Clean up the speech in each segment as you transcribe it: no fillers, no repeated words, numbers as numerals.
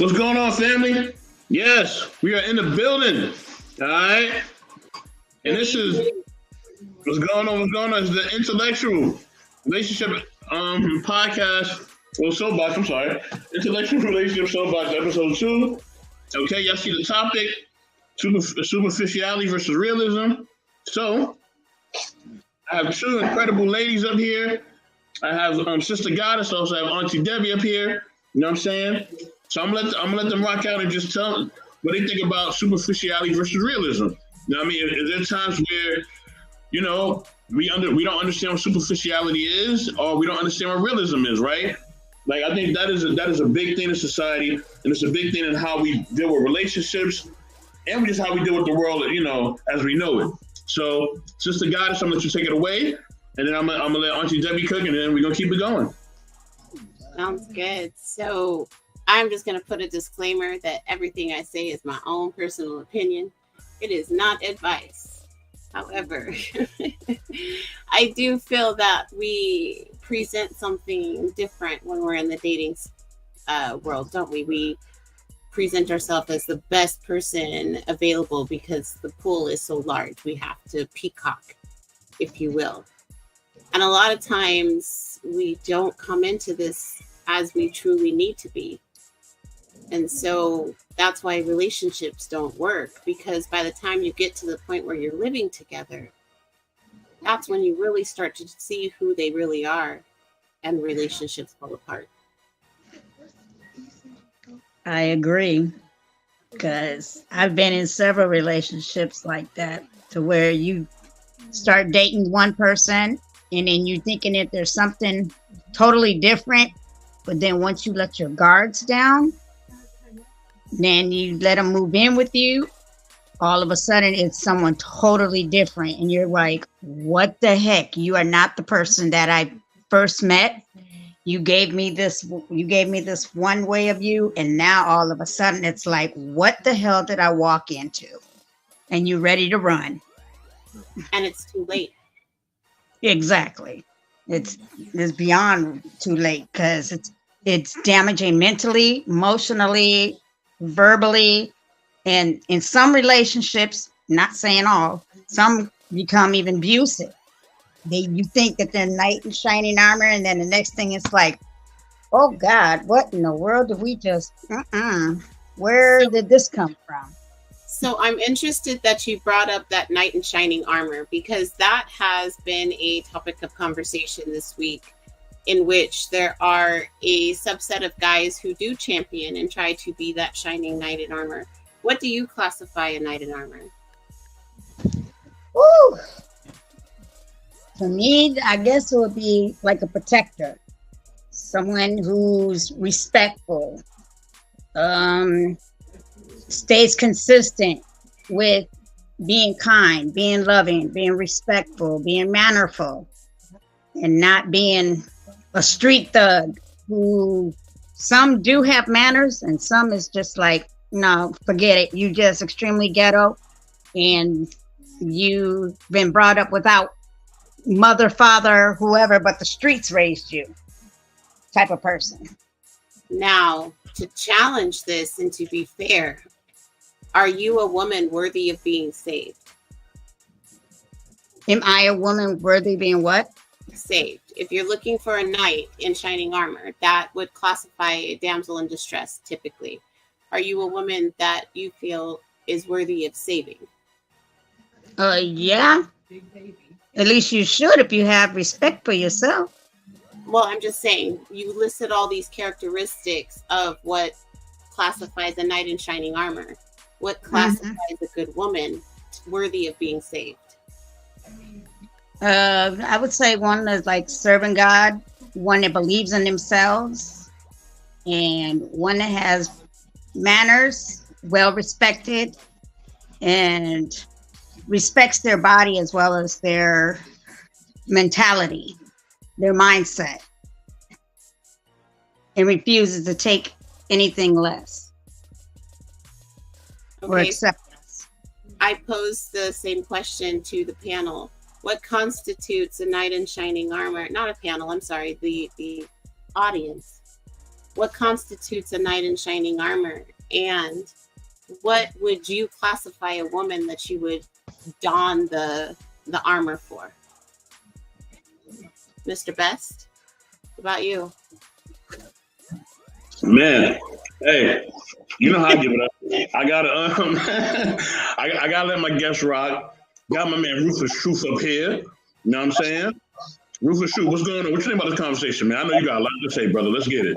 What's going on, family? Yes, we are in the building. All right. And this is what's going on. What's going on is the intellectual relationship podcast. Well, soapbox. I'm sorry. Intellectual relationship soapbox episode 2. Okay, y'all see the topic: superficiality versus realism. So I have two incredible ladies up here. I have Sister Goddess. I also have Auntie Debbie up here. You know what I'm saying? So I'm gonna let them rock out and just tell what they think about superficiality versus realism. You know what I mean? Is there times where, you know, we don't understand what superficiality is, or we don't understand what realism is, right? Like, I think that is a big thing in society, and it's a big thing in how we deal with relationships, and just how we deal with the world, you know, as we know it. So, Sister Goddess, I'm gonna let you take it away, and then I'm gonna let Auntie Debbie cook, and then we're gonna keep it going. Sounds good. So I'm just going to put a disclaimer that everything I say is my own personal opinion. It is not advice. However, I do feel that we present something different when we're in the dating world, don't we? We present ourselves as the best person available because the pool is so large. We have to peacock, if you will. And a lot of times we don't come into this as we truly need to be. And so that's why relationships don't work, because by the time you get to the point where you're living together, that's when you really start to see who they really are, and relationships fall apart. I agree, because I've been in several relationships like that, to where you start dating one person and then you're thinking that there's something totally different. But then once you let your guards down, then you let them move in with you, all of a sudden it's someone totally different. And you're like, what the heck? You are not the person that I first met. You gave me this one way of you. And now all of a sudden it's like, what the hell did I walk into? And you're ready to run. And it's too late. Exactly. It's beyond too late, because it's damaging mentally, emotionally, verbally, and in some relationships, not saying all, some become even abusive. You think that they're knight in shining armor, and then the next thing is like, oh God, what in the world did we just? Where did this come from? So I'm interested that you brought up that knight in shining armor, because that has been a topic of conversation this week, in which there are a subset of guys who do champion and try to be that shining knight in armor. What do you classify a knight in armor? Woo! For me, I guess it would be like a protector, someone who's respectful, stays consistent with being kind, being loving, being respectful, being mannerful, and not being a street thug, who some do have manners and some is just like, no, forget it. You just extremely ghetto, and you've been brought up without mother, father, whoever, but the streets raised you type of person. Now, to challenge this and to be fair, are you a woman worthy of being saved? Am I a woman worthy of being what? Saved. If you're looking for a knight in shining armor, that would classify a damsel in distress typically. Are you a woman that you feel is worthy of saving? Yeah. At least you should, if you have respect for yourself. Well, I'm just saying, you listed all these characteristics of what classifies a knight in shining armor. What classifies a good woman worthy of being saved? I would say one that's like serving God, one that believes in themselves, and one that has manners, well respected, and respects their body as well as their mentality, their mindset, and refuses to take anything less or acceptance. I posed the same question to the panel. What constitutes a knight in shining armor? Not a panel, I'm sorry, the audience. what constitutes a knight in shining armor, and what would you classify a woman that you would don the armor for? Mr. Best, what about you? Man, hey, you know how I give it up. I gotta I gotta let my guest rock. Got my man Rufus Truth up here. You know what I'm saying? Rufus Truth, what's going on? What you think about this conversation, man? I know you got a lot to say, brother. Let's get it.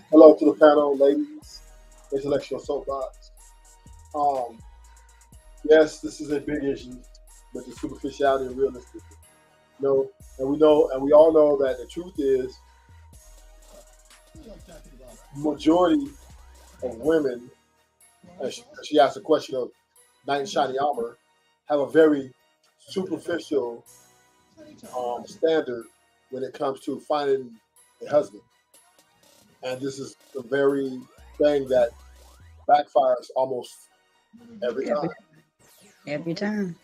Hello to the panel, ladies. Intellectual soapbox. Yes, this is a big issue with the superficiality and realism. And we all know that the truth is, majority of women, and she asked the question of knight in shining armor, have a very superficial standard when it comes to finding a husband. And this is the very thing that backfires almost every time. Every time.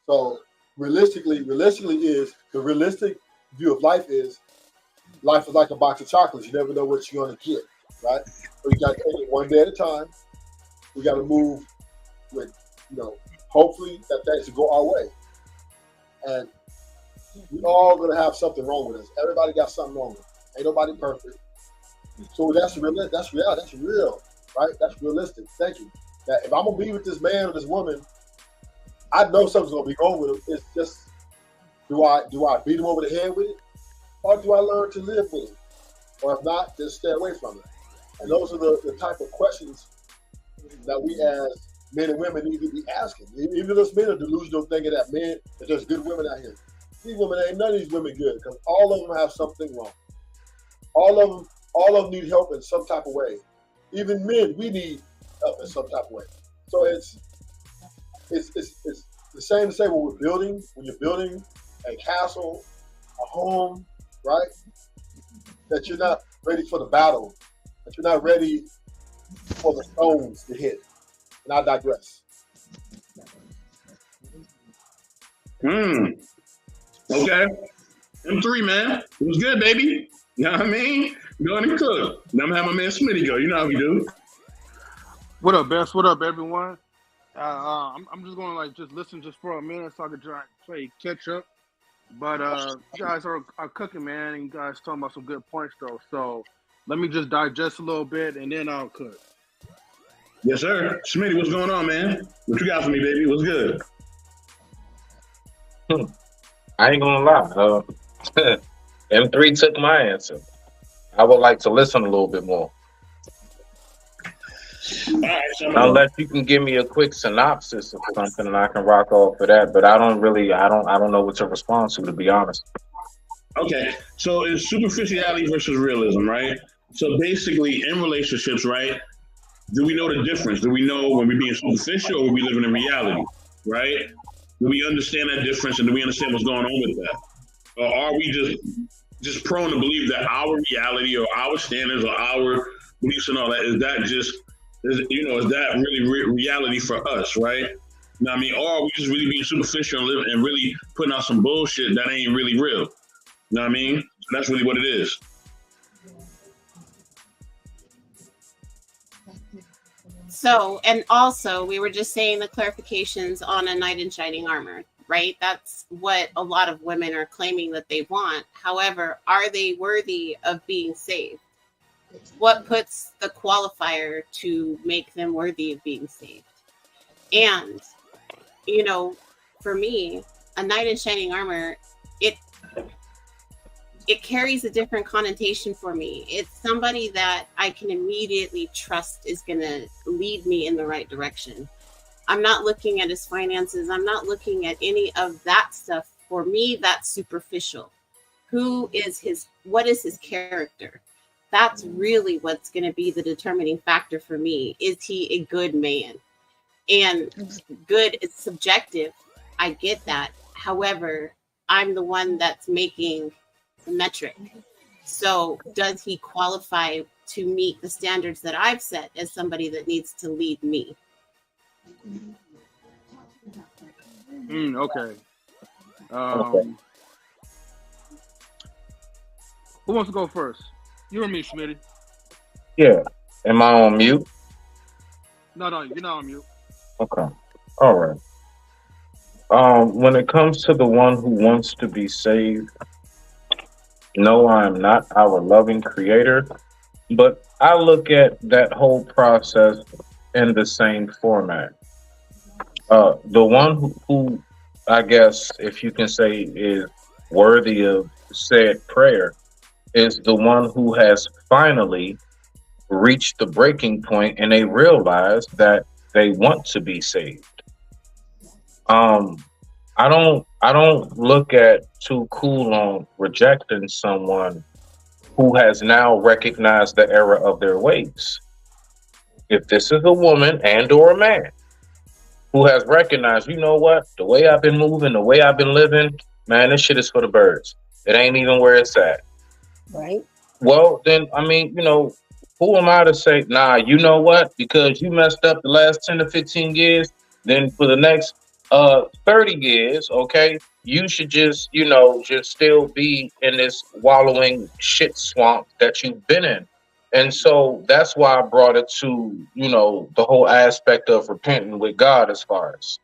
So realistically is the realistic view of life is like a box of chocolates. You never know what you're going to get, right? So you got to take it one day at a time. We got to move with, hopefully that things will go our way. And we all going to have something wrong with us. Everybody got something wrong with us. Ain't nobody perfect. So that's real. That's real, right? That's realistic. Thank you. That if I'm going to be with this man or this woman, I know something's going to be wrong with him. It's just, do I beat him over the head with it? Or do I learn to live with it? Or if not, just stay away from it. And those are the type of questions that we as men and women need to be asking. Even those men are delusional thinking that there's good women out here. These women, ain't none of these women good, because all of them have something wrong. All of them need help in some type of way. Even men, we need help in some type of way. So it's the same to say when you're building a castle, a home, right? That you're not ready for the battle, that you're not ready for the stones to hit. And I digress. Okay. M3, man. It was good, baby. You know what I mean? Go ahead and cook. Now I'm gonna have my man Smitty go. You know how we do. What up, Best? What up, everyone? I'm just going to just listen just for a minute so I can try and play catch up. But you guys are cooking, man, and you guys talking about some good points, though. So let me just digest a little bit, and then I'll cook. Yes, sir. Smitty, what's going on, man? What you got for me, baby? What's good? I ain't gonna lie. M3 took my answer. I would like to listen a little bit more. All right, so Unless you can give me a quick synopsis of something, and I can rock off for that. But I don't know what to respond to be honest. Okay, so it's superficiality versus realism, right? So basically, in relationships, right? Do we know the difference? Do we know when we're being superficial or are we living in reality, right? Do we understand that difference, and do we understand what's going on with that? Or are we just prone to believe that our reality or our standards or our beliefs and all that is that really reality for us, right? You know what I mean? Or are we just really being superficial and really putting out some bullshit that ain't really real? You know what I mean? So that's really what it is. So, and also, we were just saying the clarifications on a knight in shining armor, right? That's what a lot of women are claiming that they want. However, are they worthy of being saved? What puts the qualifier to make them worthy of being saved? And, for me, a knight in shining armor, it carries a different connotation for me. It's somebody that I can immediately trust is going to lead me in the right direction. I'm not looking at his finances. I'm not looking at any of that stuff. For me, that's superficial. What is his character? That's really what's going to be the determining factor for me. Is he a good man? And good is subjective. I get that. However, I'm the one that's making the metric. So does he qualify to meet the standards that I've set as somebody that needs to lead me? Okay. Who wants to go first? You or me, Smitty? Yeah. Am I on mute? No, you're not on mute. Okay. All right. When it comes to the one who wants to be saved, no, I am not our loving creator, but I look at that whole process in the same format. The one who, I guess, if you can say, is worthy of said prayer is the one who has finally reached the breaking point and they realize that they want to be saved. Um, I don't look at too cool on rejecting someone who has now recognized the error of their ways. If this is a woman and or a man who has recognized, you know what, the way I've been moving, the way I've been living, man, this shit is for the birds. It ain't even where it's at. Right. Well, then, I mean, who am I to say, nah, you know what? Because you messed up the last 10 to 15 years, then for the next 30 years, okay, you should just, just still be in this wallowing shit swamp that you've been in. And so that's why I brought it to, the whole aspect of repenting with God as far as,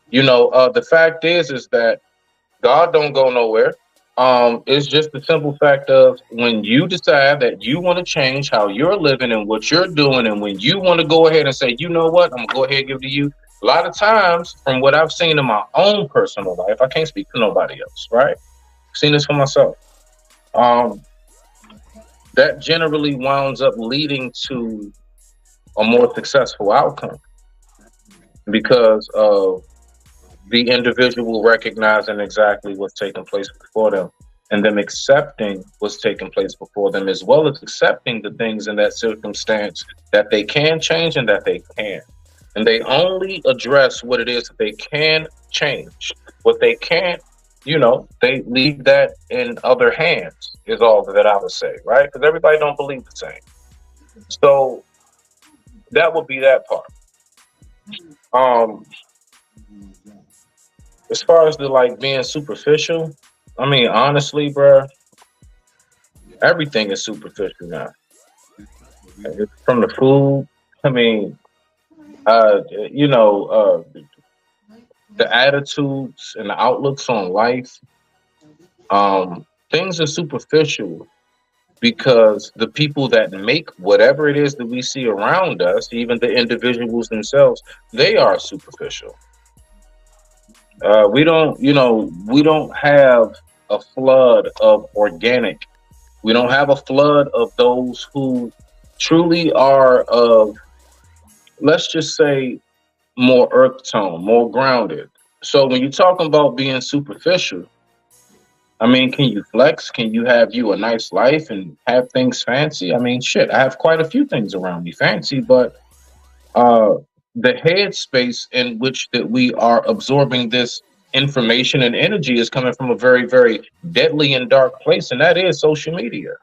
the fact is that God don't go nowhere. It's just the simple fact of when you decide that you want to change how you're living and what you're doing, and when you want to go ahead and say, you know what, I'm gonna go ahead and give it to you. A lot of times, from what I've seen in my own personal life, I can't speak for nobody else, right? I've seen this for myself. Um, that generally winds up leading to a more successful outcome because of the individual recognizing exactly what's taking place before them and them accepting what's taking place before them, as well as accepting the things in that circumstance that they can change and that they can. And they only address what it is that they can change. What they can't, they leave that in other hands is all that I would say, right? Because everybody don't believe the same. So that would be that part. Um, As far as the like being superficial, I mean, honestly, bro, everything is superficial now. From the food, I mean, you know, the attitudes and the outlooks on life, things are superficial because the people that make whatever it is that we see around us, even the individuals themselves, they are superficial. We don't have a flood of organic. We don't have a flood of those who truly are of, let's just say, more earth tone, more grounded. So when you're talking about being superficial, I mean, can you flex? Can you have you a nice life and have things fancy? I mean, shit, I have quite a few things around me fancy, but uh, the headspace in which that we are absorbing this information and energy is coming from a very, very deadly and dark place, and that is social media.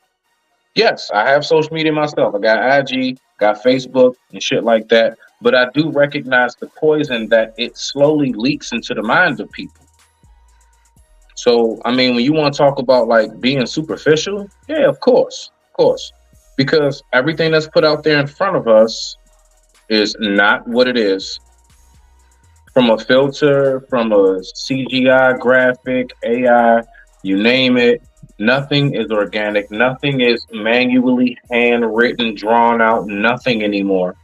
Yes, I have social media myself. I got IG, got Facebook, and shit like that. But I do recognize the poison that it slowly leaks into the mind of people. So, I mean, when you want to talk about like being superficial, yeah, of course, because everything that's put out there in front of us is not what it is. From a filter, from a CGI graphic, AI, you name it, nothing is organic. Nothing is manually handwritten, drawn out, nothing anymore.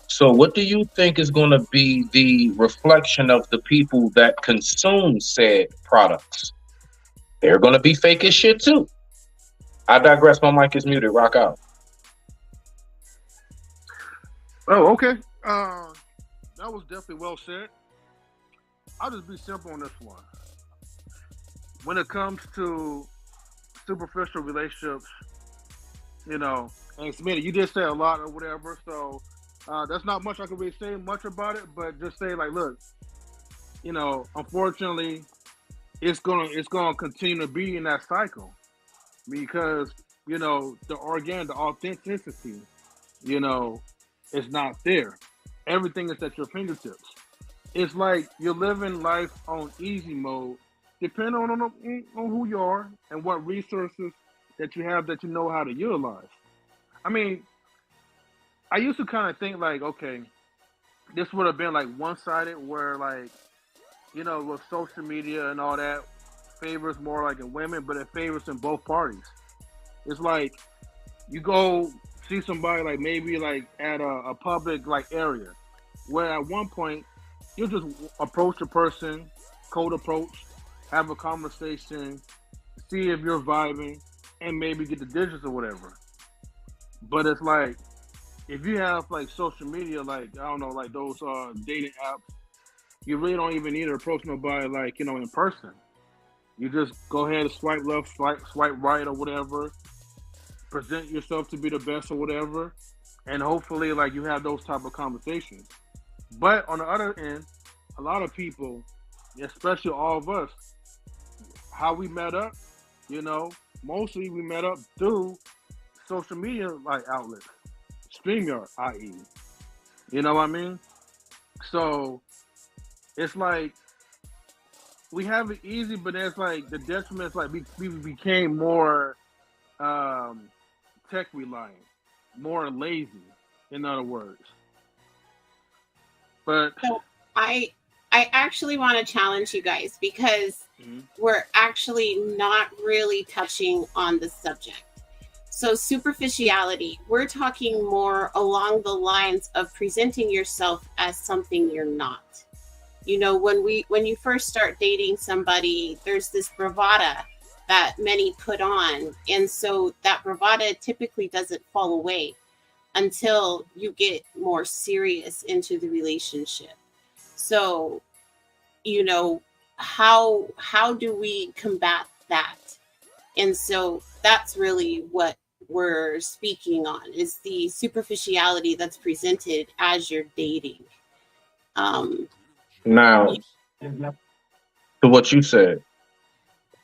So, what do you think is going to be the reflection of the people that consume said products? They're going to be fake as shit too. I digress. My mic is muted. Rock out. Oh, okay. That was definitely well said. I'll just be simple on this one. When it comes to superficial relationships, and Smitty, you did say a lot or whatever, so that's not much I can really say much about it, but just say like, look, unfortunately, it's gonna continue to be in that cycle because the authenticity, you know, is not there. Everything is at your fingertips. It's like you're living life on easy mode, depending on who you are and what resources that you have that you know how to utilize. I mean, I used to kind of think like, okay, this would have been like one sided, where like, with social media and all that, favors more like in women, but it favors in both parties. It's like you go see somebody like maybe like at a public like area, where at one point you just approach a person, cold approach, have a conversation, see if you're vibing, and maybe get the digits or whatever. But it's like if you have like social media, like I don't know, like those dating apps, you really don't even need to approach nobody like in person. You just go ahead and swipe left, swipe right, or whatever. Present yourself to be the best or whatever, and hopefully like you have those type of conversations. But on the other end, a lot of people, especially all of us, how we met up, mostly we met up through social media like outlets, StreamYard, i.e. You know what I mean? So it's like we have it easy, but it's like the detriment is like we became more tech reliant, more lazy, in other words. But So I actually want to challenge you guys, because we're actually not really touching on the subject. So superficiality, we're talking more along the lines of presenting yourself as something you're not. When you first start dating somebody, there's this bravada that many put on. And so that bravada typically doesn't fall away until you get more serious into the relationship. So, how do we combat that? And so that's really what we're speaking on, is the superficiality that's presented as you're dating. Now, to what you said,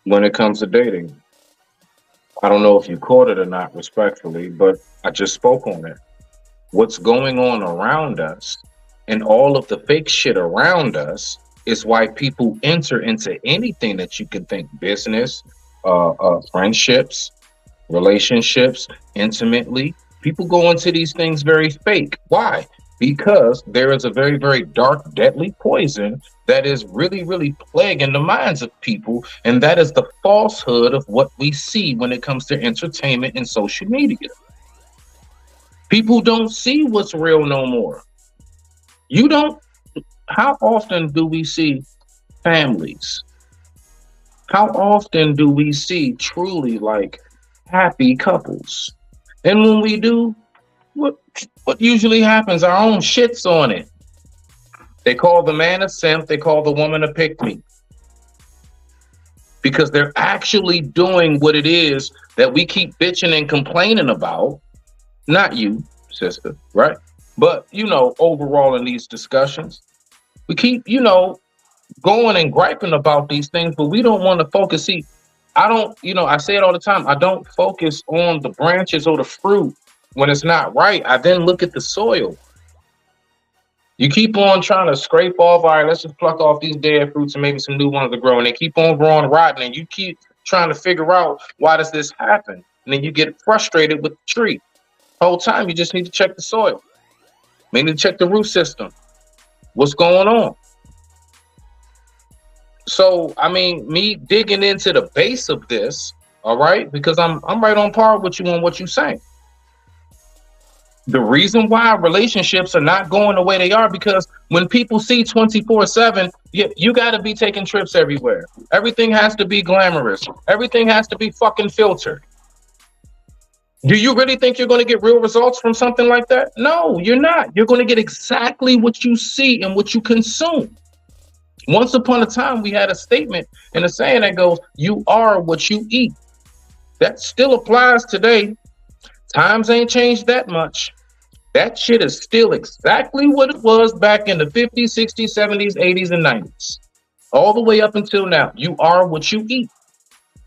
when it comes to dating, I don't know if you caught it or not, respectfully, but I just spoke on it. What's going on around us and all of the fake shit around us is why people enter into anything that you can think: business, friendships, relationships, intimately. People go into these things very fake. Why? Because there is a very, very dark, deadly poison that is really, really plaguing the minds of people. And that is the falsehood of what we see when it comes to entertainment and social media. People don't see what's real no more. You don't. How often do we see families? How often do we see truly like happy couples? And when we do, what usually happens? Our own shit's on it. They call the man a simp. They call the woman a pick-me. Because they're actually doing what it is that we keep bitching and complaining about. Not you, sister, right? But, overall in these discussions, we keep, going and griping about these things, but we don't want to focus. See, I say it all the time. I don't focus on the branches or the fruit when it's not right. I then look at the soil. You keep on trying to scrape off, all right, let's just pluck off these dead fruits and maybe some new ones to grow. And they keep on growing rotten, and you keep trying to figure out, why does this happen? And then you get frustrated with the tree. The whole time you just need to check the soil. You need to check the root system. What's going on? So, me digging into the base of this, all right, because I'm right on par with you on what you're saying. The reason why relationships are not going the way they are, because when people see 24/7, you got to be taking trips everywhere. Everything has to be glamorous. Everything has to be fucking filtered. Do you really think you're going to get real results from something like that? No, you're not. You're going to get exactly what you see and what you consume. Once upon a time, we had a statement and a saying that goes, you are what you eat. That still applies today. Times ain't changed that much. That shit is still exactly what it was back in the 50s, 60s, 70s, 80s, and 90s. All the way up until now. You are what you eat.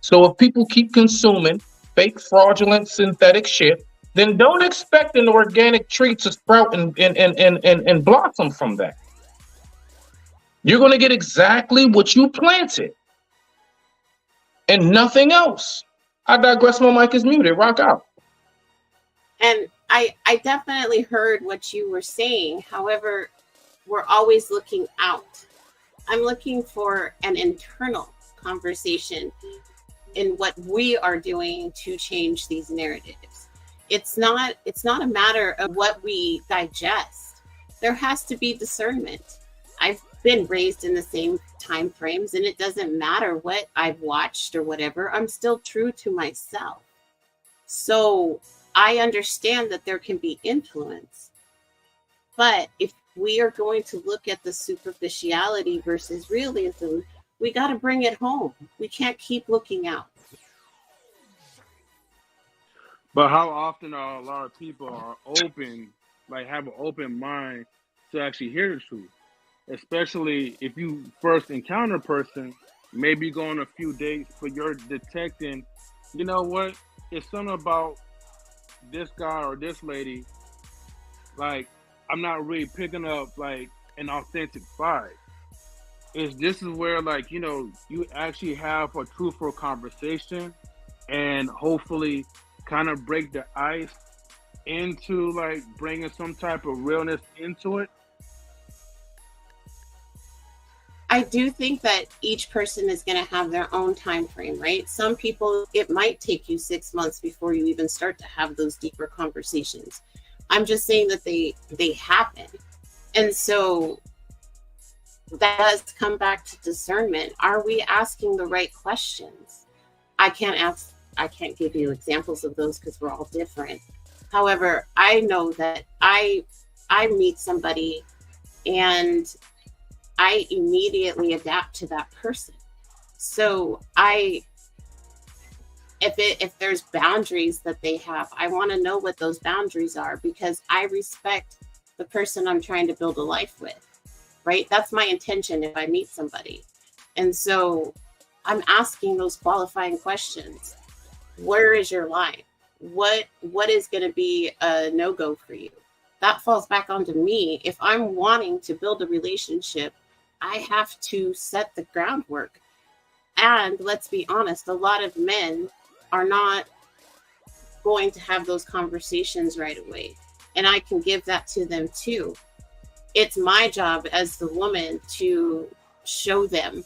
So if people keep consuming fake, fraudulent, synthetic shit, then don't expect an organic tree to sprout and blossom from that. You're going to get exactly what you planted and nothing else. I digress. My mic is muted. Rock out. And I definitely heard what you were saying. However, we're always looking out. I'm looking for an internal conversation in what we are doing to change these narratives. It's not a matter of what we digest. There has to be discernment. I've been raised in the same time frames, and it doesn't matter what I've watched or whatever. I'm still true to myself. So I understand that there can be influence. But if we are going to look at the superficiality versus realism, we got to bring it home. We can't keep looking out. But how often are a lot of people are open, like have an open mind to actually hear the truth? Especially if you first encounter a person, maybe you go on a few dates, but you're detecting, you know what? It's something about this guy or this lady, like I'm not really picking up like an authentic vibe. This is where like, you know, you actually have a truthful conversation and hopefully kind of break the ice into like bringing some type of realness into it. I do think that each person is going to have their own time frame, right? Some people, it might take you 6 months before you even start to have those deeper conversations. I'm just saying that they happen. And so that does come back to discernment. Are we asking the right questions? I can't give you examples of those because we're all different. However, I know that I meet somebody and I immediately adapt to that person. So if there's boundaries that they have, I want to know what those boundaries are because I respect the person I'm trying to build a life with, right? That's my intention if I meet somebody. And so I'm asking those qualifying questions. Where is your line? What is going to be a no-go for you? That falls back onto me. If I'm wanting to build a relationship, I have to set the groundwork. And let's be honest, a lot of men are not going to have those conversations right away. And I can give that to them too. It's my job as the woman to show them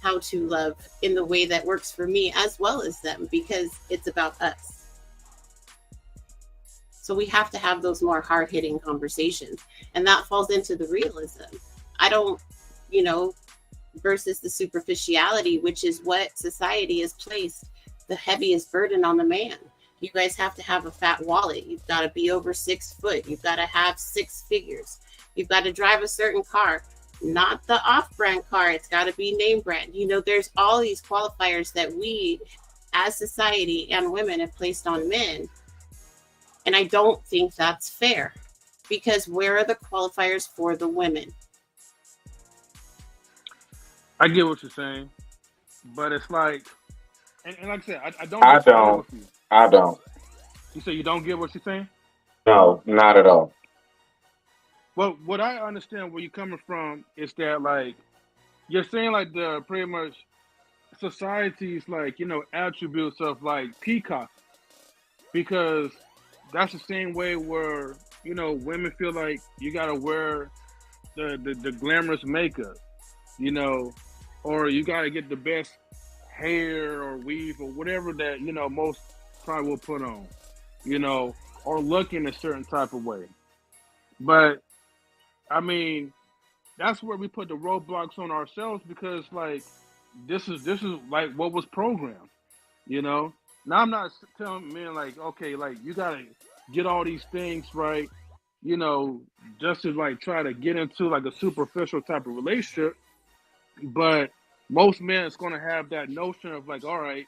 how to love in the way that works for me as well as them, because it's about us. So we have to have those more hard-hitting conversations. And that falls into the realism. I don't, versus the superficiality, which is what society has placed the heaviest burden on the man. You guys have to have a fat wallet. You've got to be over 6 foot. You've got to have 6 figures. You've got to drive a certain car, not the off-brand car. It's got to be name brand. There's all these qualifiers that we as society and women have placed on men. And I don't think that's fair, because where are the qualifiers for the women? I get what you're saying, but it's like, and like I said, I don't I disagree don't. with you. I don't. You say you don't get what you're saying? No, not at all. Well, what I understand where you're coming from is that, like, you're saying, like, the pretty much society's, like, attributes of, like, peacock. Because that's the same way where, women feel like you got to wear the glamorous makeup, or you got to get the best hair or weave or whatever that, most probably will put on, or look in a certain type of way. But I mean, that's where we put the roadblocks on ourselves, because like this is like what was programmed, Now I'm not telling men like, okay, like you gotta get all these things right, just to like try to get into like a superficial type of relationship. But most men is gonna have that notion of like, all right,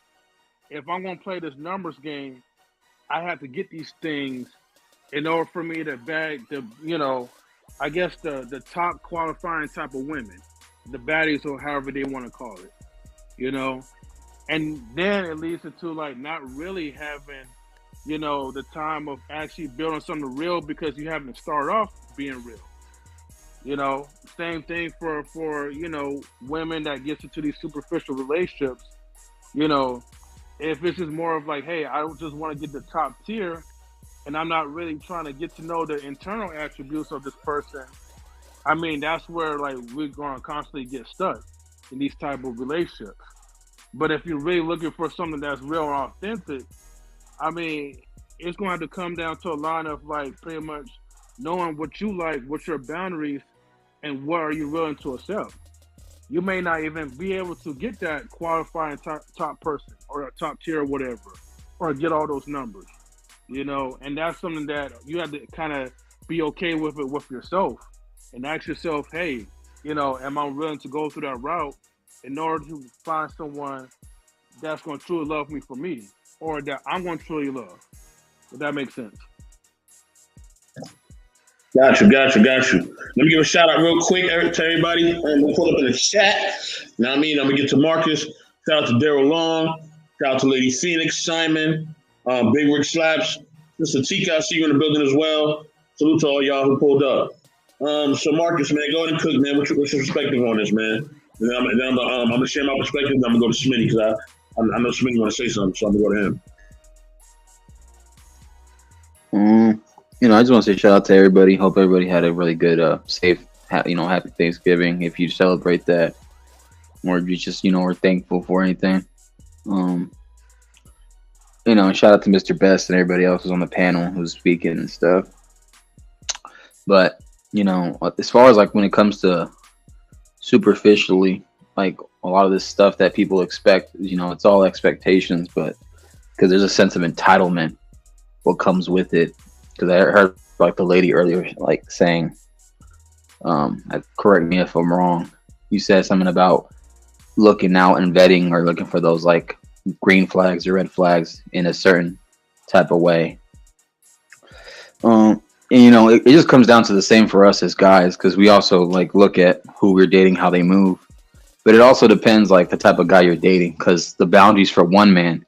if I'm gonna play this numbers game, I have to get these things in order for me to bag the, I guess the top qualifying type of women, the baddies or however they want to call it, and then it leads into like not really having, the time of actually building something real, because you haven't started off being real. Same thing for women that gets into these superficial relationships, If it's just more of like, hey, I just want to get the top tier, and I'm not really trying to get to know the internal attributes of this person, I mean, that's where like we're going to constantly get stuck in these type of relationships. But if you're really looking for something that's real and authentic, I mean, it's going to have to come down to a line of like pretty much knowing what you like, what's your boundaries, and what are you willing to accept. You may not even be able to get that qualifying top person or a top tier or whatever, or get all those numbers, you know. And that's something that you have to kind of be okay with it with yourself, and ask yourself, hey, you know, am I willing to go through that route in order to find someone that's going to truly love me for me, or that I'm going to truly love? If that makes sense. Got you, got you, got you. Let me give a shout out real quick to everybody. I'm gonna pull up in the chat. You know what I mean? I'm gonna get to Marcus. Shout out to Daryl Long. Shout out to Lady Phoenix, Simon, Big Rick Slaps, Mr. Tika. I see you in the building as well. Salute to all y'all who pulled up. So Marcus, man, go ahead and cook, man. What's your perspective on this, man? And then I'm gonna share my perspective. And I'm gonna go to Smitty because I know Smitty want to say something, so I'm gonna go to him. You know, I just want to say shout out to everybody. Hope everybody had a really good, safe, happy Thanksgiving. If you celebrate that, or you just, you know, are thankful for anything. You know, and shout out to Mr. Best and everybody else who's on the panel who's speaking and stuff. But, you know, as far as like when it comes to superficially, like a lot of this stuff that people expect, you know, it's all expectations, but because there's a sense of entitlement, what comes with it. Because I heard like the lady earlier, like saying, correct me if I'm wrong. You said something about looking out and vetting or looking for those like green flags or red flags in a certain type of way. And you know, it just comes down to the same for us as guys, because we also like look at who we're dating, how they move. But it also depends like the type of guy you're dating, because the boundaries for one man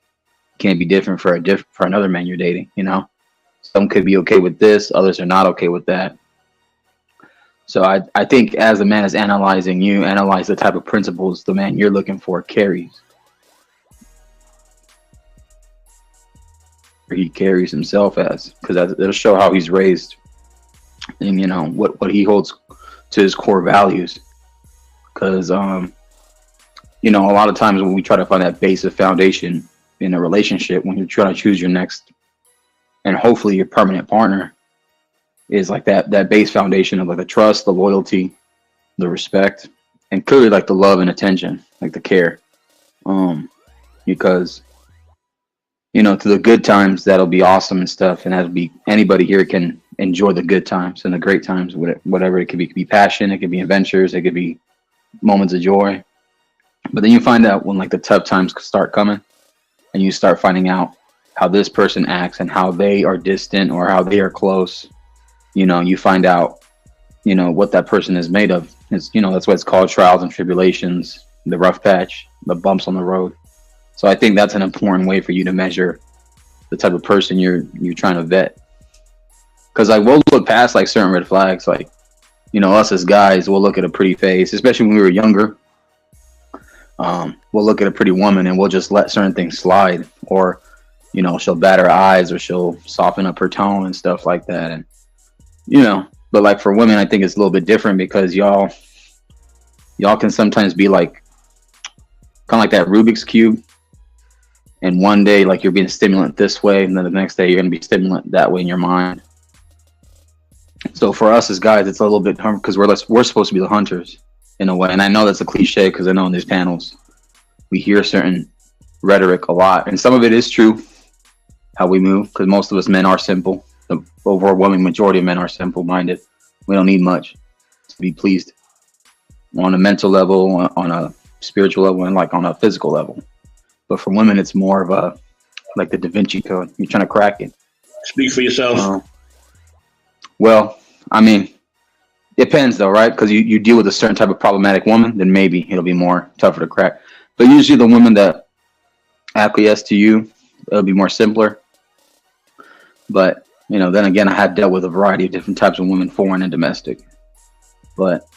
can't be different for another man you're dating, you know? Some could be okay with this, others are not okay with that. So I think as the man is analyzing you, analyze the type of principles the man you're looking for carries. Or he carries himself as, because it'll show how he's raised and, you know, what he holds to his core values. Because, you know, a lot of times when we try to find that base of foundation in a relationship, when you're trying to choose your next and hopefully your permanent partner, is like that base foundation of like the trust, the loyalty, the respect, and clearly like the love and attention, like the care. Because, you know, to the good times, that'll be awesome and stuff. And that'll be, anybody here can enjoy the good times and the great times, whatever. It could be passion, it could be adventures, it could be moments of joy. But then you find out when like the tough times start coming, and you start finding out how this person acts and how they are distant or how they are close. You know, you find out, you know, what that person is made of. It's, you know, that's what it's called, trials and tribulations, the rough patch, the bumps on the road. So I think that's an important way for you to measure the type of person you're trying to vet. Because like we'll look past like certain red flags, like, you know, us as guys, we'll look at a pretty face, especially when we were younger. We'll look at a pretty woman and we'll just let certain things slide, or, you know, she'll bat her eyes or she'll soften up her tone and stuff like that. And, you know, but like for women, I think it's a little bit different, because y'all can sometimes be like kind of like that Rubik's Cube. And one day, like, you're being stimulant this way, and then the next day you're going to be stimulant that way in your mind. So for us as guys, it's a little bit hard, because we're supposed to be the hunters in a way. And I know that's a cliche, because I know in these panels we hear certain rhetoric a lot, and some of it is true, how we move, because most of us men are simple. The overwhelming majority of men are simple-minded. We don't need much to be pleased on a mental level, on a spiritual level, and like on a physical level. But for women, it's more of a like the Da Vinci Code. You're trying to crack it. Speak for yourself. Well, I mean, depends though, right? Because you deal with a certain type of problematic woman, then maybe it'll be more tougher to crack. But usually the women that acquiesce to you, it'll be more simpler. But, you know, then again, I have dealt with a variety of different types of women, foreign and domestic. But,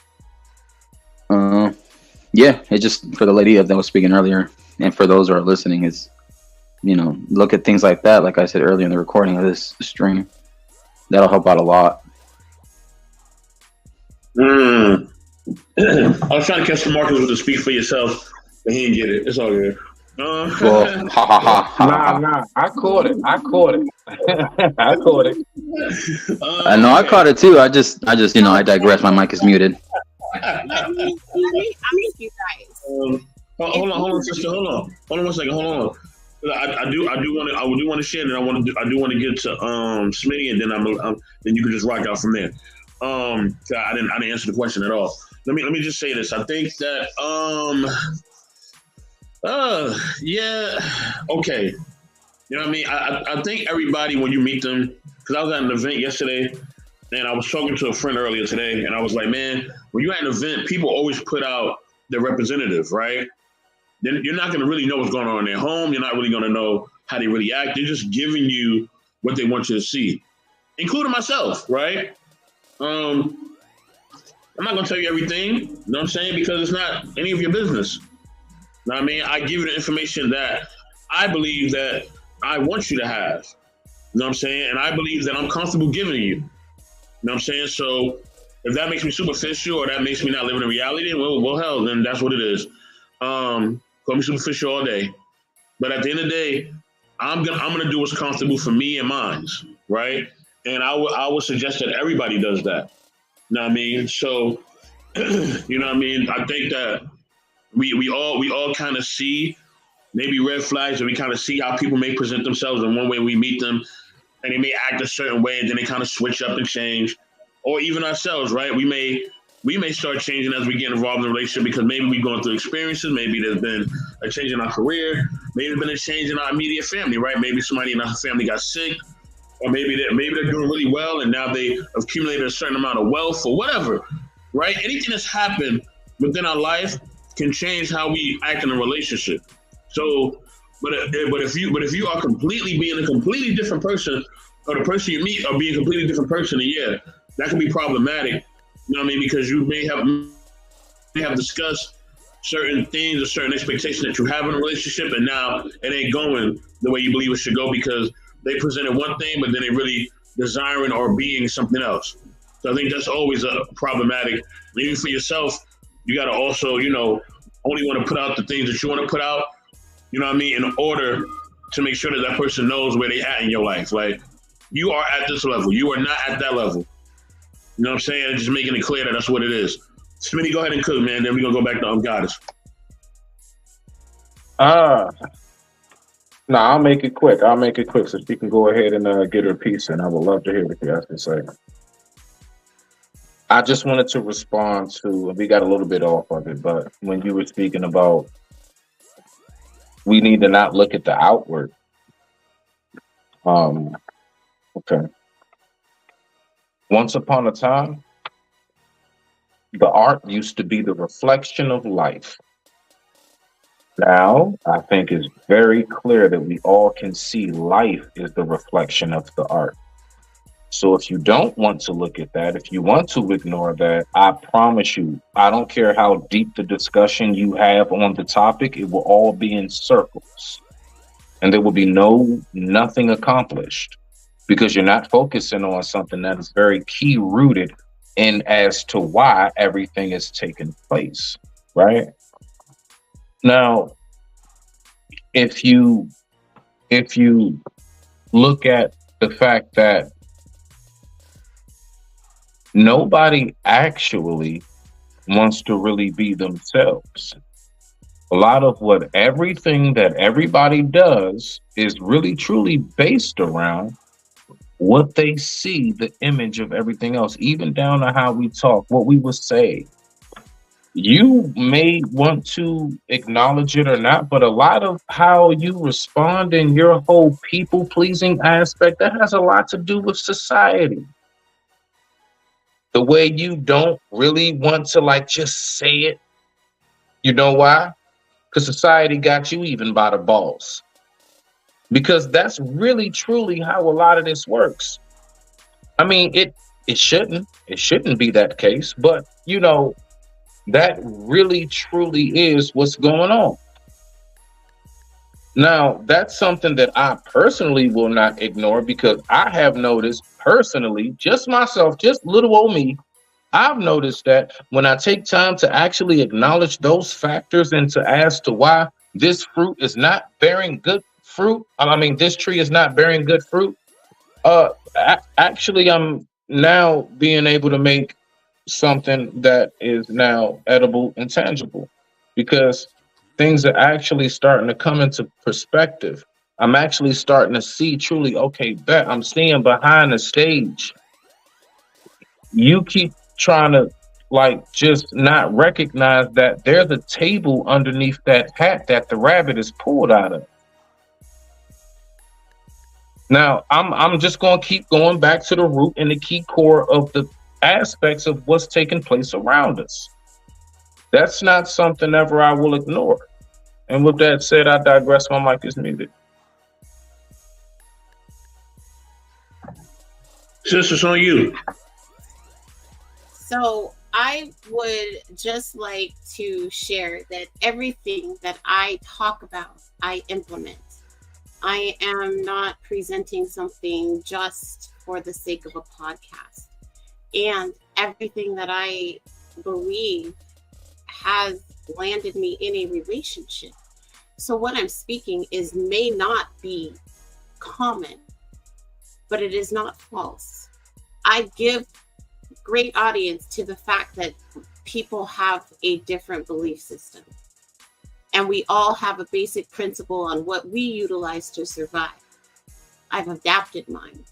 yeah, it's just for the lady that was speaking earlier, and for those who are listening, is look at things like that. Like I said earlier in the recording of this stream, that'll help out a lot. I was trying to catch the Marcus with the speak for yourself, but he didn't get it. It's all good. Well, ha ha ha ha. Nah, I caught it. I caught it. I know I caught it too. I just, I digress. My mic is muted. Let me ask you guys. Hold on, sister. Hold on 1 second. Hold on. I do want to share that. I do want to get to Smitty, and then you can just rock out from there. I didn't answer the question at all. Let me just say this. I think that yeah, okay. You know what I mean? I think everybody, when you meet them, because I was at an event yesterday, and I was talking to a friend earlier today, and I was like, man, when you're at an event, people always put out their representative, right? Then you're not going to really know what's going on in their home. You're not really going to know how they really act. They're just giving you what they want you to see, including myself, right? I'm not going to tell you everything, you know what I'm saying? Because it's not any of your business. You know what I mean? I give you the information that I believe that I want you to have. You know what I'm saying? And I believe that I'm comfortable giving you. You know what I'm saying? So if that makes me superficial or that makes me not living in reality, well, hell, then that's what it is. Call me superficial all day. But at the end of the day, I'm gonna do what's comfortable for me and mine, right? And I would suggest that everybody does that. You know what I mean? So, you know what I mean? I think that we all kind of see maybe red flags, and we kind of see how people may present themselves in one way we meet them, and they may act a certain way, and then they kind of switch up and change. Or even ourselves, right? We may start changing as we get involved in a relationship because maybe we've gone through experiences. Maybe there's been a change in our career. Maybe there's been a change in our immediate family, right? Maybe somebody in our family got sick, or maybe they're doing really well and now they accumulated a certain amount of wealth or whatever, right? Anything that's happened within our life can change how we act in a relationship. So, but if you are completely being a completely different person, or the person you meet are being a completely different person, then yeah, that can be problematic. You know what I mean? Because you may have discussed certain things or certain expectations that you have in a relationship, and now it ain't going the way you believe it should go because they presented one thing, but then they really desiring or being something else. So I think that's always a problematic. Even for yourself, you got to also, only want to put out the things that you want to put out, you know what I mean, in order to make sure that person knows where they at in your life. Like, you are at this level. You are not at that level. You know what I'm saying? Just making it clear that that's what it is. Smitty, go ahead and cook, man. Then we're going to go back to Goddess. No, I'll make it quick. So she can go ahead and get her piece, and I would love to hear what you have to say. I just wanted to respond to, we got a little bit off of it, but when you were speaking about we need to not look at the outward. Okay. Once upon a time, the art used to be the reflection of life. Now, I think it's very clear that we all can see life is the reflection of the art. So if you don't want to look at that, if you want to ignore that, I promise you, I don't care how deep the discussion you have on the topic, it will all be in circles. And there will be nothing accomplished because you're not focusing on something that is very key rooted in as to why everything is taking place, right? Now, if you look at the fact that nobody actually wants to really be themselves. A lot of everything that everybody does is really truly based around what they see, the image of everything else, even down to how we talk, what we would say. You may want to acknowledge it or not, but a lot of how you respond in your whole people-pleasing aspect, that has a lot to do with society. The way you don't really want to just say it. You know why? Because society got you even by the balls. Because that's really truly how a lot of this works. I mean, it shouldn't be that case, but that really truly is what's going on. Now, that's something that I personally will not ignore because I have noticed personally, just myself, just little old me, I've noticed that when I take time to actually acknowledge those factors and to ask to why this fruit is not bearing good fruit, I mean, this tree is not bearing good fruit, actually, I'm now being able to make something that is now edible and tangible because things are actually starting to come into perspective. I'm actually starting to see truly, okay, bet I'm seeing behind the stage. You keep trying to like just not recognize that there's a table underneath that hat that the rabbit is pulled out of. Now, I'm just going to keep going back to the root and the key core of the aspects of what's taking place around us. That's not something ever I will ignore. And with that said, I digress. My mic is muted. Sisters, on you. So I would just like to share that everything that I talk about, I implement. I am not presenting something just for the sake of a podcast. And everything that I believe has landed me in a relationship. So what I'm speaking is may not be common, but it is not false. I give great audience to the fact that people have a different belief system. And we all have a basic principle on what we utilize to survive. I've adapted mine.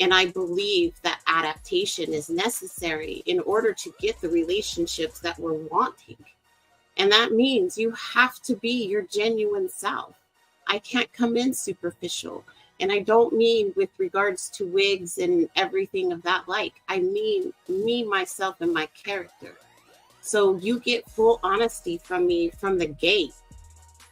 And I believe that adaptation is necessary in order to get the relationships that we're wanting. And that means you have to be your genuine self. I can't come in superficial. And I don't mean with regards to wigs and everything of that like. I mean me, myself, and my character. So you get full honesty from me from the gate.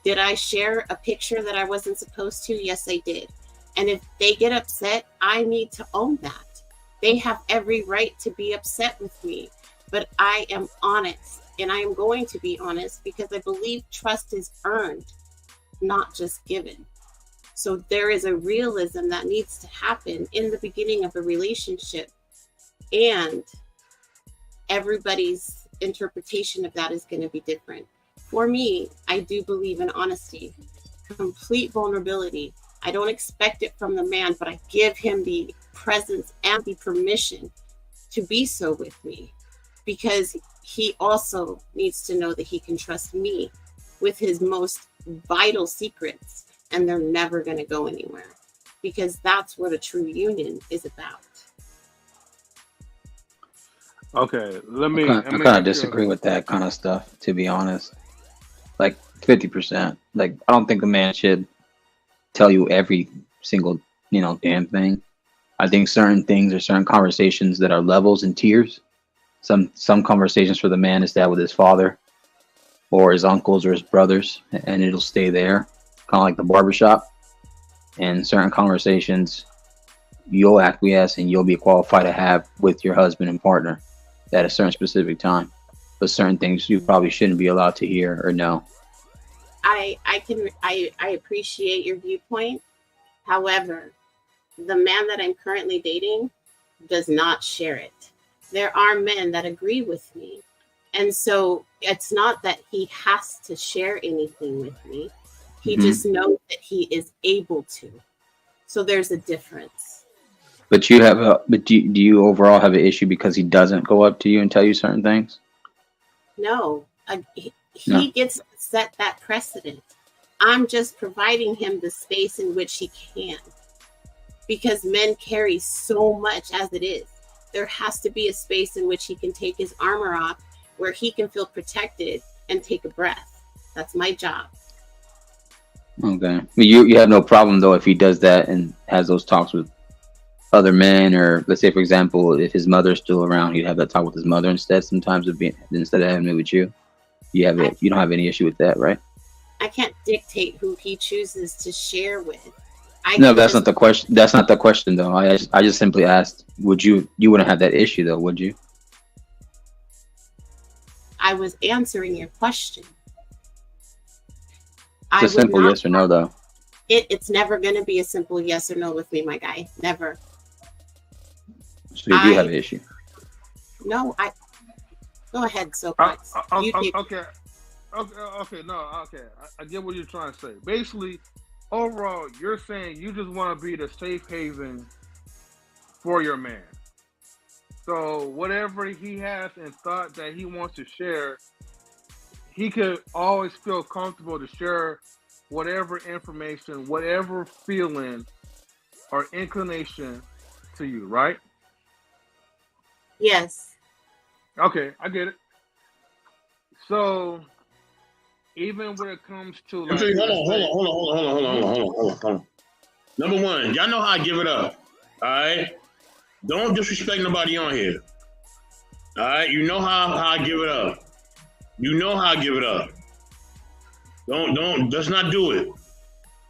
Did I share a picture that I wasn't supposed to? Yes, I did. And if they get upset, I need to own that. They have every right to be upset with me, but I am honest, and I am going to be honest because I believe trust is earned, not just given. So there is a realism that needs to happen in the beginning of a relationship, and everybody's interpretation of that is going to be different. For me, I do believe in honesty, complete vulnerability. I don't expect it from the man, but I give him the presence and the permission to be so with me because he also needs to know that he can trust me with his most vital secrets, and they're never going to go anywhere because that's what a true union is about. Okay, I kind of disagree with that kind of stuff, to be honest. Like 50%. Like, I don't think a man should tell you every single, damn thing. I think certain things or certain conversations that are levels and tiers. Some conversations for the man is that with his father or his uncles or his brothers, and it'll stay there, kind of like the barbershop. And certain conversations you'll acquiesce and you'll be qualified to have with your husband and partner at a certain specific time. But certain things you probably shouldn't be allowed to hear or know. I appreciate your viewpoint. However, the man that I'm currently dating does not share it. There are men that agree with me. And so it's not that he has to share anything with me. He just knows that he is able to. So there's a difference. But do you overall have an issue because he doesn't go up to you and tell you certain things? No, he gets to set that precedent. I'm just providing him the space in which he can, because men carry so much as it is. There has to be a space in which he can take his armor off, where he can feel protected and take a breath. That's my job. Okay. But you have no problem, though, if he does that and has those talks with other men, or let's say, for example, if his mother's still around, he'd have that talk with his mother instead instead of having it with you. You don't have any issue with that, right? I can't dictate who he chooses to share with. No, that's not the question. That's not the question, though. I just simply asked, you wouldn't have that issue, though, would you? I was answering your question. It's I a would simple not. yes or no, though. It's never going to be a simple yes or no with me, my guy. Never. So you do have I an issue. no. I go ahead, soapbox. You take. Okay. Okay, no, okay. I get what you're trying to say. Basically, overall, you're saying you just want to be the safe haven for your man. So whatever he has in thought that he wants to share, he could always feel comfortable to share whatever information, whatever feeling or inclination to you, right? Yes. Okay, I get it. So even when it comes to I'm like, saying, hold let's on, hold say, on, hold on, hold on, hold on, hold on, hold on, hold on, hold on. Number one, y'all know how I give it up. All right? Don't disrespect nobody on here. All right? You know how I give it up. You know how I give it up. Let's not do it.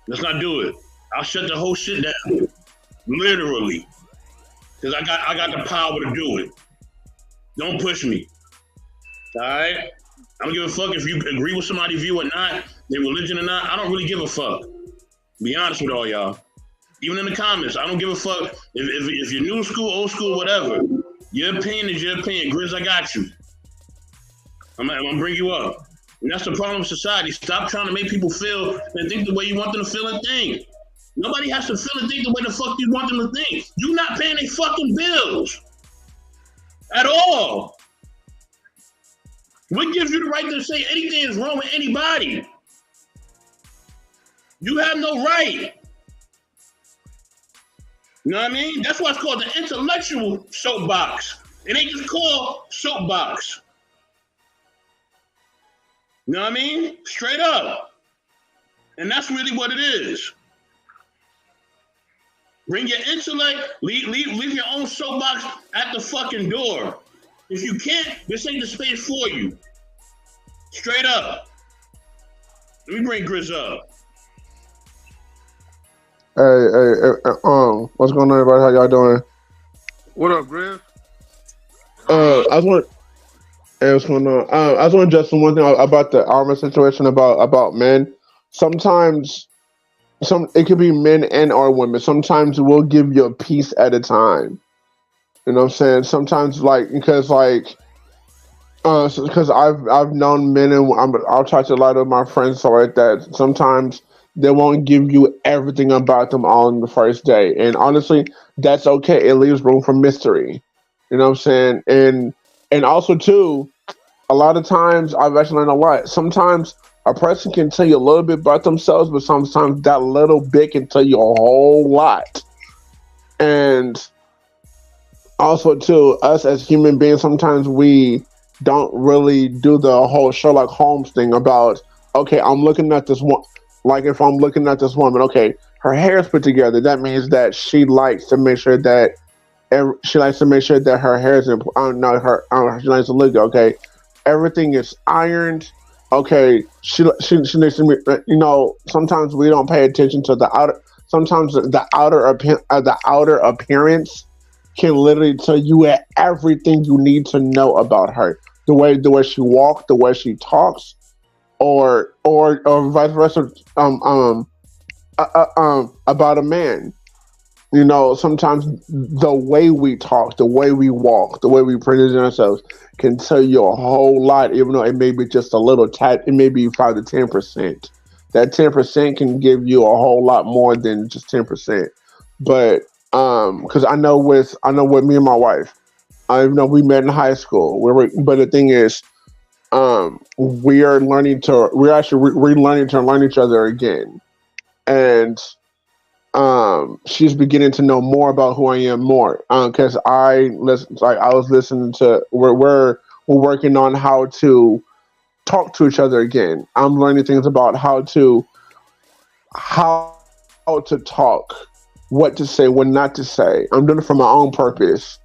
Let's not do it. I'll shut the whole shit down. Literally. Because I got the power to do it. Don't push me. All right? I don't give a fuck if you agree with somebody's view or not, their religion or not. I don't really give a fuck. Be honest with all y'all. Even in the comments, I don't give a fuck if you're new school, old school, whatever. Your opinion is your opinion. Grizz, I got you. I'm gonna bring you up. And that's the problem with society. Stop trying to make people feel and think the way you want them to feel and think. Nobody has to feel and think the way the fuck you want them to think. You're not paying their fucking bills. At all. What gives you the right to say anything is wrong with anybody? You have no right. You know what I mean? That's why it's called the intellectual soapbox. It ain't just called soapbox. You know what I mean? Straight up. And that's really what it is. Bring your intellect, leave your own soapbox at the fucking door. If you can't, this ain't the space for you. Straight up. Let me bring Grizz up. Hey, what's going on, everybody? How y'all doing? what up, Griff? I just want, hey, what's going on? I just want to address one thing about the armor situation about men. Sometimes, it could be men and or women. Sometimes we'll give you a piece at a time. You know what I'm saying? Sometimes, because I've known men and I'll talk to a lot of my friends so like that. Sometimes they won't give you everything about them all in the first day, and honestly, that's okay. It leaves room for mystery. You know what I'm saying? And also too, a lot of times I've actually learned a lot. Sometimes a person can tell you a little bit about themselves, but sometimes that little bit can tell you a whole lot. And also too, us as human beings, sometimes we don't really do the whole Sherlock Holmes thing about, okay, I'm looking at this one, like if I'm looking at this woman, okay, her hair is put together. That means that she likes to make sure that her hair is in, she likes to look good, okay. Everything is ironed. Okay, she needs to be, sometimes we don't pay attention to the outer. Sometimes the outer appearance can literally tell you everything you need to know about her. The way she walks, the way she talks, or vice versa. About a man. Sometimes the way we talk, the way we walk, the way we present ourselves can tell you a whole lot, even though it may be just a little tad, it may be 5 to 10%. That 10% can give you a whole lot more than just 10%. But because I know with me and my wife, we met in high school. But the thing is, we're actually relearning to learn each other again, and she's beginning to know more about who I am more. Because I was listening to we're working on how to talk to each other again. I'm learning things about how to talk, what to say, what not to say. I'm doing it for my own purpose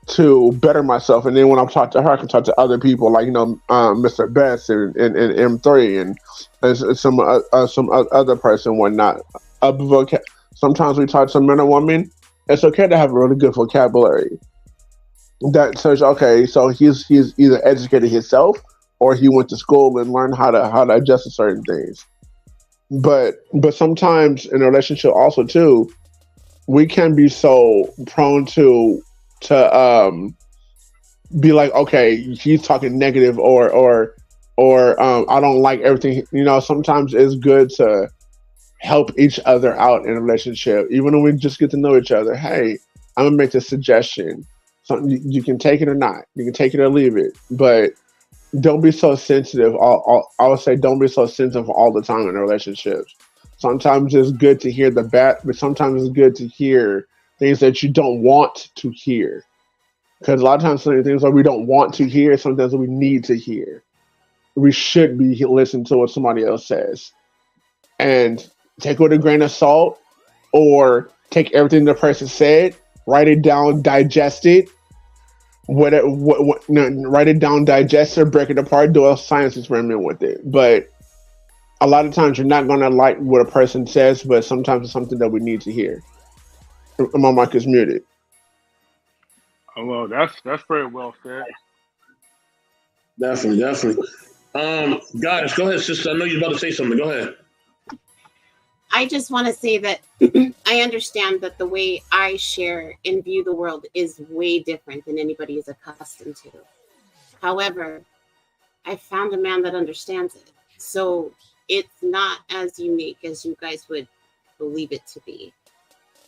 to better myself. And then when I'm talking to her, I can talk to other people like Mr. Best and M3 and some other person, whatnot. Sometimes we talk to men and women. It's okay to have a really good vocabulary. That says, okay, so he's either educated himself or he went to school and learned how to adjust to certain things. but sometimes in a relationship also too, we can be so prone to be like, okay, he's talking negative, or I don't like everything. Sometimes it's good to help each other out in a relationship, even when we just get to know each other. Hey, I'm gonna make this suggestion. Something you can take it or not. You can take it or leave it, but don't be so sensitive. I would say don't be so sensitive all the time in relationships. Sometimes it's good to hear the bad, but sometimes it's good to hear things that you don't want to hear. Because a lot of times, some things that we don't want to hear, sometimes we need to hear. We should be listening to what somebody else says, and take it with a grain of salt, or take everything the person said, write it down, digest it. No, write it down, digest it, break it apart, do a science experiment with it. But a lot of times you're not gonna like what a person says, but sometimes it's something that we need to hear. My mic is muted. Oh, well, that's very well said. Definitely, definitely. Guys, go ahead, sister. I know you're about to say something. Go ahead. I just want to say that I understand that the way I share and view the world is way different than anybody is accustomed to. However, I found a man that understands it. So it's not as unique as you guys would believe it to be.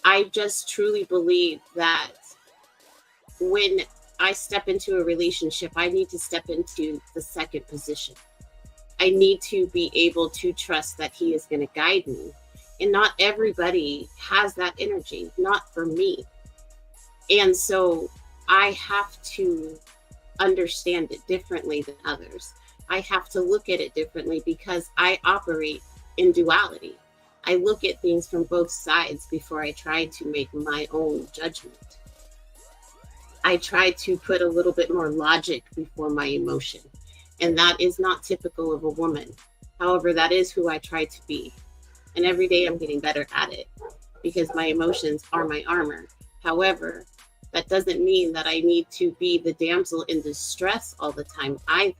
I just truly believe that when I step into a relationship, I need to step into the second position. I need to be able to trust that he is going to guide me. And not everybody has that energy, not for me. And so I have to understand it differently than others. I have to look at it differently because I operate in duality. I look at things from both sides before I try to make my own judgment. I try to put a little bit more logic before my emotion. And that is not typical of a woman. However, that is who I try to be. And every day I'm getting better at it because my emotions are my armor. However, that doesn't mean that I need to be the damsel in distress all the time either,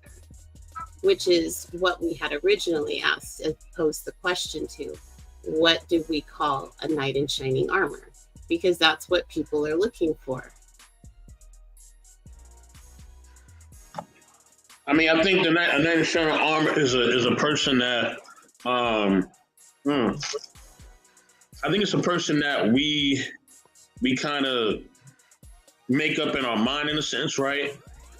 which is what we had originally asked and posed the question to. What do we call a knight in shining armor? Because that's what people are looking for. I mean, I think a knight in shining armor is a person that I think it's a person that we kind of make up in our mind in a sense, right?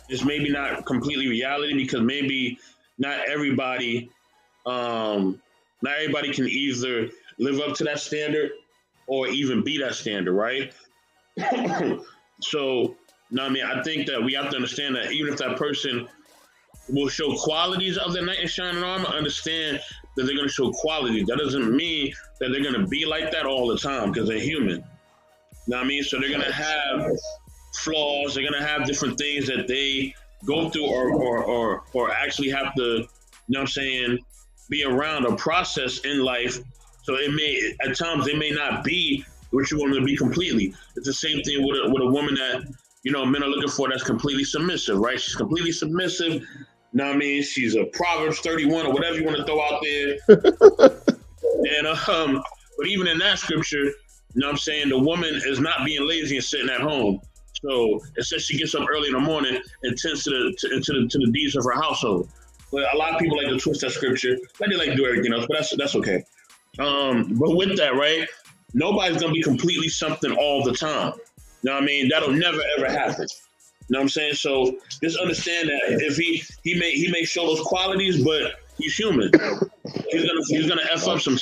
It's maybe not completely reality because maybe not everybody can either live up to that standard or even be that standard, right? So, no, I mean, I think that we have to understand that even if that person will show qualities of the knight in shining armor, understand that they're going to show qualities. That doesn't mean that they're going to be like that all the time because they're human. You know what I mean? So they're going to have flaws. They're going to have different things that they go through or actually have to, you know what I'm saying, be around or process in life. So it may, at times, they may not be what you want them to be completely. It's the same thing with a woman that, you know, men are looking for that's completely submissive, right? She's completely submissive. You know what I mean? She's a Proverbs 31 or whatever you want to throw out there. And but even in that scripture, you know what I'm saying, the woman is not being lazy and sitting at home. So it says she gets up early in the morning and tends to the deeds of her household. But a lot of people like to twist that scripture, like they like to do everything else, but that's okay. But with that, right, nobody's gonna be completely something all the time. You know what I mean? That'll never ever happen. You know what I'm saying? So just understand that if he may show those qualities, but he's human. He's gonna F up sometimes.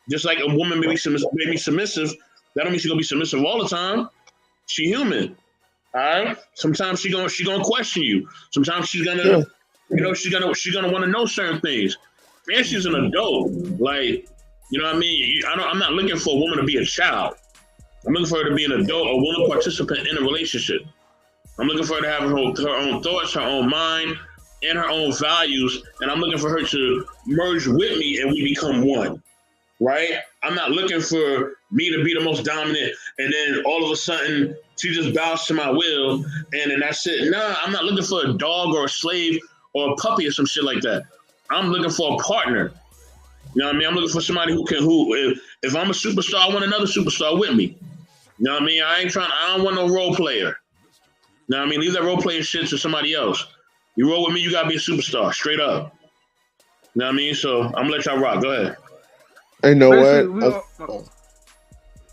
Just like a woman may be submissive, that don't mean she's gonna be submissive all the time. She human. All right. Sometimes she gonna question you. Sometimes she's gonna, you know, she's gonna want to know certain things. And she's an adult. Like, you know what I mean? I'm not looking for a woman to be a child. I'm looking for her to be an adult, a willing participant in a relationship. I'm looking for her to have her own thoughts, her own mind, and her own values. And I'm looking for her to merge with me and we become one, right? I'm not looking for me to be the most dominant and then all of a sudden she just bows to my will and then that's it. Nah, I'm not looking for a dog or a slave or a puppy or some shit like that. I'm looking for a partner. You know what I mean? I'm looking for somebody if I'm a superstar, I want another superstar with me. You know what I mean? I don't want no role player. You know what I mean? Leave that role player shit to somebody else. You roll with me, you gotta be a superstar, straight up. You know what I mean? So I'm gonna let y'all rock. Go ahead. You know Basically, what?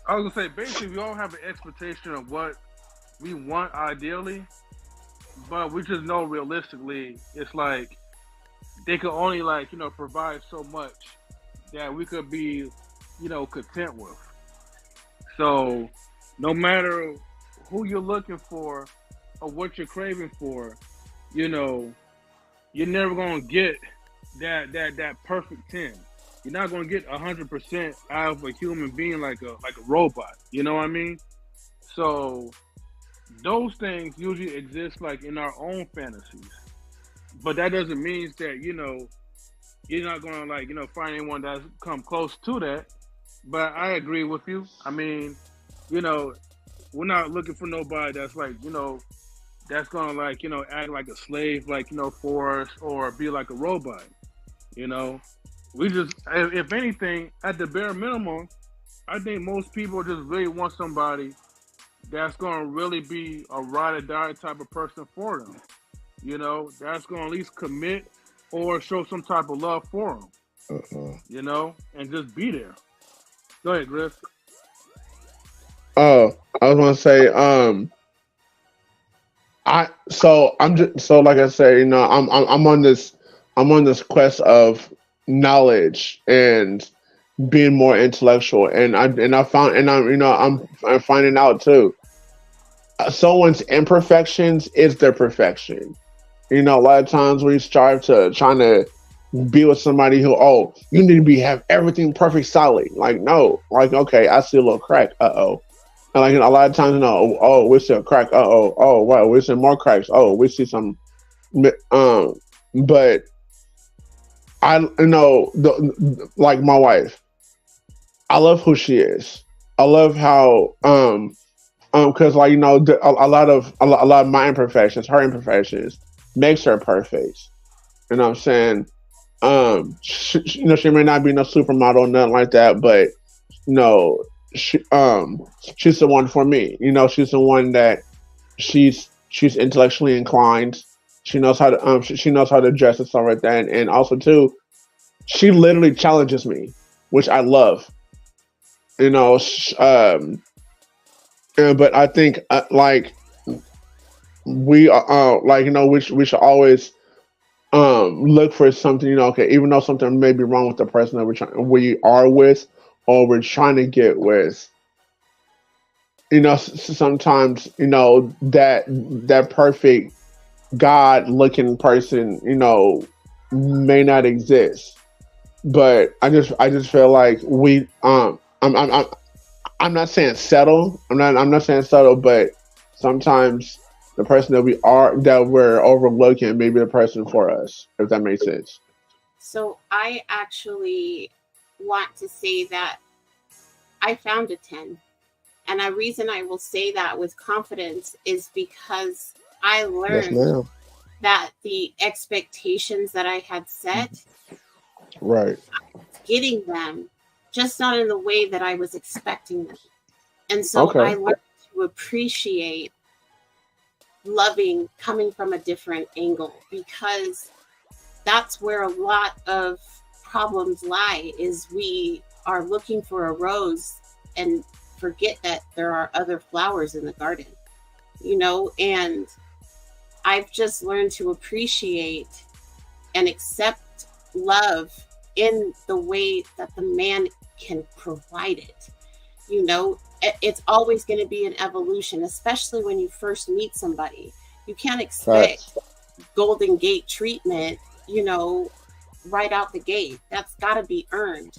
I was gonna say, basically, we all have an expectation of what we want ideally, but we just know realistically, it's like they could only provide so much that we could be, content with. So, no matter who you're looking for or what you're craving for, you're never gonna get that perfect 10. You're not gonna get 100% out of a human being like a robot. You know what I mean? So those things usually exist like in our own fantasies, but that doesn't mean that you're not gonna find anyone that's come close to that. But I agree with you. I mean, we're not looking for nobody that's that's gonna act like a slave, for us, or be like a robot. We just, if anything, at the bare minimum, I think most people just really want somebody that's gonna really be a ride or die type of person for them. That's gonna at least commit or show some type of love for them. And just be there. Go ahead, Griff. Oh, I was gonna say, I'm just so like I say, I'm on this quest of knowledge and being more intellectual, and I found, and I'm finding out too. Someone's imperfections is their perfection. A lot of times we strive to trying to be with somebody who, oh, you need to have everything perfect solid. Like, no, like, okay, I see a little crack. And like a lot of times, oh, we see a crack. Oh, wow, we see more cracks. Oh, we see some. But I like my wife. I love who she is. I love how because a lot of my imperfections, her imperfections, makes her perfect. You know what I'm saying? She may not be no supermodel or nothing like that, but no, she's the one for me. She's the one that she's intellectually inclined. She knows how to she knows how to dress and stuff like that, and also too, she literally challenges me, which I love. But I think we are we should always look for something, okay, even though something may be wrong with the person that we are with or we're trying to get with. Sometimes that perfect God looking person may not exist, but I just feel like we I'm not saying settle. I'm not saying settle, but sometimes the person that we're overlooking may be the person for us, if that makes sense. So I actually want to say that I found a 10. And the reason I will say that with confidence is because I learned that the expectations that I had set, right, getting them, just not in the way that I was expecting them. And so I learned to appreciate loving coming from a different angle, because that's where a lot of problems lie, is we are looking for a rose and forget that there are other flowers in the garden, and I've just learned to appreciate and accept love in the way that the man can provide it. It's always going to be an evolution, especially when you first meet somebody. You can't expect Golden Gate treatment, right out the gate. That's got to be earned.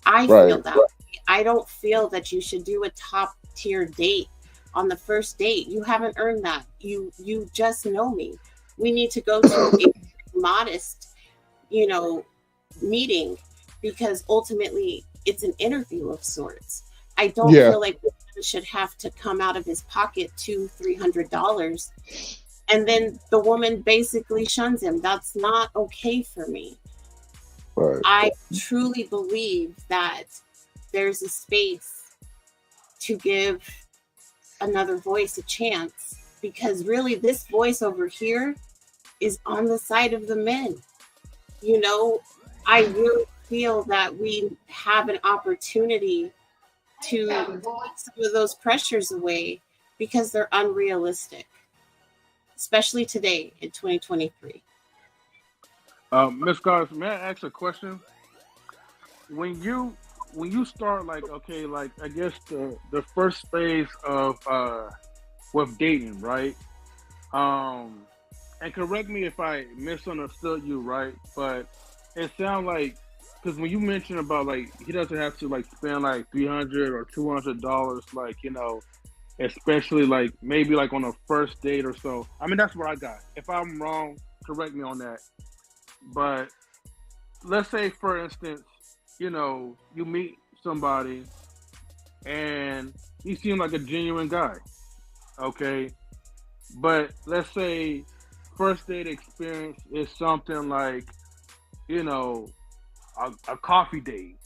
I feel that way. I don't feel that you should do a top tier date on the first date. You haven't earned that. You just know me. We need to go to a modest, meeting, because ultimately it's an interview of sorts. I don't feel like we should have to come out of his pocket $200-300 and then the woman basically shuns him. That's not okay for me. Right. I truly believe that there's a space to give another voice a chance, because really this voice over here is on the side of the men. You know, I really feel that we have an opportunity to take some of those pressures away because they're unrealistic, especially today in 2023. Miss Garth, may I ask a question? When you start, like, okay, like, I guess the first phase of with dating, right? And correct me if I misunderstood you, right? But it sounds like, because when you mentioned about, like, he doesn't have to, like, spend like $300 or $200, like, especially like maybe like on a first date or so. I mean, that's what I got. If I'm wrong, correct me on that. But let's say, for instance, you meet somebody and he seems like a genuine guy, okay? But let's say first date experience is something like, a coffee date,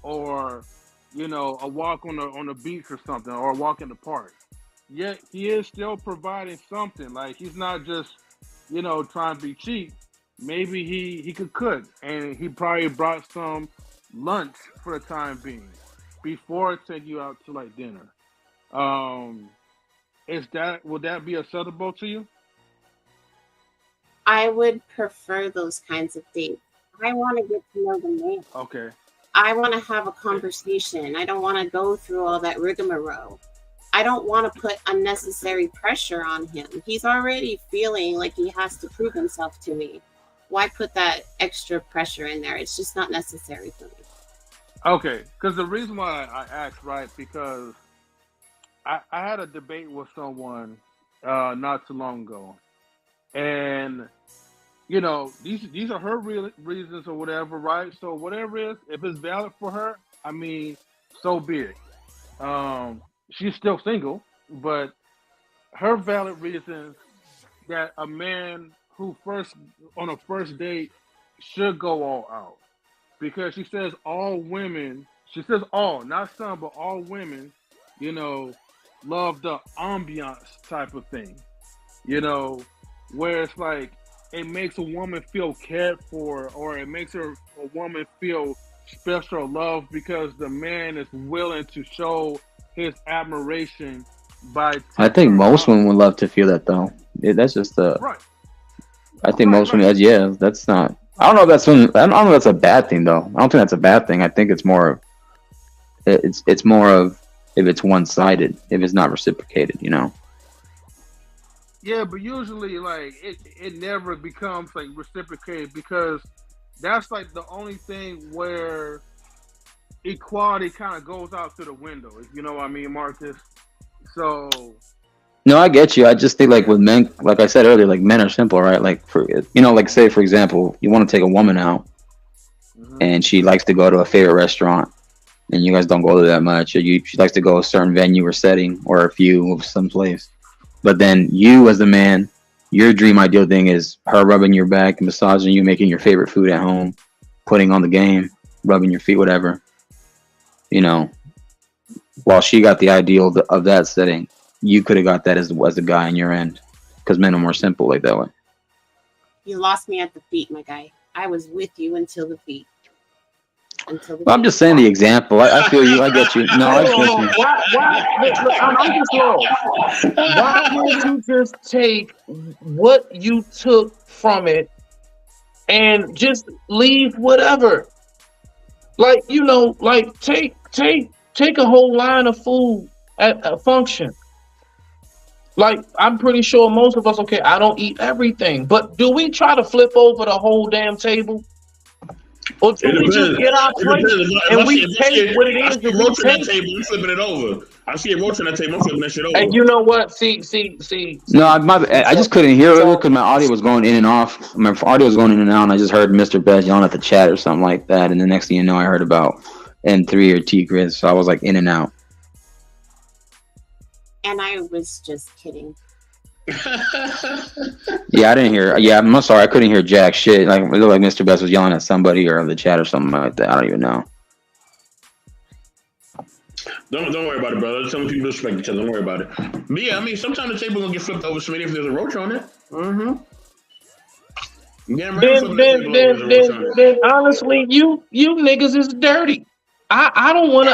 or a walk on the beach or something, or a walk in the park. Yet he is still providing something. Like, he's not just, trying to be cheap. Maybe he could cook, and he probably brought some lunch for the time being before taking you out to like dinner. Would that be acceptable to you? I would prefer those kinds of dates. I want to get to know the man. Okay. I want to have a conversation. I don't want to go through all that rigmarole. I don't want to put unnecessary pressure on him. He's already feeling like he has to prove himself to me. Why put that extra pressure in there? It's just not necessary for me. Okay, because the reason why I asked, right, because I had a debate with someone not too long ago, and these are her reasons or whatever, right? So whatever it is, if it's valid for her, I mean, so be it. She's still single, but her valid reasons that a man who on a first date should go all out, because she says all women, she says all, not some, but all women, love the ambiance type of thing, where it's like it makes a woman feel cared for, or it makes a woman feel special love because the man is willing to show his admiration by. I think most women would love to feel that, though. That's just right. I think most women, yeah, that's not. I don't know if I don't know if that's a bad thing, though. I don't think that's a bad thing. I think it's more. It's more of if it's one-sided, if it's not reciprocated, Yeah, but usually, like, it never becomes like reciprocated, because that's like the only thing where equality kind of goes out to the window. If you know what I mean, Marcus. So. No, I get you. I just think, like, with men, like I said earlier, like, men are simple, right? Like, like, say, for example, you want to take a woman out, and she likes to go to a favorite restaurant, and you guys don't go there that much, or she likes to go to a certain venue or setting, or a few of someplace. But then you, as the man, your dream ideal thing is her rubbing your back, massaging you, making your favorite food at home, putting on the game, rubbing your feet, whatever. While she got the ideal of that setting, you could have got that as the guy on your end, because men are more simple like that way. You lost me at the feet, my guy. I was with you until the feet. Well, I'm just saying the example. I feel you. I get you. No, I get you. I'm just lost. Why can't you just take what you took from it and just leave whatever? Like, like take a whole line of food at a function. Like, I'm pretty sure most of us, okay, I don't eat everything, but do we try to flip over the whole damn table? Or do we just get our plate and we take what it is that we take? I'm flipping it over. I see a roach on that table. I'm flipping that shit over. And you know what? See. No, I just couldn't hear it because my audio was going in and off. My audio was going in and out, and I just heard Mr. Best yelling at the chat or something like that. And the next thing you know, I heard about N3 or T-Grid, so I was like in and out. And I was just kidding. Yeah, I didn't hear. Yeah, I'm sorry, I couldn't hear jack shit. Like it looked like Mr. Best was yelling at somebody or in the chat or something like that. I don't even know. Don't worry about it, brother. Some people respect each other. Don't worry about it. But yeah, I mean, sometimes the table gonna get flipped over, Smitty, if there's a roach on it. Mm-hmm. Yeah, ready for Then, the then, table over, then, there's a roach then, on it. then, honestly, you niggas is dirty. I don't wanna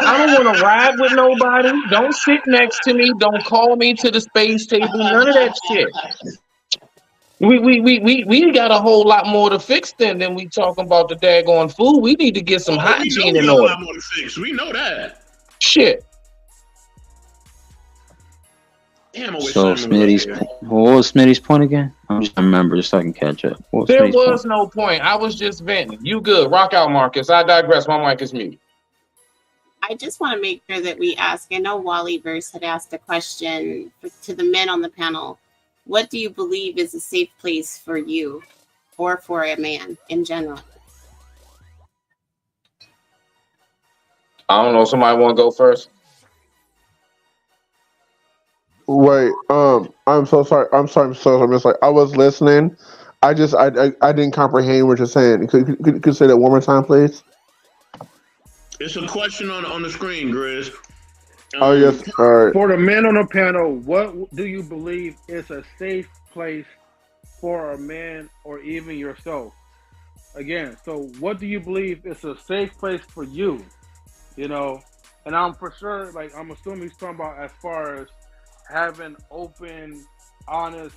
ride with nobody. Don't sit next to me. Don't call me to the space table. None of that shit. We got a whole lot more to fix than we talking about the daggone food. We need to get some Oh, we know hygiene we in got a order. lot more to fix. We know that. Shit. Damn, I wish So Simon was Smitty's, up here. what was Smitty's point again? I'm just trying to remember just so I can catch up. What was There Smitty's point? was no point. I was just venting. You good. Rock out, Marcus. I digress. My mic is mute. I just want to make sure that we ask. I know Wally Verse had asked a question to the men on the panel. What do you believe is a safe place for you or for a man in general? I don't know. Somebody want to go first? Wait, I'm so sorry. I'm sorry. I'm so sorry. It's like I was listening. I didn't comprehend what you're saying. Could you say that one more time, please? It's a question on the screen, Grizz. Oh yes. All right. For the men on the panel, what do you believe is a safe place for a man or even yourself? Again, so what do you believe is a safe place for you? You know, and I'm for sure, like, I'm assuming he's talking about as far as having open, honest,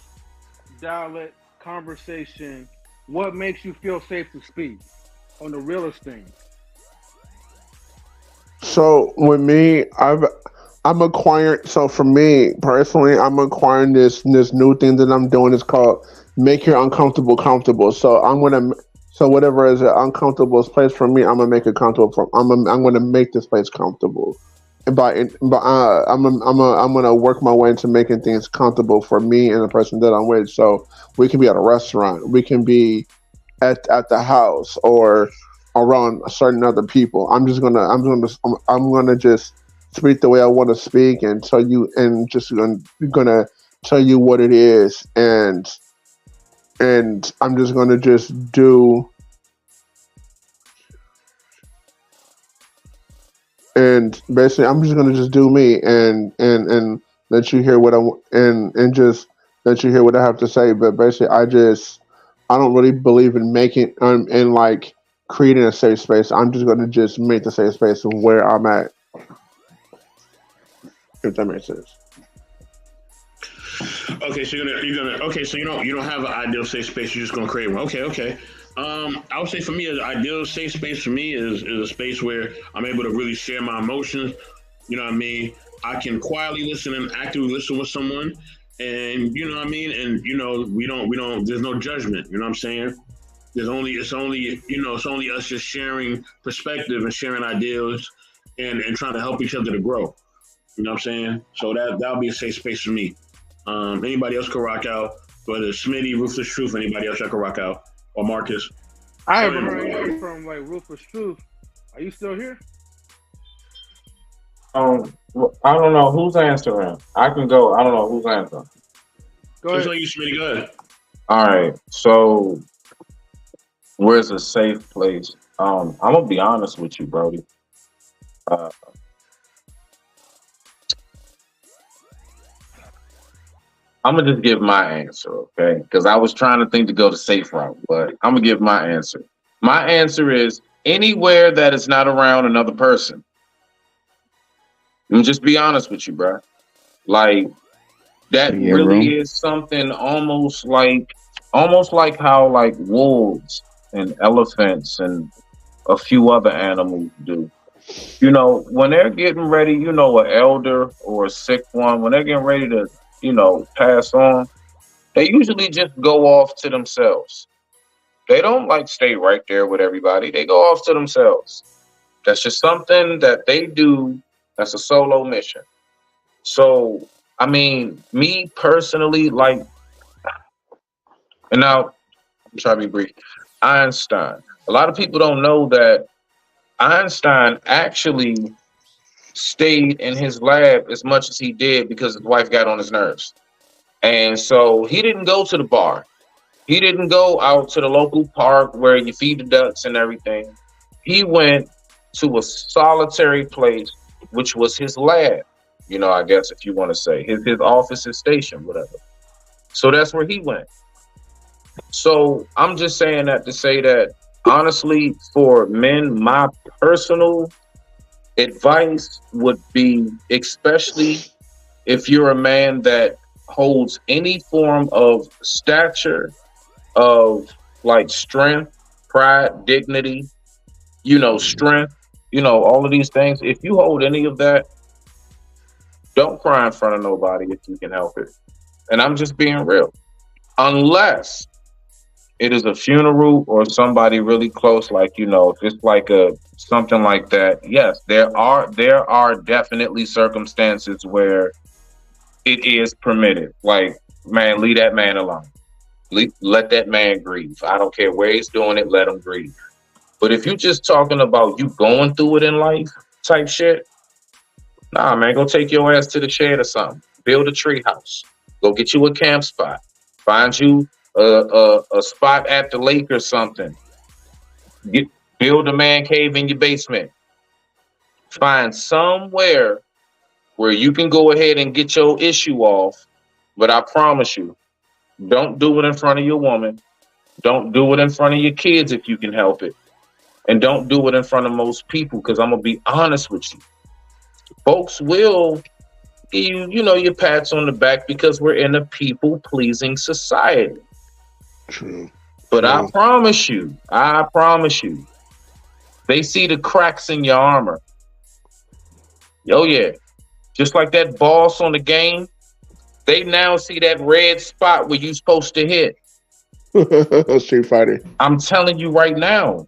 dialect conversation. What makes you feel safe to speak on the realest thing? So with me, I'm acquiring. So for me personally, I'm acquiring this new thing that I'm doing. It's called make your uncomfortable comfortable. So I'm gonna. So whatever is an uncomfortable place for me, I'm gonna make it comfortable. I'm gonna make this place comfortable. And I'm gonna work my way into making things comfortable for me and the person that I'm with. So we can be at a restaurant, we can be at the house or around certain other people. I'm gonna just speak the way I want to speak and tell you and just gonna tell you what it is and I'm just gonna just do and basically I'm just gonna just do me and let you hear what and just let you hear what I have to say. But basically, I don't really believe in making in like creating a safe space. I'm just gonna just make the safe space where I'm at. If that makes sense. Okay, so okay, so you don't have an ideal safe space. You're just gonna create one. Okay. I would say for me, an ideal safe space for me is a space where I'm able to really share my emotions. You know what I mean? I can quietly listen and actively listen with someone, and you know what I mean. And we don't. There's no judgment. You know what I'm saying? It's only us just sharing perspective and sharing ideas, and trying to help each other to grow. You know what I'm saying? So that'll be a safe space for me. Anybody else can rock out, whether it's Smitty, Ruthless Truth, anybody else I can rock out, or Marcus. I haven't heard anything from like Ruthless Truth. Are you still here? I don't know who's answering. I can go. I don't know who's answering. Go Just ahead. like you, Smitty, go ahead. All right. So where's a safe place? I'm gonna be honest with you, Brody. Uh, I'm gonna just give my answer, okay? Because I was trying to think to go the safe route, but I'm gonna give my answer. My answer is anywhere that is not around another person. I'm just be honest with you, bro. Like that Yeah, really room. is something almost like how like wolves and elephants and a few other animals do. You know, when they're getting ready, you know, an elder or a sick one, when they're getting ready to, you know, pass on, they usually just go off to themselves. They don't like stay right there with everybody. They go off to themselves. That's just something that they do. That's a solo mission. So, I mean, me personally, like, and now I'm trying to be brief. Einstein. A lot of people don't know that Einstein actually stayed in his lab as much as he did because his wife got on his nerves. And so he didn't go to the bar. He didn't go out to the local park where you feed the ducks and everything. He went to a solitary place, which was his lab. I guess if you want to say his office, his station, whatever. So that's where he went. So I'm just saying that to say that honestly, for men, my personal advice would be, especially if you're a man that holds any form of stature of like strength, pride, dignity, strength, all of these things. If you hold any of that, don't cry in front of nobody if you can help it. And I'm just being real. Unless it is a funeral or somebody really close, like, just like something like that. Yes, there are definitely circumstances where it is permitted. Like, man, leave that man alone. Let that man grieve. I don't care where he's doing it, let him grieve. But if you're just talking about you going through it in life type shit, nah, man, go take your ass to the shed or something. Build a tree house. Go get you a camp spot. Find you a spot at the lake or something. Build a man cave in your basement. Find somewhere where you can go ahead and get your issue off. But I promise you, don't do it in front of your woman. Don't do it in front of your kids if you can help it. And don't do it in front of most people, because I'm going to be honest with you. Folks will give you, your pats on the back because we're in a people-pleasing society. True. But True. I promise you, they see the cracks in your armor. Oh, yeah. Just like that boss on the game, they now see that red spot where you're supposed to hit. Street Fighter. I'm telling you right now,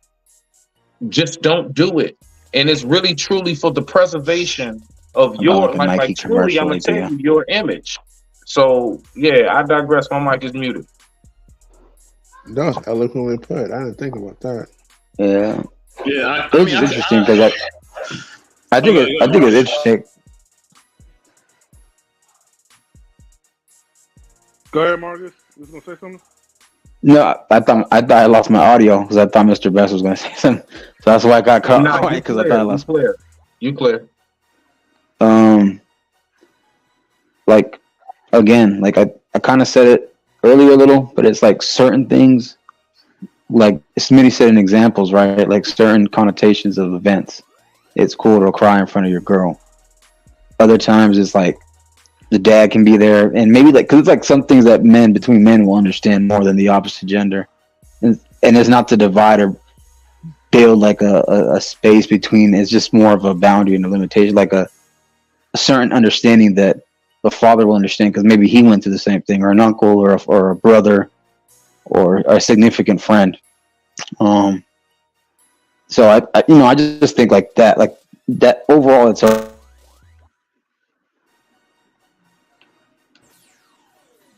just don't do it. And it's really, truly for the preservation of your, like truly, I'm going to tell you, your image. So, yeah, I digress. My mic is muted. That was eloquently put. I didn't think about that. Yeah. Yeah, It's interesting because I think it's interesting. Go ahead, Marcus. You was gonna say something? No, I thought I lost my audio because I thought Mr. Best was going to say something. So that's why I got cut off because I thought I lost. You clear. Like, again, like I kind of said it earlier a little, but it's like certain things, like Smitty said in examples, right? Like certain connotations of events. It's cool to cry in front of your girl. Other times it's like the dad can be there, and maybe like, because it's like some things that between men will understand more than the opposite gender, and it's not to divide or build like a space between. It's just more of a boundary and a limitation, like a certain understanding that the father will understand because maybe he went through the same thing, or an uncle, or a brother, or a significant friend. So I just think like that overall it's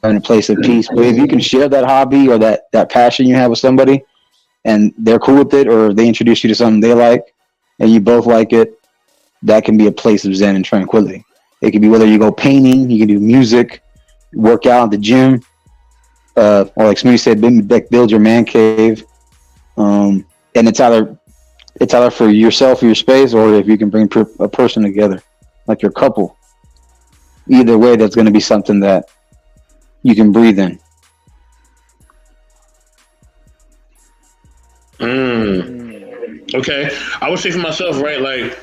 in a place of peace. But if you can share that hobby or that passion you have with somebody and they're cool with it, or they introduce you to something they like and you both like it, that can be a place of zen and tranquility. It can be whether you go painting, you can do music, work out at the gym, or like somebody said, build your man cave. And it's either for yourself or your space, or if you can bring a person together, like your couple. Either way, that's going to be something that you can breathe in. Okay, I would say for myself, right? Like,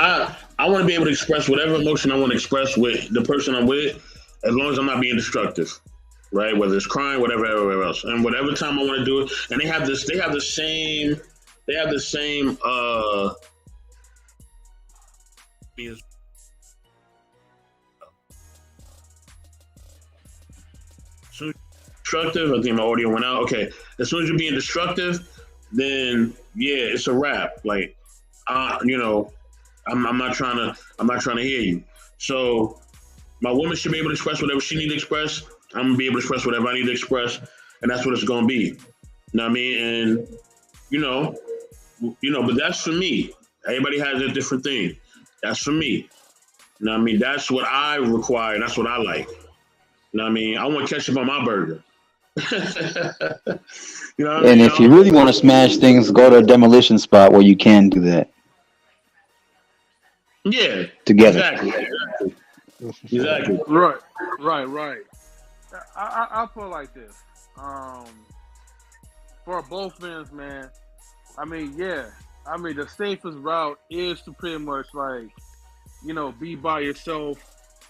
I want to be able to express whatever emotion I want to express with the person I'm with, as long as I'm not being destructive, right? Whether it's crying, whatever else, and whatever time I want to do it. And they have the same so destructive. I think my audio went out. Okay, as soon as you're being destructive, then yeah, it's a wrap. Like, I'm not trying to hear you. So my woman should be able to express whatever she needs to express. I'm gonna be able to express whatever I need to express, and that's what it's gonna be. You know what I mean? And but that's for me. Everybody has a different thing. That's for me. You know what I mean? That's what I require. That's what I like. You know what I mean? I want ketchup on my burger. You know what I And mean? if you really want to smash things, go to a demolition spot where you can do that Yeah, together. exactly. That's what's up. Exactly. Right. I feel like this. Um, for both ends, man. I mean, yeah. I mean, the safest route is to pretty much like, be by yourself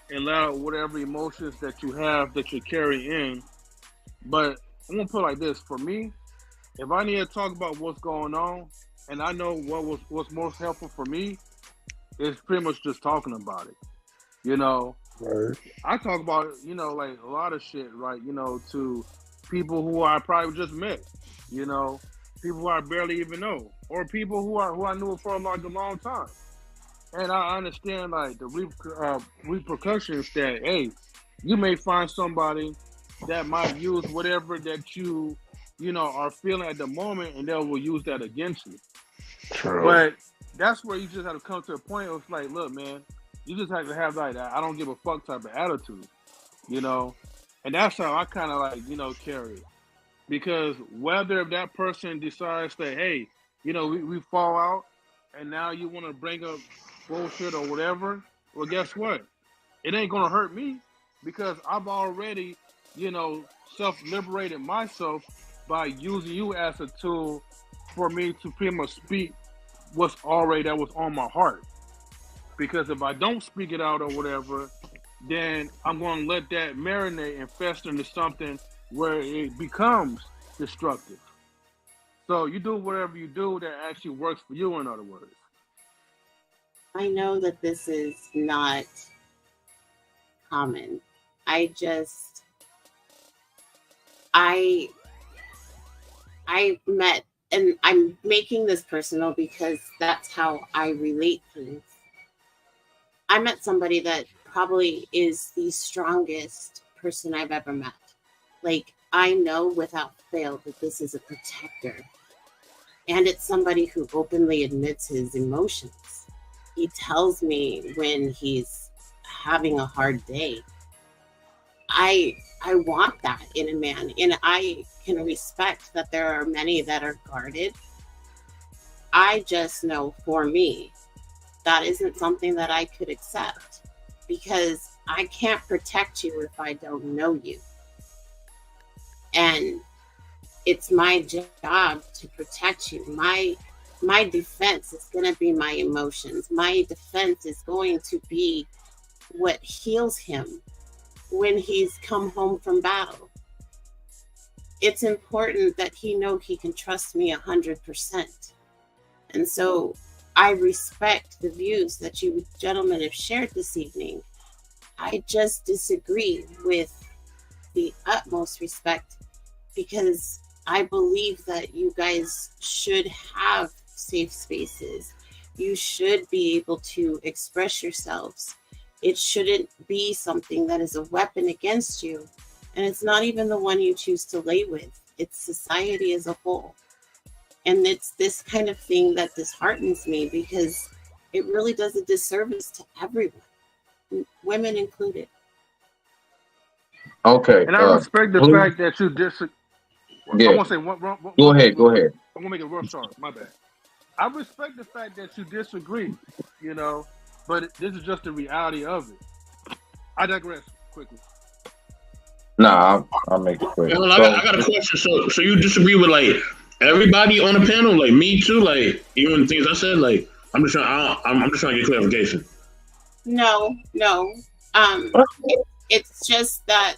and let out whatever emotions that you have that you carry in. But I'm gonna put it like this: for me, if I need to talk about what's going on, and I know what's most helpful for me, is pretty much just talking about it. You know, Right. I talk about like a lot of shit, right? To people who I probably just met, you know, people who I barely even know, or people who I knew for like a long time. And I understand like the repercussions that you may find somebody that might use whatever that you are feeling at the moment, and they will use that against you. True. But that's where you just have to come to a point of like, look, man, you just have to have like that I don't give a fuck type of attitude, you know, and that's how I kind of like carry it. Because whether if that person decides that we fall out, and now you want to bring up bullshit or whatever, well, guess what? It ain't gonna hurt me because I've already self-liberated myself by using you as a tool for me to pretty much speak that was on my heart. Because if I don't speak it out or whatever, then I'm going to let that marinate and fester into something where it becomes destructive. So you do whatever you do that actually works for you, in other words. I know that this is not common. I just I met, and I'm making this personal because that's how I relate things. I met somebody that probably is the strongest person I've ever met. Like, I know without fail that this is a protector. And it's somebody who openly admits his emotions. He tells me when he's having a hard day. I want that in a man, and I can respect that there are many that are guarded. I just know for me, that isn't something that I could accept, because I can't protect you if I don't know you. And it's my job to protect you. My defense is going to be my emotions. My defense is going to be what heals him when he's come home from battle. It's important that he know he can trust me 100%. And so I respect the views that you gentlemen have shared this evening. I just disagree with the utmost respect, because I believe that you guys should have safe spaces. You should be able to express yourselves. It shouldn't be something that is a weapon against you. And it's not even the one you choose to lay with. It's society as a whole. And it's this kind of thing that disheartens me, because it really does a disservice to everyone, women included. Okay. And I respect the Blue. fact that you disagree. Yeah. I want to say Go ahead. Go ahead. I'm gonna make it real short. My bad. I respect the fact that you disagree, but this is just the reality of it. I digress quickly. Nah, I'll make it quick. Well, I got a question. So you disagree with like everybody on the panel, like me too, like even the things I said, like I'm just trying to get clarification. No. It's just that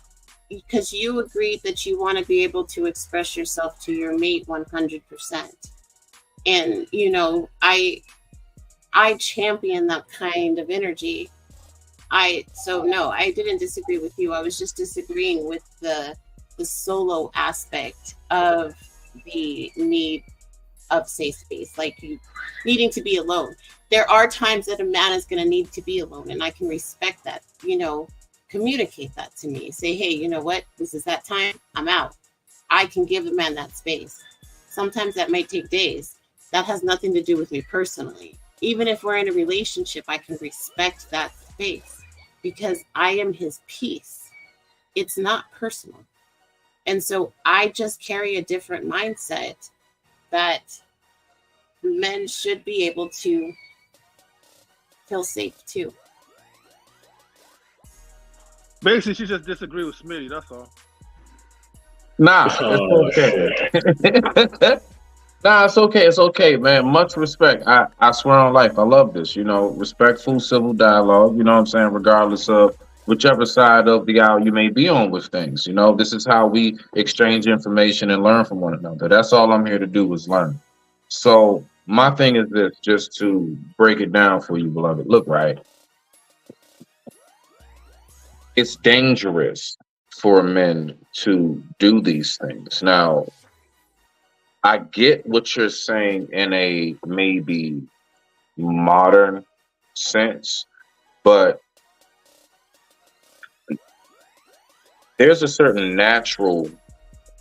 because you agreed that you want to be able to express yourself to your mate 100%. And, I champion that kind of energy. No, I didn't disagree with you. I was just disagreeing with the solo aspect of the need of safe space, like you needing to be alone. There are times that a man is going to need to be alone, and I can respect that. Communicate that to me. Say, hey, you know what? This is that time. I'm out. I can give the man that space. Sometimes that might take days. That has nothing to do with me personally. Even if we're in a relationship, I can respect that face because I am his peace. It's not personal. And so I just carry a different mindset that men should be able to feel safe too. Basically, she just disagreed with Smitty. That's all. Nah, Oh, it's okay. Nah, it's okay. It's okay, man. Much respect. I swear on life, I love this. You know, respectful civil dialogue. You know what I'm saying? Regardless of whichever side of the aisle you may be on with things. You know, this is how we exchange information and learn from one another. That's all I'm here to do is learn. So my thing is this, just to break it down for you, beloved. Look, right. It's dangerous for men to do these things. Now, I get what you're saying in a maybe modern sense, but there's a certain natural,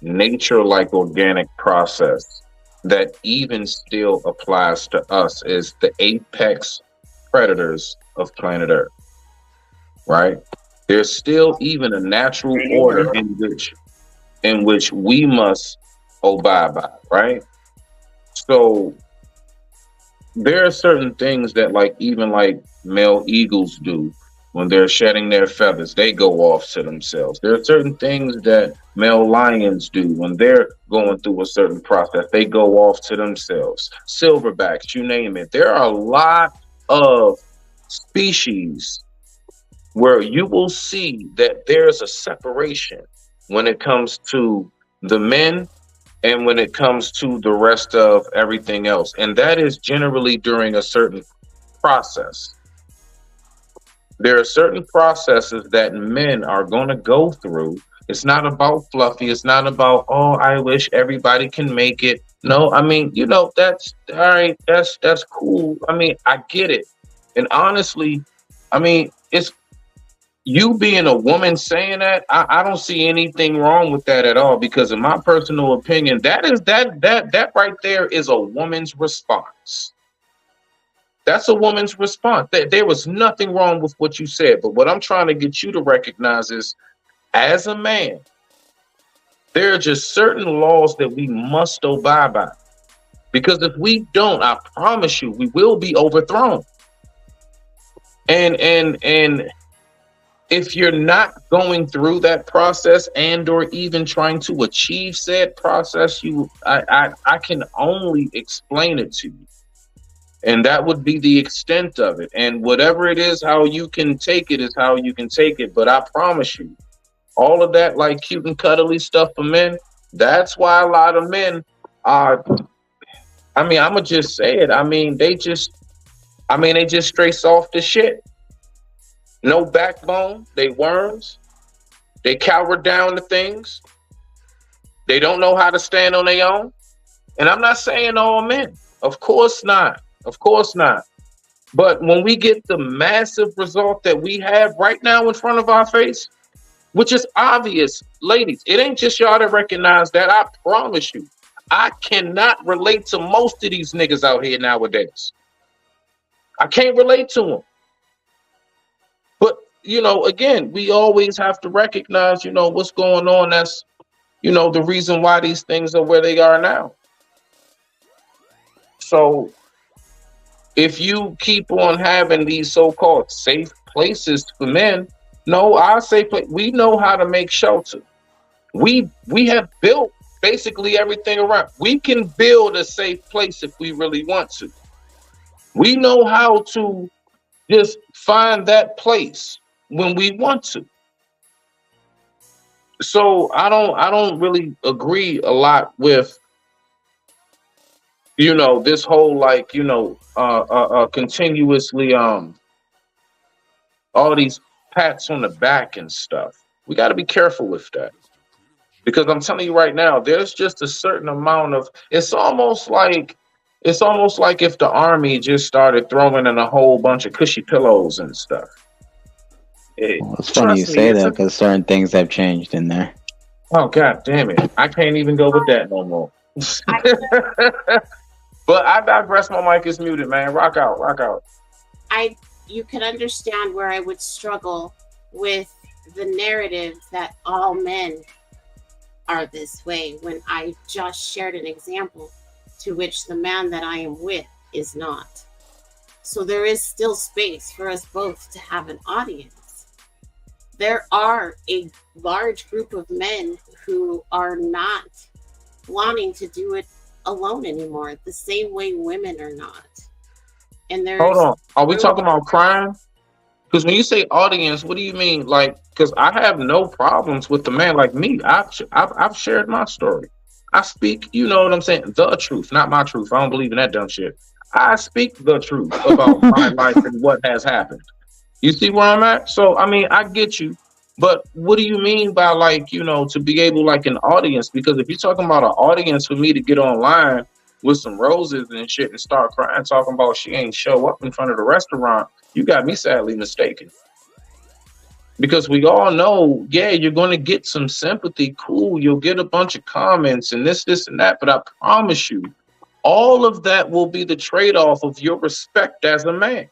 nature-like organic process that even still applies to us as the apex predators of planet Earth, right? There's still even a natural order in which we must abide by, right? So there are certain things that even male eagles do when they're shedding their feathers. They go off to themselves. There are certain things that male lions do when they're going through a certain process. They go off to themselves. Silverbacks, you name it. There are a lot of species where you will see that there's a separation when it comes to the men and when it comes to the rest of everything else. And that is generally during a certain process. There are certain processes that men are going to go through. It's not about fluffy. It's not about, oh, I wish everybody can make it. No, I mean, that's all right. That's cool. I mean, I get it. And honestly, I mean, it's you being a woman saying that, I don't see anything wrong with that at all, because in my personal opinion, that right there is a woman's response. That's a woman's response. There was nothing wrong with what you said, but what I'm trying to get you to recognize is, as a man, there are just certain laws that we must abide by, because if we don't, I promise you, we will be overthrown. And if you're not going through that process and or even trying to achieve said process, I can only explain it to you. And that would be the extent of it. And whatever it is, how you can take it is how you can take it. But I promise you, all of that like cute and cuddly stuff for men, that's why a lot of men are, I mean, I'm going to just say it. They just straight soft as shit. No backbone. They worms. They cower down to things. They don't know how to stand on their own. And I'm not saying all men. Of course not. Of course not. But when we get the massive result that we have right now in front of our face, which is obvious, ladies, it ain't just y'all that recognize that. I promise you, I cannot relate to most of these niggas out here nowadays. I can't relate to them. But, again, we always have to recognize, what's going on. That's, the reason why these things are where they are now. So if you keep on having these so-called safe places for men, no, I say we know how to make shelter. We have built basically everything around. We can build a safe place if we really want to. We know how to just find that place when we want to. So I don't really agree a lot with this whole continuously all these pats on the back and stuff. We got to be careful with that, because I'm telling you right now, there's just a certain amount of, it's almost like if the army just started throwing in a whole bunch of cushy pillows and stuff. Well, it's funny you say that, because certain things have changed in there. Oh, God damn it. I can't even go with that no more. But I digress. My mic is muted, man. Rock out. I you can understand where I would struggle with the narrative that all men are this way when I just shared an example to which the man that I am with is not. So there is still space for us both to have an audience. There are a large group of men who are not wanting to do it alone anymore, the same way women are not. And there's Hold on. Are we talking about crime? Because when you say audience, what do you mean? Like, because I have no problems with the man like me. I've shared my story. I speak, you know what I'm saying? The truth, not my truth. I don't believe in that dumb shit. I speak the truth about my life and what has happened. You see where I'm at? So, I mean, I get you. But what do you mean by, like, you know, to be able, like, an audience? Because if you're talking about an audience for me to get online with some roses and shit and start crying, talking about she ain't show up in front of the restaurant, you got me sadly mistaken. Because we all know, yeah, you're going to get some sympathy. Cool. You'll get a bunch of comments and this, and that. But I promise you, all of that will be the trade-off of your respect as a man.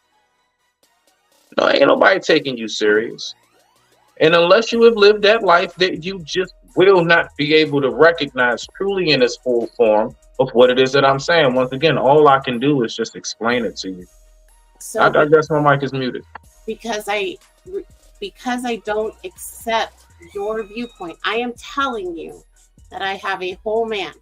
No, ain't nobody taking you serious. And unless you have lived that life, that you just will not be able to recognize truly in its full form of what it is that I'm saying. Once again, all I can do is just explain it to you. so I guess my mic is muted. because I don't accept your viewpoint. I am telling you that I have a whole man,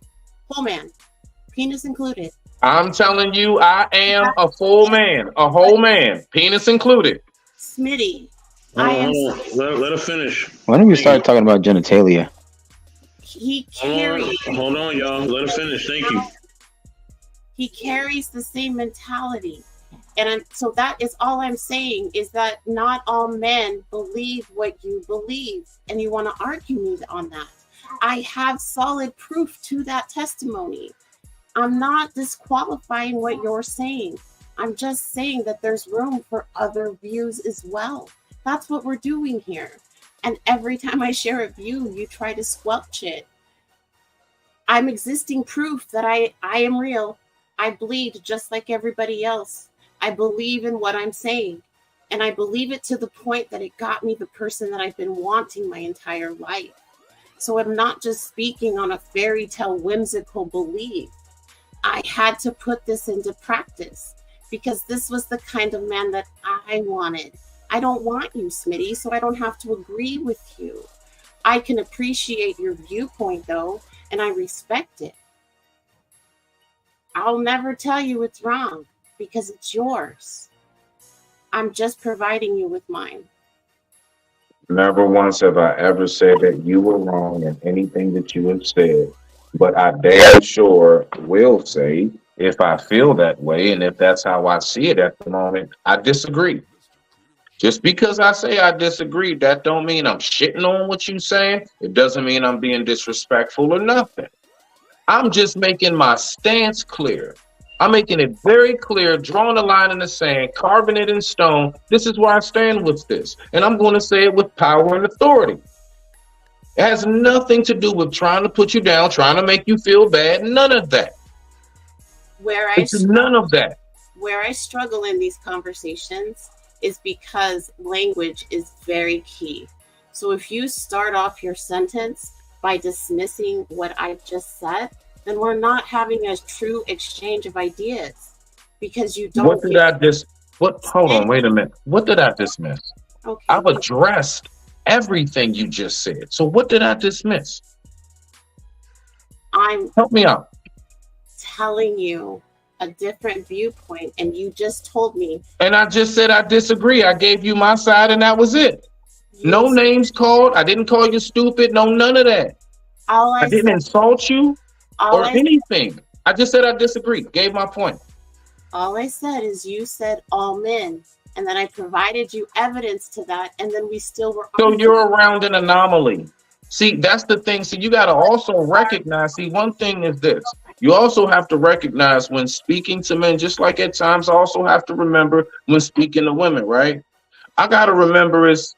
penis included. I'm telling you, I am a full man, a whole man, penis included. Smitty, Let her finish. Why don't we start talking about genitalia? he carries. Hold on, y'all. Let her finish. Thank you. He carries the same mentality. And so that is all I'm saying, is that not all men believe what you believe, and you want to argue me on that. I have solid proof to that testimony. I'm not disqualifying what you're saying. I'm just saying that there's room for other views as well. That's what we're doing here. And every time I share a view, you try to squelch it. I'm existing proof that I am real. I bleed just like everybody else. I believe in what I'm saying. And I believe it to the point that it got me the person that I've been wanting my entire life. So I'm not just speaking on a fairy tale whimsical belief. I had to put this into practice because this was the kind of man that I wanted. I don't want you, Smitty, so I don't have to agree with you. I can appreciate your viewpoint, though, and I respect it. I'll never tell you it's wrong because it's yours. I'm just providing you with mine. Never once have I ever said that you were wrong in anything that you have said. But I damn sure will say, if I feel that way and if that's how I see it at the moment, I disagree. Just because I say I disagree, that don't mean I'm shitting on what you're saying. It doesn't mean I'm being disrespectful or nothing. I'm just making my stance clear. I'm making it very clear, drawing a line in the sand, carving it in stone. This is where I stand with this. And I'm going to say it with power and authority. It has nothing to do with trying to put you down, trying to make you feel bad. None of that. None of that. Where I struggle in these conversations is because language is very key. So if you start off your sentence by dismissing what I just said, then we're not having a true exchange of ideas because you don't. What did I hold on, wait a minute. What did I dismiss? Okay. I've addressed everything you just said. So what did I dismiss? Help me out. Telling you a different viewpoint, and you just told me. And I just said I disagree. I gave you my side, and that was it. No names called. I didn't call you stupid. No, none of that. I didn't insult you or anything. I just said I disagree. Gave my point. All I said is you said all men, and then I provided you evidence to that, and then we still were. So you're around an anomaly. See, that's the thing. See, you got to also recognize. See, one thing is this. You also have to recognize when speaking to men, just like at times, I also have to remember when speaking to women, right? I got to remember it's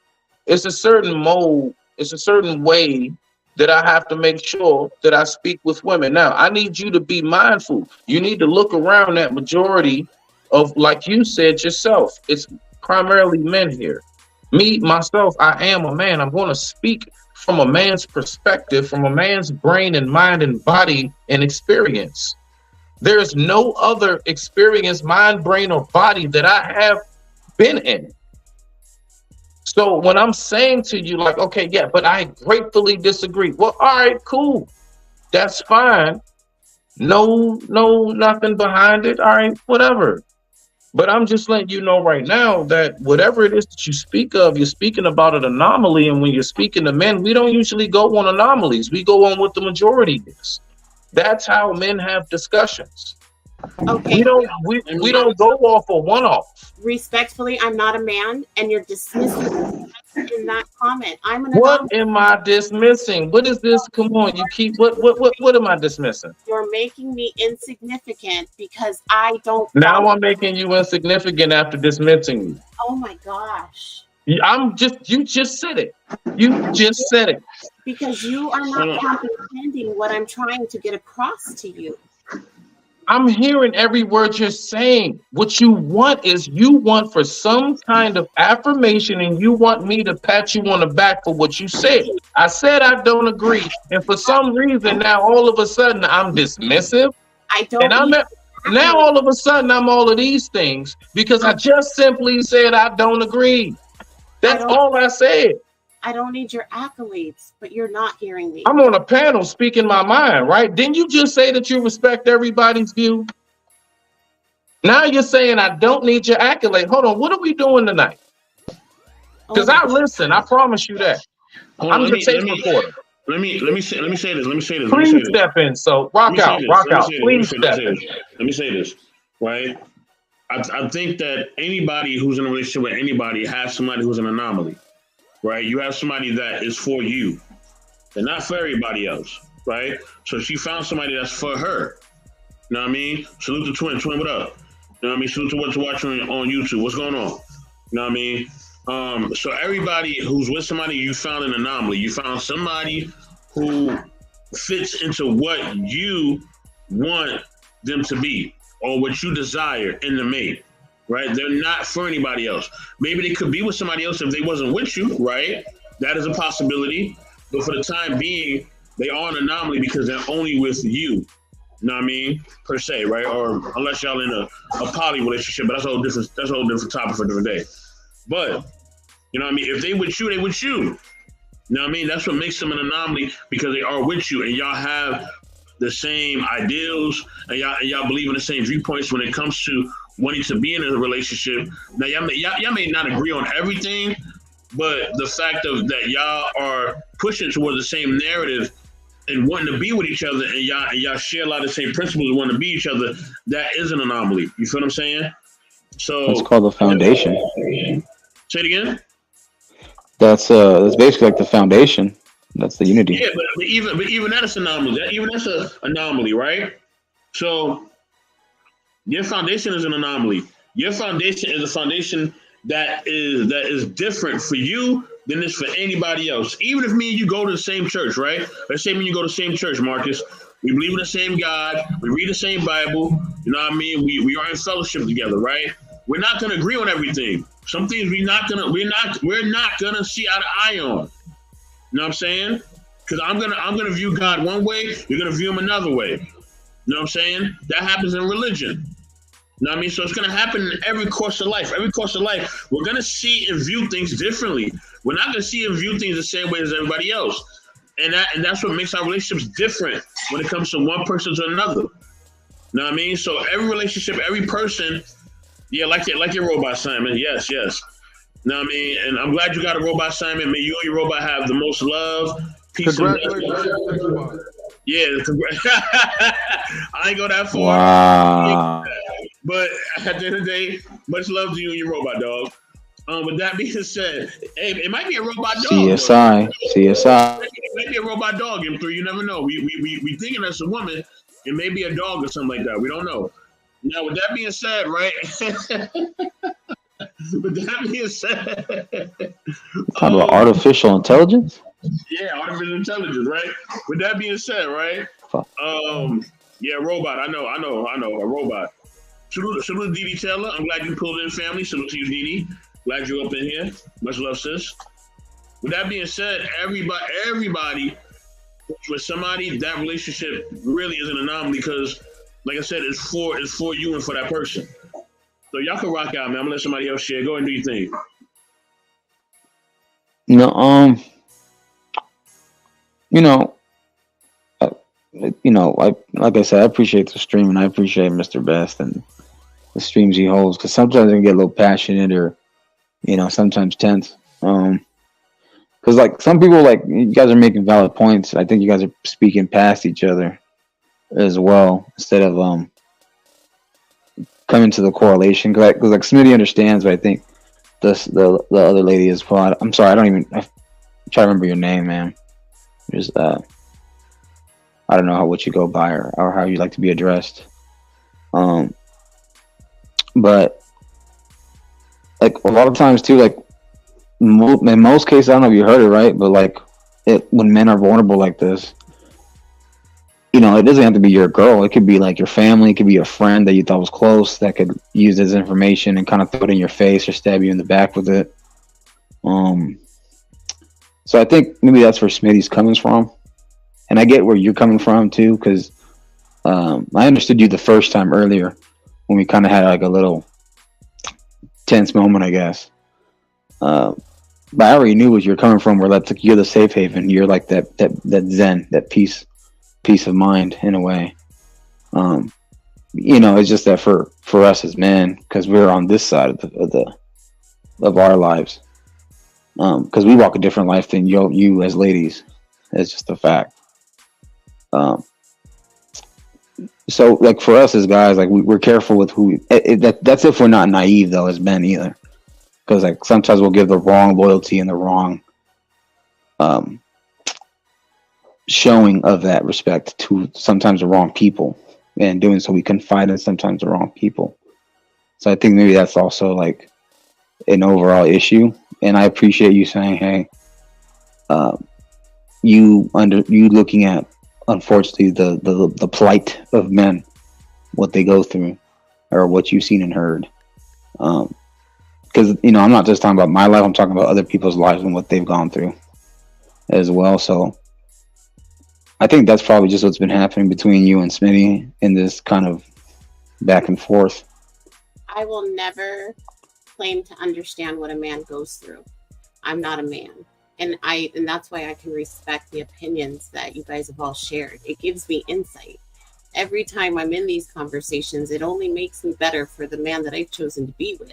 a certain mode, it's a certain way that I have to make sure that I speak with women. Now, I need you to be mindful. You need to look around that majority of, like you said yourself, it's primarily men here. Me, myself, I am a man. I'm going to speak from a man's perspective, from a man's brain and mind and body and experience. There's no other experience, mind, brain, or body that I have been in. So when I'm saying to you, like, okay, yeah, but I gratefully disagree. Well, all right, cool. That's fine. No, nothing behind it. All right, whatever. But I'm just letting you know right now that whatever it is that you speak of, you're speaking about an anomaly. And when you're speaking to men, we don't usually go on anomalies. We go on what the majority is. That's how men have discussions. Okay. We don't go off a one-off. Respectfully, I'm not a man, and you're dismissing in that comment. I'm an What anomaly. am I dismissing? What is this? Come on, you keep what am I dismissing? You're making me insignificant because I don't. Now I'm making you insignificant after dismissing you. Oh my gosh. You just said it. You just said it. Because you are not comprehending what I'm trying to get across to you. I'm hearing every word you're saying. What you want is for some kind of affirmation, and you want me to pat you on the back for what you said. I said I don't agree, and for some reason now all of a sudden I'm dismissive. I don't. And now all of a sudden I'm all of these things because I just simply said I don't agree. That's all I said. I don't need your accolades, but you're not hearing me. I'm on a panel speaking my mind, right? Didn't you just say that you respect everybody's view? Now you're saying I don't need your accolade. Hold on, what are we doing tonight? Because I listen, I promise you that. I'm your tape reporter. Let me say this. Please step in. So rock out. Please step in. Let me say this, right? I think that anybody who's in a relationship with anybody has somebody who's an anomaly. Right, you have somebody that is for you and not for everybody else, right? So she found somebody that's for her. You know what I mean? Salute to Twin, what up? You know what I mean? Salute to what's watching on YouTube. What's going on? You know what I mean? So everybody who's with somebody, you found an anomaly. You found somebody who fits into what you want them to be or what you desire in the mate. Right? They're not for anybody else. Maybe they could be with somebody else if they wasn't with you, right? That is a possibility. But for the time being, they are an anomaly because they're only with you. You know what I mean? Per se, right? Or unless y'all in a poly relationship, but that's a whole different topic for a different day. But, you know what I mean? If they with you, they with you. You know what I mean? That's what makes them an anomaly because they are with you and y'all have the same ideals and y'all believe in the same viewpoints when it comes to wanting to be in a relationship. Now, y'all may not agree on everything, but the fact of that y'all are pushing towards the same narrative and wanting to be with each other, and y'all share a lot of the same principles and want to be each other, that is an anomaly. You feel what I'm saying? So that's called the foundation. Say it again. That's basically like the foundation. That's the unity. Yeah, but even that is an anomaly. That's an anomaly, right? So your foundation is an anomaly. Your foundation is a foundation that is different for you than it's for anybody else. Even if me and you go to the same church, right? Let's say me and you go to the same church, Marcus. We believe in the same God. We read the same Bible. You know what I mean? We are in fellowship together, right? We're not gonna agree on everything. Some things we're not gonna see eye to eye on. You know what I'm saying? Because I'm gonna view God one way. You're gonna view him another way. You know what I'm saying? That happens in religion. You know what I mean? So it's going to happen in every course of life. Every course of life, we're going to see and view things differently. We're not going to see and view things the same way as everybody else. And that's what makes our relationships different when it comes to one person to another. You know what I mean? So every relationship, every person, yeah, like your robot, Simon. Yes. You know what I mean? And I'm glad you got a robot, Simon. May you and your robot have the most love, peace, and love. Yeah, I ain't go that far. Wow. But at the end of the day, much love to you and your robot dog. With that being said, hey, it might be a robot dog. CSI. It might be a robot dog, M3. You never know. We thinking that's a woman. It may be a dog or something like that. We don't know. Now, with that being said, right? With that being said, Talking about artificial intelligence. Yeah, artificial intelligence, right? With that being said, right? Yeah, robot. I know, a robot. Salute to Dee Dee Taylor. I'm glad you pulled in, family. Salute to you, Dee Dee. Glad you up in here. Much love, sis. With that being said, everybody with somebody, that relationship really is an anomaly because, like I said, it's for you and for that person. So y'all can rock out, man. I'm gonna let somebody else share. Go ahead and do your thing. No, you know, uh, like I said, I appreciate the stream and I appreciate Mr. Best and the streams he holds because sometimes I can get a little passionate or sometimes tense. Because like some people, like you guys are making valid points. I think you guys are speaking past each other as well instead of coming to the correlation. Because like Smitty understands, but I think the other lady as well. I'm sorry, I try to remember your name, man. There's I don't know what you go by or how you like to be addressed. But like a lot of times too, like in most cases, I don't know if you heard it right, but like when men are vulnerable like this, it doesn't have to be your girl. It could be like your family. It could be a friend that you thought was close that could use this information and kind of throw it in your face or stab you in the back with it. So I think maybe that's where Smitty's coming from, and I get where you're coming from too, because I understood you the first time earlier when we kind of had like a little tense moment, I guess. But I already knew where you're coming from. Where that's like you're the safe haven. You're like that zen, that peace of mind in a way. It's just that for us as men, because we're on this side of our lives, because we walk a different life than you as ladies. It's just a fact. So like for us as guys, like we're careful with who. That's if we're not naive though as men either, because like sometimes we'll give the wrong loyalty and the wrong showing of that respect to sometimes the wrong people, and doing so we confide in sometimes the wrong people. So I think maybe that's also like an overall issue, and I appreciate you saying, hey, you looking at unfortunately the plight of men, what they go through or what you've seen and heard, because I'm not just talking about my life, I'm talking about other people's lives and what they've gone through as well. So I think that's probably just what's been happening between you and Smitty in this kind of back and forth. I will never claim to understand what a man goes through. I'm not a man. And that's why I can respect the opinions that you guys have all shared. It gives me insight. Every time I'm in these conversations, it only makes me better for the man that I've chosen to be with.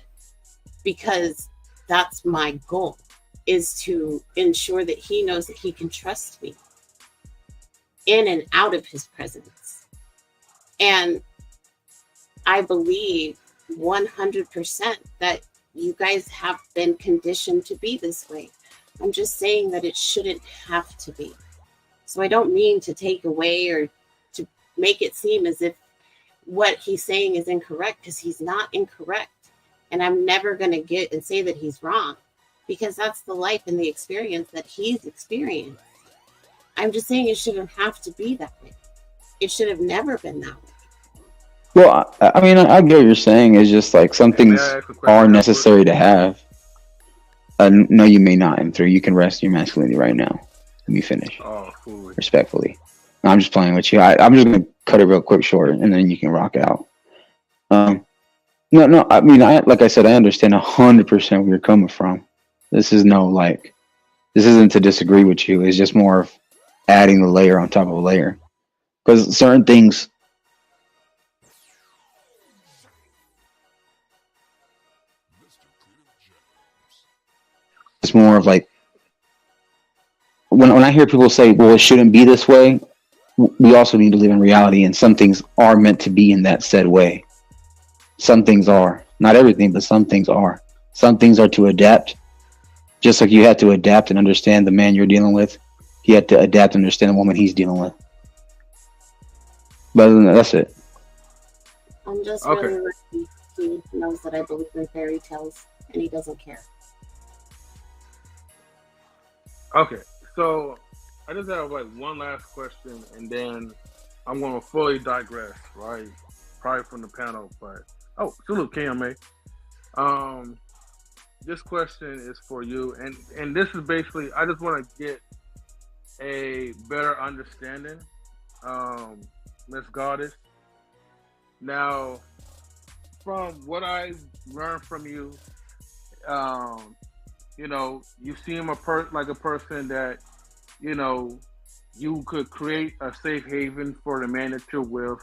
Because that's my goal, is to ensure that he knows that he can trust me in and out of his presence. And I believe 100% that you guys have been conditioned to be this way. I'm just saying that it shouldn't have to be. So I don't mean to take away or to make it seem as if what he's saying is incorrect, because he's not incorrect. And I'm never going to get and say that he's wrong, because that's the life and the experience that he's experienced. I'm just saying it shouldn't have to be that way. It should have never been that way. Well, I mean, I get what you're saying. It's just like some things are necessary to have. No, you may not, M3. You can rest your masculinity right now. Let me finish. Oh, cool. Respectfully. No, I'm just playing with you. I'm just going to cut it real quick short, and then you can rock out. No, I mean, like I said, I understand 100% where you're coming from. This isn't to disagree with you. It's just more of adding the layer on top of a layer. Because certain things... It's more of like when I hear people say, well, it shouldn't be this way, we also need to live in reality, and some things are meant to be in that said way. Some things are. Not everything, but some things are. Some things are to adapt. Just like you had to adapt and understand the man you're dealing with, he had to adapt and understand the woman he's dealing with. But other than that, that's it. I'm just really lucky he knows that I believe in fairy tales, and he doesn't care. Okay, so I just have like one last question, and then I'm going to fully digress, right? Probably from the panel, but salute KMA. this question is for you, and this is basically I just want to get a better understanding, Miss Goddess. Now, from what I learned from you, um, you seem like a person that, you know, you could create a safe haven for the man that you're with,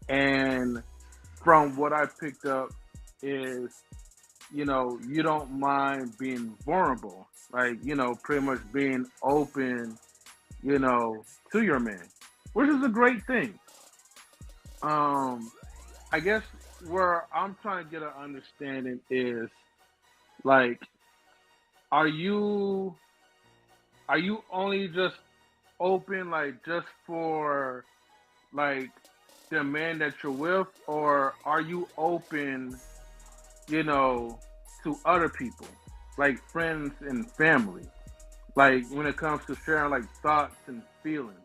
and from what I picked up is, you don't mind being vulnerable, like, pretty much being open, to your man, which is a great thing. Um, I guess where I'm trying to get an understanding is like, are you only just open like just for like the man that you're with, or are you open, to other people, like friends and family, like when it comes to sharing like thoughts and feelings,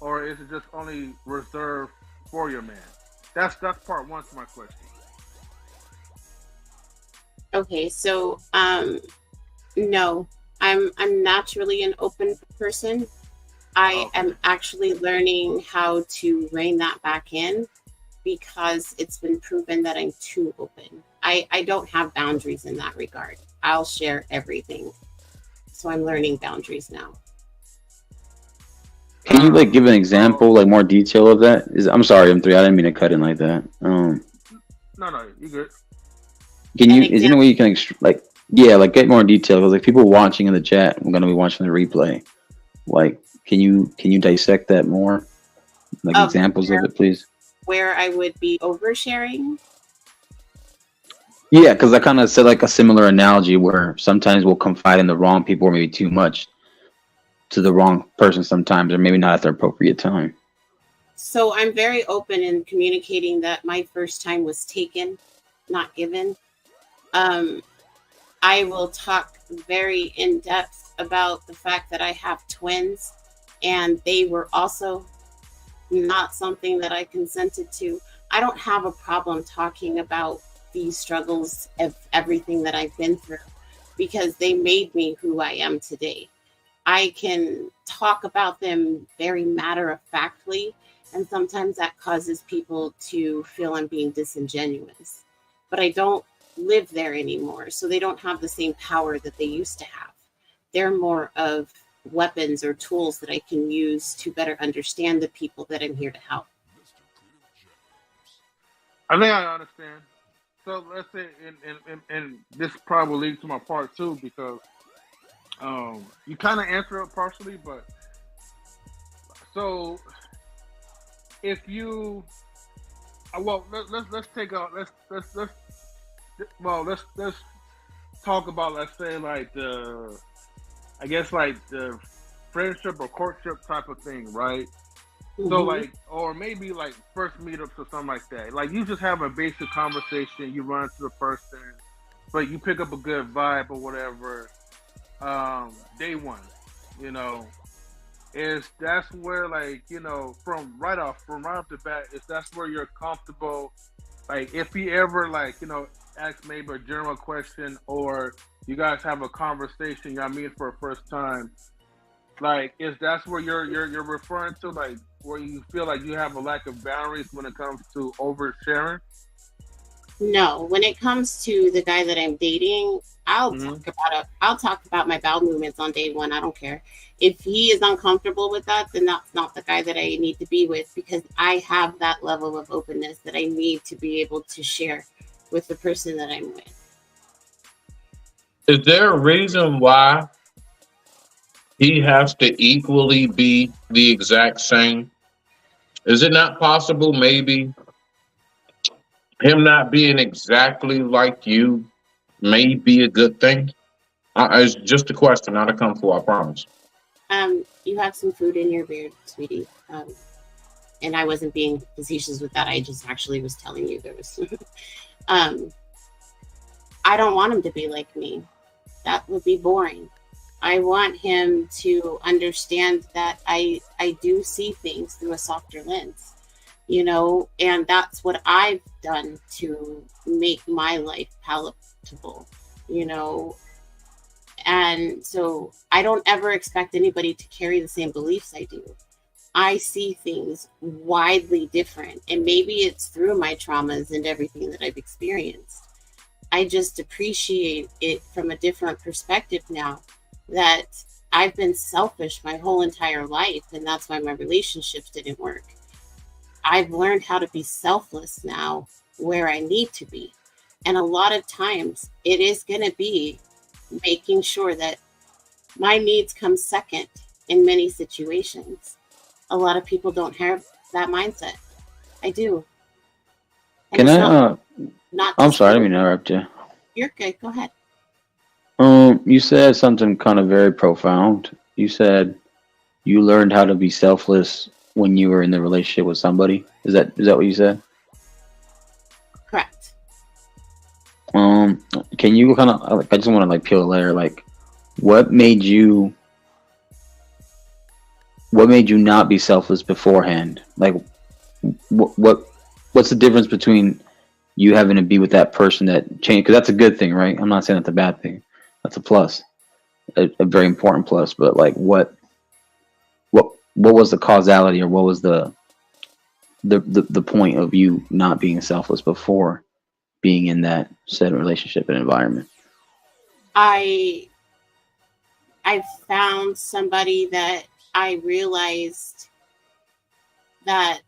or is it just only reserved for your man? That's part one to my question. Okay, so no, I'm naturally an open person. I Okay. am actually learning how to rein that back in because it's been proven that I'm too open. I don't have boundaries in that regard. I'll share everything. So I'm learning boundaries now. Can you like give an So example, like more detail of that? I'm sorry, M3. I didn't mean to cut in like that. no, you good. Can An you? Is there any way you example. can like, yeah, like get more detail? Because like people watching in the chat, we're gonna be watching the replay. Like, can you dissect that more? Like Of examples of it, please. where I would be oversharing. Yeah, because I kind of said like a similar analogy where sometimes we'll confide in the wrong people or maybe too much to the wrong person sometimes, or maybe not at the appropriate time. So I'm very open in communicating that my first time was taken, not given. Um, I will talk very in depth about the fact that I have twins and they were also not something that I consented to. I don't have a problem talking about these struggles of everything that I've been through because they made me who I am today. I can talk about them very matter of factly, and sometimes that causes people to feel I'm being disingenuous. But I don't live there anymore, so they don't have the same power that they used to have. They're more of weapons or tools that I can use to better understand the people that I'm here to help. I think I understand. So let's say, and this probably leads to my part two because you kind of answer it partially, but so if you, well, let's take out let's talk about, let's say, like the, I guess like the friendship or courtship type of thing, right? So Hmm. like, or maybe like first meetups or something like that. Like you just have a basic conversation, you run into the person, but you pick up a good vibe or whatever. Day one, you know, is that's where like, from right off the bat, is that's where you're comfortable. Like if he ever like, ask maybe a general question, or you guys have a conversation, y'all meet for a first time, like, is that's where you're referring to, like where you feel like you have a lack of boundaries when it comes to oversharing? No, when it comes to the guy that I'm dating, Mm-hmm. I'll talk about my bowel movements on day one. I don't care. If he is uncomfortable with that, then that's not the guy that I need to be with because I have that level of openness that I need to be able to share with the person that I'm with. Is there a reason why he has to equally be the exact same? Is it not possible maybe him not being exactly like you may be a good thing? It's just a question, not a come for, I promise. You have some food in your beard, sweetie. And I wasn't being facetious with that. I just actually was telling you there was. um, I don't want him to be like me. That would be boring. I want him to understand that I do see things through a softer lens, and that's what I've done to make my life palatable. you know. And so I don't ever expect anybody to carry the same beliefs I do. I see things widely different, and maybe it's through my traumas and everything that I've experienced. I just appreciate it from a different perspective now, that I've been selfish my whole entire life, and that's why my relationships didn't work. I've learned how to be selfless now where I need to be. And a lot of times it is going to be making sure that my needs come second in many situations. A lot of people don't have that mindset. I do. And Can it's I? not I'm just sorry, I didn't mean to interrupt you. You're good. Go ahead. You said something kind of very profound. You said you learned how to be selfless when you were in the relationship with somebody. Is that what you said? Correct. Can you kind of? I just want to like peel a layer. Like, what made you? What made you not be selfless beforehand? Like, what's the difference between you having to be with that person that changed? Because that's a good thing, right? I'm not saying that's a bad thing. That's a plus, a very important plus. But like, what was the causality, or what was the point of you not being selfless before being in that said relationship and environment? I found somebody that I realized that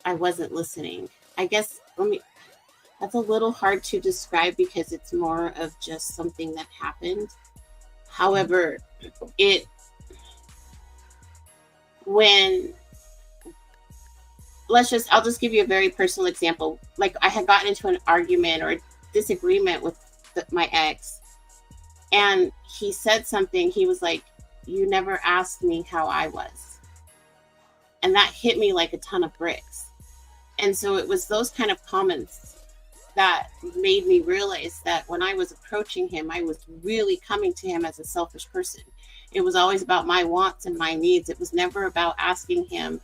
I wasn't listening. I guess that's a little hard to describe because it's more of just something that happened. However, I'll just give you a very personal example. Like, I had gotten into an argument or a disagreement with my ex, and he said something. He was like, "You never asked me how I was." And that hit me like a ton of bricks. And so it was those kind of comments that made me realize that when I was approaching him, I was really coming to him as a selfish person. It was always about my wants and my needs. It was never about asking him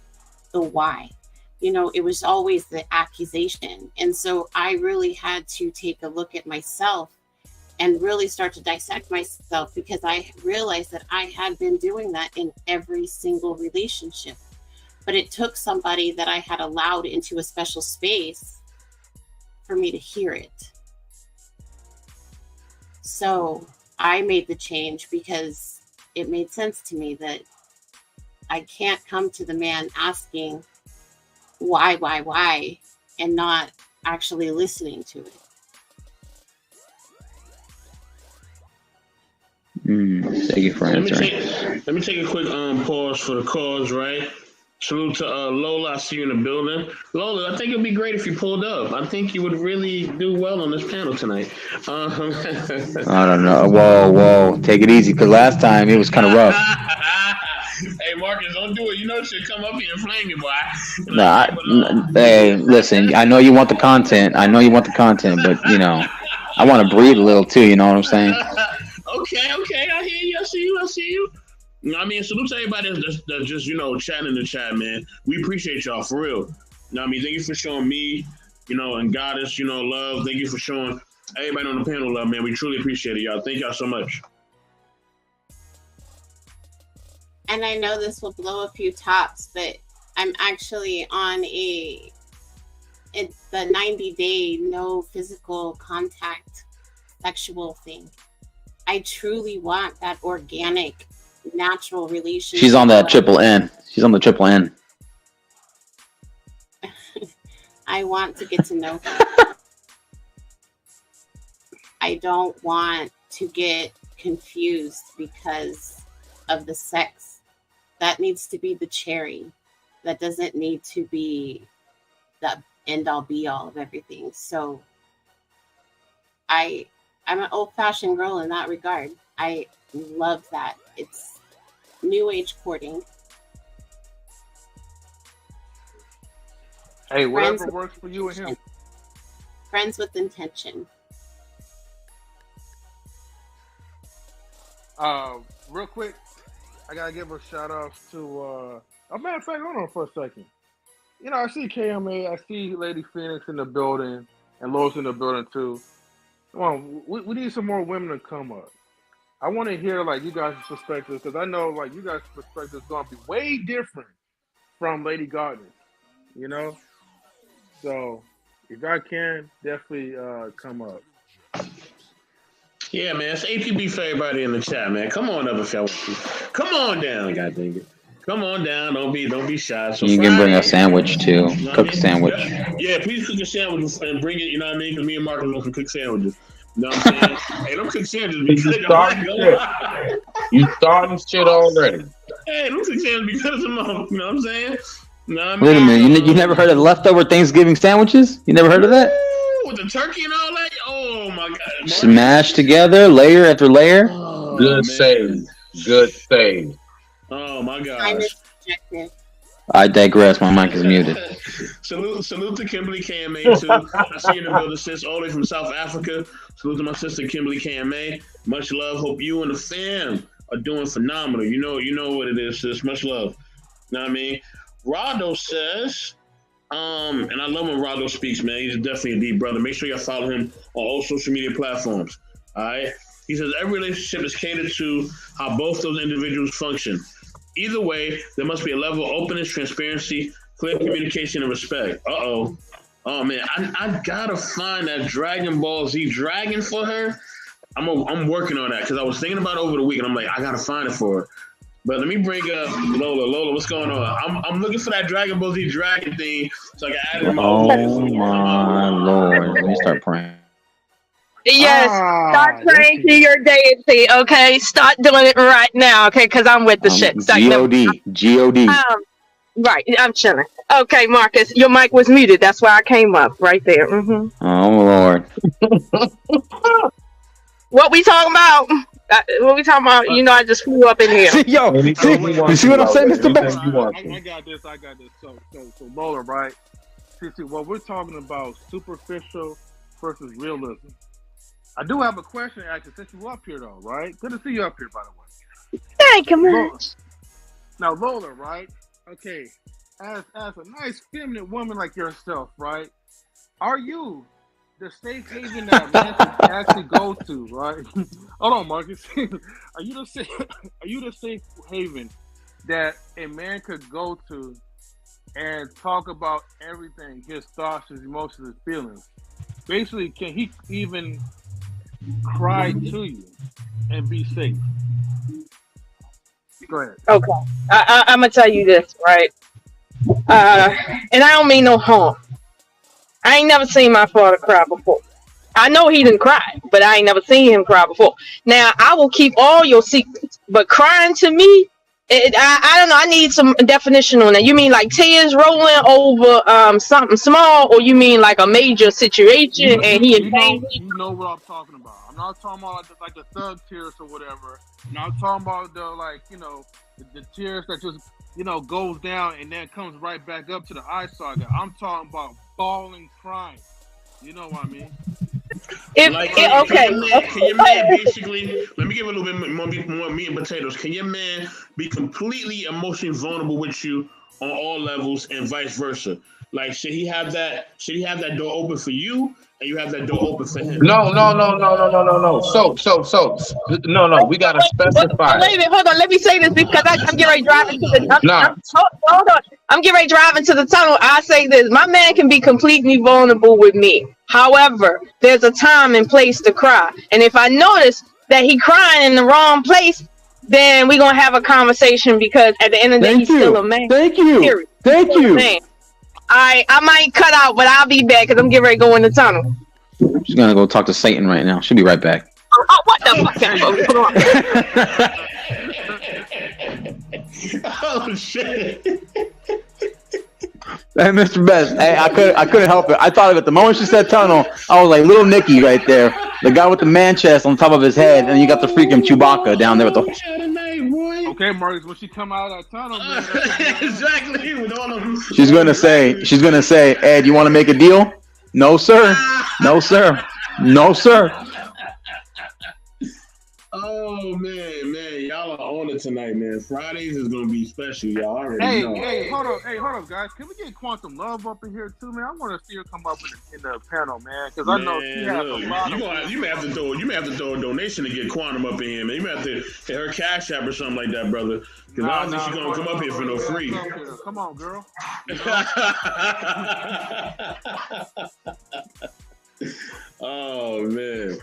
the why. It was always the accusation. And so I really had to take a look at myself and really start to dissect myself, because I realized that I had been doing that in every single relationship. But it took somebody that I had allowed into a special space for me to hear it. So I made the change because it made sense to me that I can't come to the man asking why, and not actually listening to it. Thank you for answering. Let me take a quick pause for the cause, right? Salute to Lola. I see you in the building. Lola, I think it'd be great if you pulled up. I think you would really do well on this panel tonight. I don't know. Whoa. Take it easy, because last time it was kind of rough. Hey, Marcus, don't do it. You know you should come up here and flame me, boy. Hey, listen, I know you want the content. But, I want to breathe a little too, you know what I'm saying? Okay. I hear you. I see you. I mean, salute to everybody that's just, chatting in the chat, man. We appreciate y'all, for real. I mean, thank you for showing me, and Goddess, love. Thank you for showing everybody on the panel love, man. We truly appreciate it, y'all. Thank y'all so much. And I know this will blow a few tops, but I'm actually on it's the 90-day no physical contact sexual thing. I truly want that organic, natural relationship. She's on that triple N. She's on the triple N. I want to get to know him. I don't want to get confused because of the sex. That needs to be the cherry. That doesn't need to be the end all be all of everything. So I'm an old-fashioned girl in that regard. I love that. It's new age courting. Hey, whatever works for you and him. Friends with intention. Real quick, I gotta give a shout out to a matter of fact, hold on for a second. I see KMA, I see Lady Phoenix in the building, and Lois in the building too. Come on, we need some more women to come up. I want to hear like you guys' perspectives because I know like you guys' perspective is going to be way different from Lady Gardner. You know, so if I can, definitely come up. Yeah, man. It's APB for everybody in the chat, man. Come on up if y'all want to. Come on down, god dang it. Come on down. Don't be shy. So You can bring a Friday, sandwich too. you know what I Cook a mean? sandwich. Yeah, please cook a sandwich and bring it. You know what I mean? Because me and Marcus want some cook sandwiches. You know what I'm saying? Hey, don't cook sandwiches You because I'm starting not gonna shit. lie. You starting shit already. Hey, don't cook sandwiches because of them. You know what I'm saying? You know what I mean? Wait a minute. You never heard of leftover Thanksgiving sandwiches? You never heard of that? Ooh, with the turkey and all that? Oh my god. Marcus. Smashed together, layer after layer. Oh, Good man. save. Good save. Oh my I gosh. misrejected. I digress. My mic is muted. Salute to Kimberly KMA too. I see you in the building, sis, all the way from South Africa. Salute to my sister Kimberly KMA. Much love. Hope you and the fam are doing phenomenal. You know what it is, sis. Much love. You know what I mean? Rado says, and I love when Rado speaks, man. He's definitely a deep brother. Make sure y'all follow him on all social media platforms. All right. He says every relationship is catered to how both those individuals function. Either way, there must be a level of openness, transparency, clear communication, and respect. Oh man, I gotta find that Dragon Ball Z dragon for her. I'm working on that because I was thinking about it over the week, and I'm like, I gotta find it for her. But let me bring up Lola. Lola, what's going on? I'm looking for that Dragon Ball Z dragon thing so I can add it in my Oh overlay. my lord! Let me start praying. Yes, start praying to your deity, okay? Start doing it right now, okay? Because I'm with the shit. So, God. right, I'm chilling. Okay, Marcus, your mic was muted. That's why I came up right there. Oh lord! What we talking about? What we talking about? You know, I just flew up in here. Yo, you see what I'm saying, Mr. Best? I got this. So Lola, right? See, what we're talking about, superficial versus realism. I do have a question, actually, since you up here, though, right? Good to see you up here, by the way. Thank you, man. Now, Lola, right? Okay, as a nice feminine woman like yourself, right? Are you the safe haven that man can actually go to, right? Hold on, Marcus. Are you the safe haven that a man could go to and talk about everything, his thoughts, his emotions, his feelings? Basically, can he even cry to you and be safe? Go ahead. Okay, I'm gonna tell you this, right? And I don't mean no harm. I ain't never seen my father cry before. I know he didn't cry, but I ain't never seen him cry before. Now, I will keep all your secrets, but crying to me, I don't know. I need some definition on that. You mean like tears rolling over something small, or you mean like a major situation and he in pain? You know what I'm talking about. I'm not talking about like the thug tears or whatever. I'm not talking about the tears that just goes down and then comes right back up to the eye socket. I'm talking about bawling, crying. You know what I mean? Can your man basically, let me give a little bit more meat and potatoes. Can your man be completely emotionally vulnerable with you on all levels and vice versa? Like, should he have that door open for you and you have that door open for him? No. No. We gotta specify. Wait a minute, hold on. Let me say this because I'm getting ready driving to the. Hold on. I'm getting ready driving to the tunnel. I say this: my man can be completely vulnerable with me. However, there's a time and place to cry, and if I notice that he crying in the wrong place, then we're gonna have a conversation because at the end of the day, he's still a man. Thank you. Man. I might cut out, but I'll be back because I'm getting ready to go in the tunnel. She's gonna go talk to Satan right now. She'll be right back. Oh, what the fuck? Oh shit! Hey, Mr. Best. Hey, I couldn't help it. I thought of it the moment she said tunnel. I was like little Nicky right there, the guy with the man chest on top of his head, and you got the freaking Chewbacca down there with the. Okay, Marcus, when she come out of that tunnel, man, exactly. With all of them. She's gonna say, Ed, you want to make a deal? No, sir. No, sir. No, sir. Oh man, y'all are on it tonight, man. Fridays is gonna be special, y'all already know. Hey, hold up, guys. Can we get Quantum Love up in here too, man? I want to see her come up in the panel, man, because I know she has a lot of. You may have to throw a donation to get Quantum up in here, man. You may have to hit her Cash App or something like that, brother. Because I don't think she's gonna come up here for no free. Come on, girl. Oh man.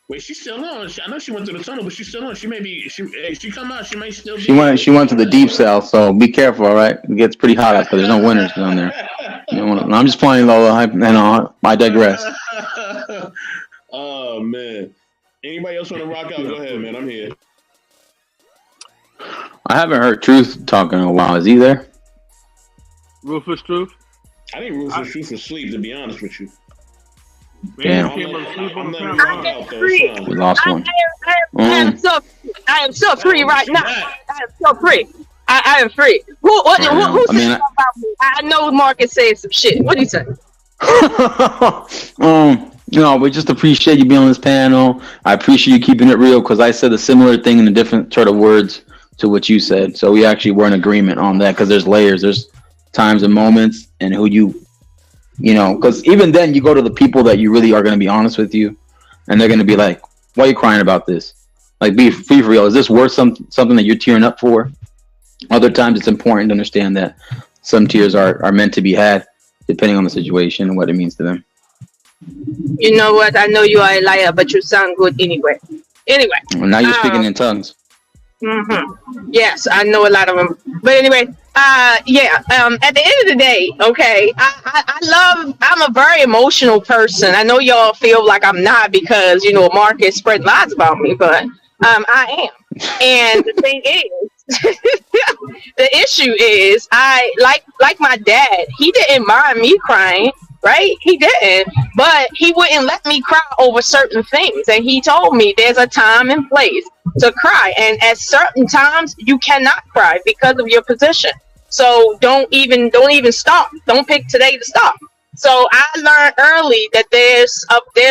Wait, she's still on. I know she went to the tunnel, but she's still on. She may be. She come out. She may still be. She went to the deep south, so be careful. All right, it gets pretty hot out there. There's no winters down there. I'm just playing, Lola. I digress. Oh man. Anybody else want to rock out? Go ahead, man. I'm here. I haven't heard Truth talking in a while. Is he there? Rufus Truth? I think Rufus Truth was asleep, to be honest with you. Damn. We lost one. I am so free right now. I am so free. I am free. Who said about me? I know Marcus said some shit. What do you say? We just appreciate you being on this panel. I appreciate you keeping it real because I said a similar thing in a different sort of words to what you said. So we actually were in agreement on that because there's layers. There's times and moments and who because even then you go to the people that you really are going to be honest with you and they're going to be like, why are you crying about this? Like, be for real. Is this worth something that you're tearing up for? Other times it's important to understand that some tears are meant to be had depending on the situation and what it means to them. You know what? I know you are a liar, but you sound good anyway. Well, now you're speaking in tongues. Mm-hmm. Yes, I know a lot of them. But anyway, at the end of the day, okay, I'm a very emotional person. I know y'all feel like I'm not because, Marcus spread lies about me, but I am. And the thing is, the issue is, I like my dad, he didn't mind me crying. Right? He didn't, but he wouldn't let me cry over certain things. And he told me there's a time and place to cry. And at certain times you cannot cry because of your position. So don't even stop. Don't pick today to stop. So I learned early that there's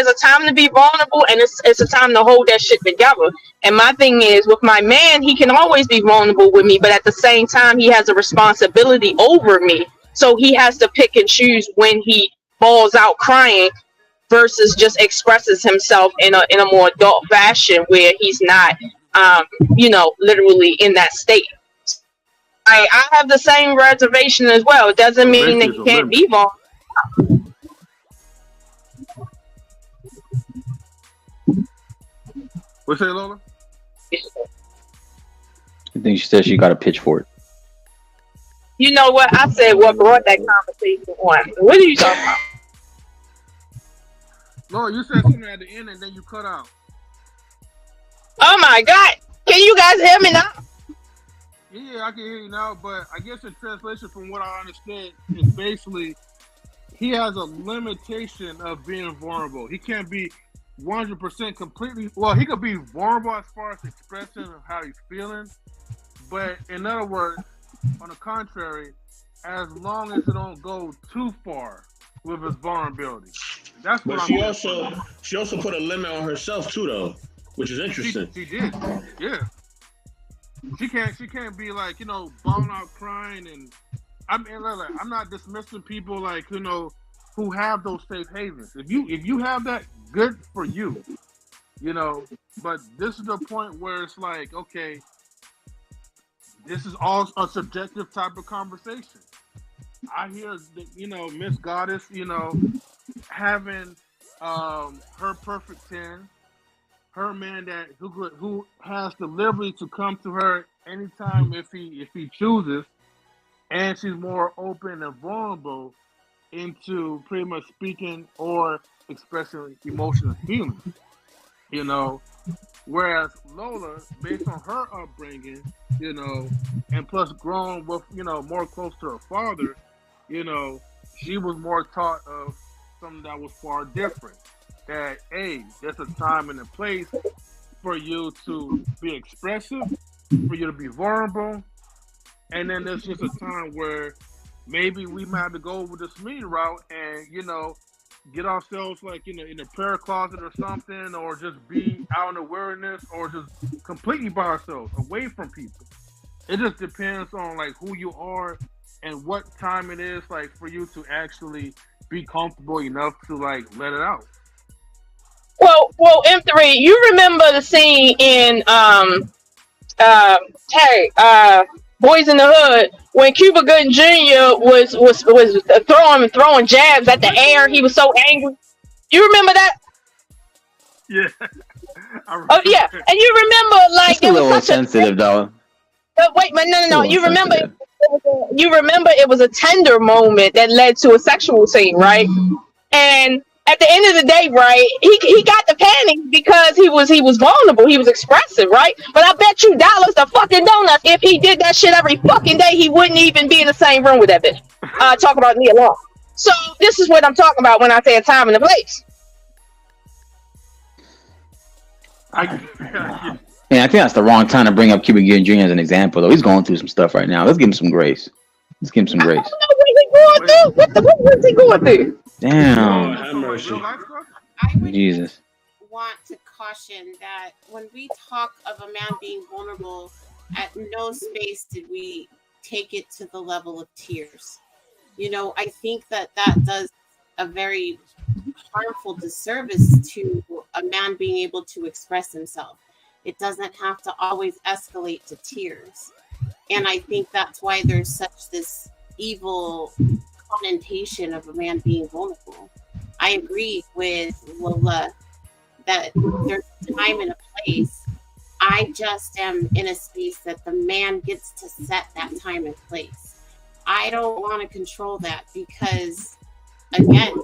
a time to be vulnerable and it's a time to hold that shit together. And my thing is with my man, he can always be vulnerable with me, but at the same time, he has a responsibility over me. So he has to pick and choose when he balls out crying versus just expresses himself in a more adult fashion where he's not literally in that state. I have the same reservation as well. It doesn't mean that he can't be vulnerable. What's that, Lola? I think she said she got a pitchfork. You know what? I said what brought that conversation on. What are you talking about? No, you said something at the end and then you cut out. Oh my God. Can you guys hear me now? Yeah, I can hear you now, but I guess the translation from what I understand is basically he has a limitation of being vulnerable. He can't be 100% completely, well, he could be vulnerable as far as expressing how he's feeling, but in other words, on the contrary, as long as it don't go too far with his vulnerability. That's what she also put a limit on herself too, though, which is interesting. She did, yeah. She can't be like bawling out crying, and I'm not dismissing people like who have those safe havens. If you have that, good for you, But this is the point where it's like, okay, this is all a subjective type of conversation. I hear that, Miss Goddess, having her perfect 10, her man who has the liberty to come to her anytime if he chooses, and she's more open and vulnerable into pretty much speaking or expressing emotional feelings, Whereas Lola, based on her upbringing, and plus grown with, more close to her father, she was more taught of something that was far different. That, hey, there's a time and a place for you to be expressive, for you to be vulnerable, and then there's just a time where maybe we might have to go over this mean route and, get ourselves like in a prayer closet or something, or just be out in the wilderness or just completely by ourselves, away from people. It just depends on like who you are and what time it is like for you to actually be comfortable enough to like let it out. M3, you remember the scene in hey, Boys in the Hood when Cuba Gooding Jr. was throwing jabs at the air. He was so angry. You remember that? Yeah. Oh yeah, and you remember like It's a it was little such sensitive, though. wait, but no. It's a little You remember sensitive. it was a tender moment that led to a sexual scene, right? And at the end of the day, right, he got the panic because he was vulnerable, he was expressive, right? But I bet you dollars to fucking donuts if he did that shit every fucking day, he wouldn't even be in the same room with that bitch. Talk about Nia Long. So this is what I'm talking about when I say a time and a place. Man, I think that's the wrong time to bring up Cuba Gooding Jr. as an example, though. He's going through some stuff right now. Let's give him some grace. Let's give him some grace. I don't know what he going through. What was he going through? Damn. Have mercy. I would Jesus. want to caution that when we talk of a man being vulnerable, at no space did we take it to the level of tears. You know, I think that does a very harmful disservice to a man being able to express himself. It doesn't have to always escalate to tears. And I think that's why there's such this evil connotation of a man being vulnerable. I agree with Lola that there's a time and a place. I just am in a space that the man gets to set that time and place. I don't want to control that because, again,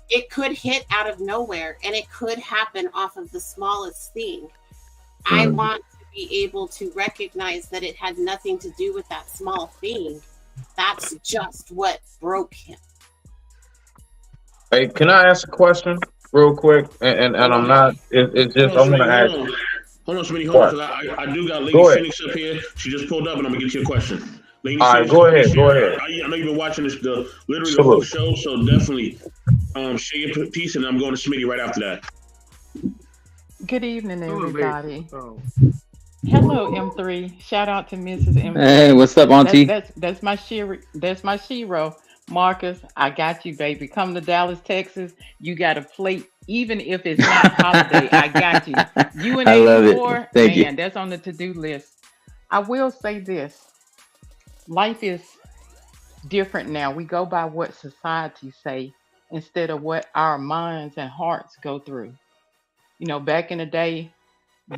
it could hit out of nowhere and it could happen off of the smallest thing. I want to be able to recognize that it had nothing to do with that small thing. That's just what broke him. Hey, can I ask a question real quick? And I'm not. It's just I'm gonna ask. Hold on, Smitty. Hold on, because I do got Lady Phoenix up here. She just pulled up, and I'm gonna get you a question. Lady All right, go ahead. I know you've been watching this literally the whole show, so definitely share your piece, and I'm going to Smitty right after that. Good evening, everybody. Hello, M3. Shout out to Mrs. M3. Hey, what's up, Auntie? That's my Shiro. Marcus, I got you, baby. Come to Dallas, Texas. You got a plate, even if it's not holiday. I got you. You and I love it. A4, Thank you. man, that's on the to-do list. I will say this. Life is different now. We go by what society say instead of what our minds and hearts go through. You know, back in the day,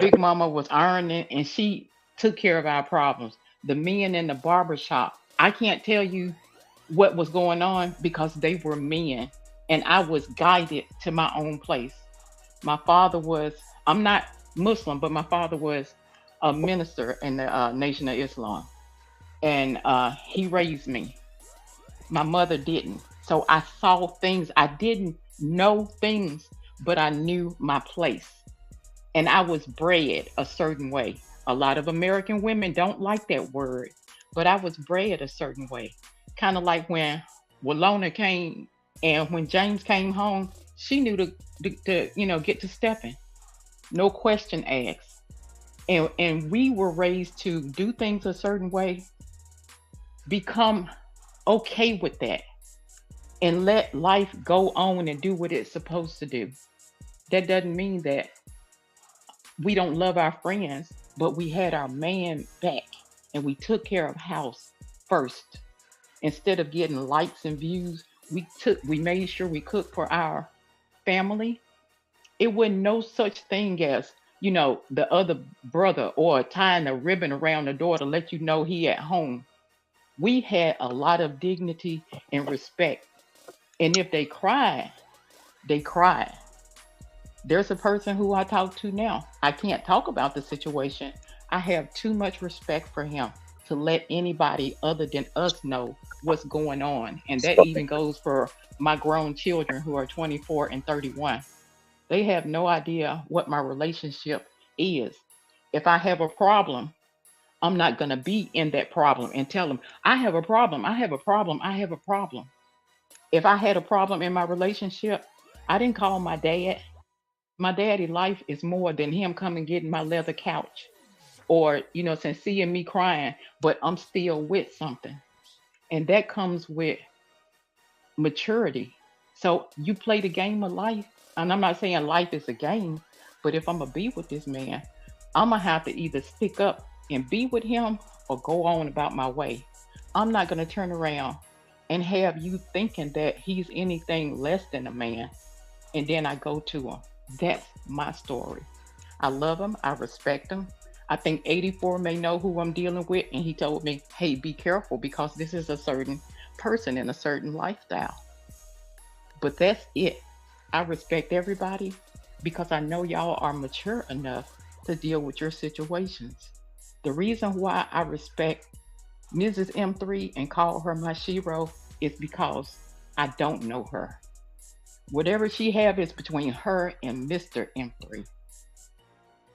Big Mama was ironing and she took care of our problems. The men in the barbershop, I can't tell you what was going on because they were men and I was guided to my own place. My father was, I'm not Muslim, but my father was a minister in the Nation of Islam. And he raised me. My mother didn't. So I saw things. I didn't know things, but I knew my place. And I was bred a certain way. A lot of American women don't like that word, but I was bred a certain way. Kind of like when Walona came and when James came home, she knew to get to stepping. No question asked. And we were raised to do things a certain way, become okay with that, and let life go on and do what it's supposed to do. That doesn't mean that we don't love our friends, but we had our man back and we took care of house first. Instead of getting likes and views, we made sure we cooked for our family. It wasn't no such thing as, the other brother or tying a ribbon around the door to let you know he at home. We had a lot of dignity and respect. And if they cried, they cried. There's a person who I talk to now. I can't talk about the situation. I have too much respect for him to let anybody other than us know what's going on. And that even goes for my grown children who are 24 and 31. They have no idea what my relationship is. If I have a problem, I'm not going to be in that problem and tell them, I have a problem, I have a problem, I have a problem. If I had a problem in my relationship, I didn't call my dad. My daddy life is more than him coming getting my leather couch or, since seeing me crying, but I'm still with something. And that comes with maturity. So you play the game of life, and I'm not saying life is a game, but if I'm gonna be with this man, I'm gonna have to either stick up and be with him or go on about my way. I'm not gonna turn around and have you thinking that he's anything less than a man, and then I go to him. That's my story. I love him. I respect him. I think 84 may know who I'm dealing with, and he told me, "Hey, be careful because this is a certain person in a certain lifestyle." But that's it. I respect everybody because I know y'all are mature enough to deal with your situations. The reason why I respect Mrs. M3 and call her my shero is because I don't know her. Whatever she have is between her and Mr. M3.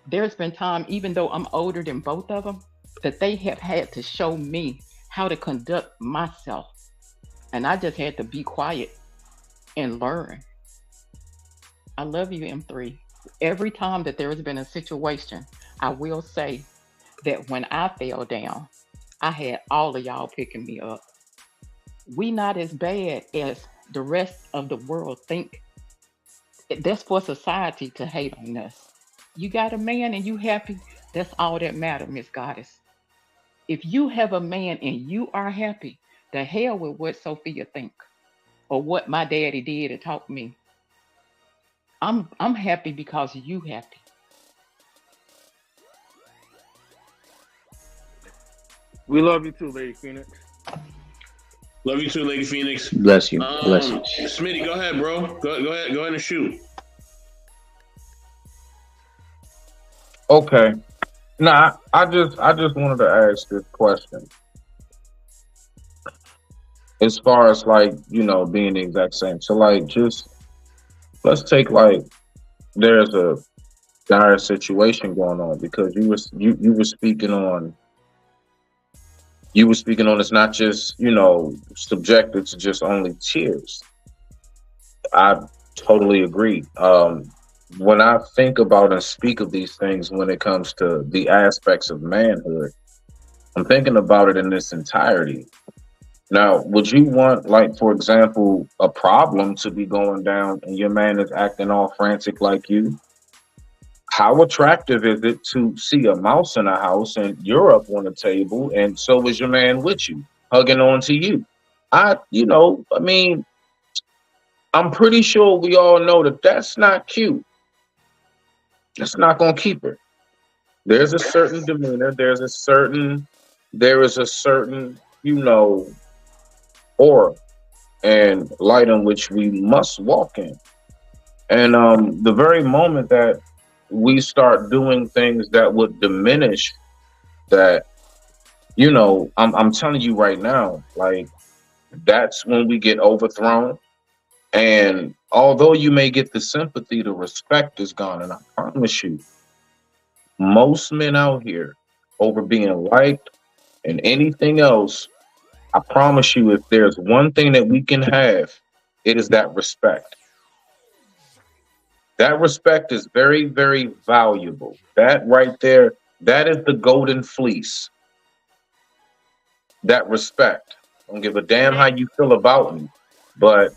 There's been time, even though I'm older than both of them, that they have had to show me how to conduct myself. And I just had to be quiet and learn. I love you, M3. Every time that there has been a situation, I will say that when I fell down, I had all of y'all picking me up. We not as bad as the rest of the world think. That's for society to hate on us. You got a man and you happy, that's all that matter, Miss Goddess. If you have a man and you are happy, the hell with what Sophia think or what my daddy did and taught me. I'm happy because you happy. We love you too, Lady Phoenix. Love you too, Lady Phoenix. Bless you. Bless you. Smitty, go ahead, bro. Go ahead and shoot. Okay. Nah, I just wanted to ask this question. As far as like, being the exact same. So like just let's take like there's a dire situation going on because you were speaking on it's not just, subjected to just only tears. I totally agree. When I think about and speak of these things when it comes to the aspects of manhood, I'm thinking about it in this entirety. Now, would you want, like, for example, a problem to be going down and your man is acting all frantic like you? How attractive is it to see a mouse in a house and you're up on the table and so is your man with you, hugging on to you? I'm pretty sure we all know that that's not cute. That's not going to keep her. There's a certain demeanor. There is a certain, aura and light in which we must walk in. And the very moment that we start doing things that would diminish that, I'm telling you right now, like, that's when we get overthrown. And although you may get the sympathy, the respect is gone. And I promise you, most men out here over being liked and anything else, I promise you, if there's one thing that we can have, it is that respect. That respect is very, very valuable. That right there, that is the golden fleece. That respect. Don't give a damn how you feel about me. But,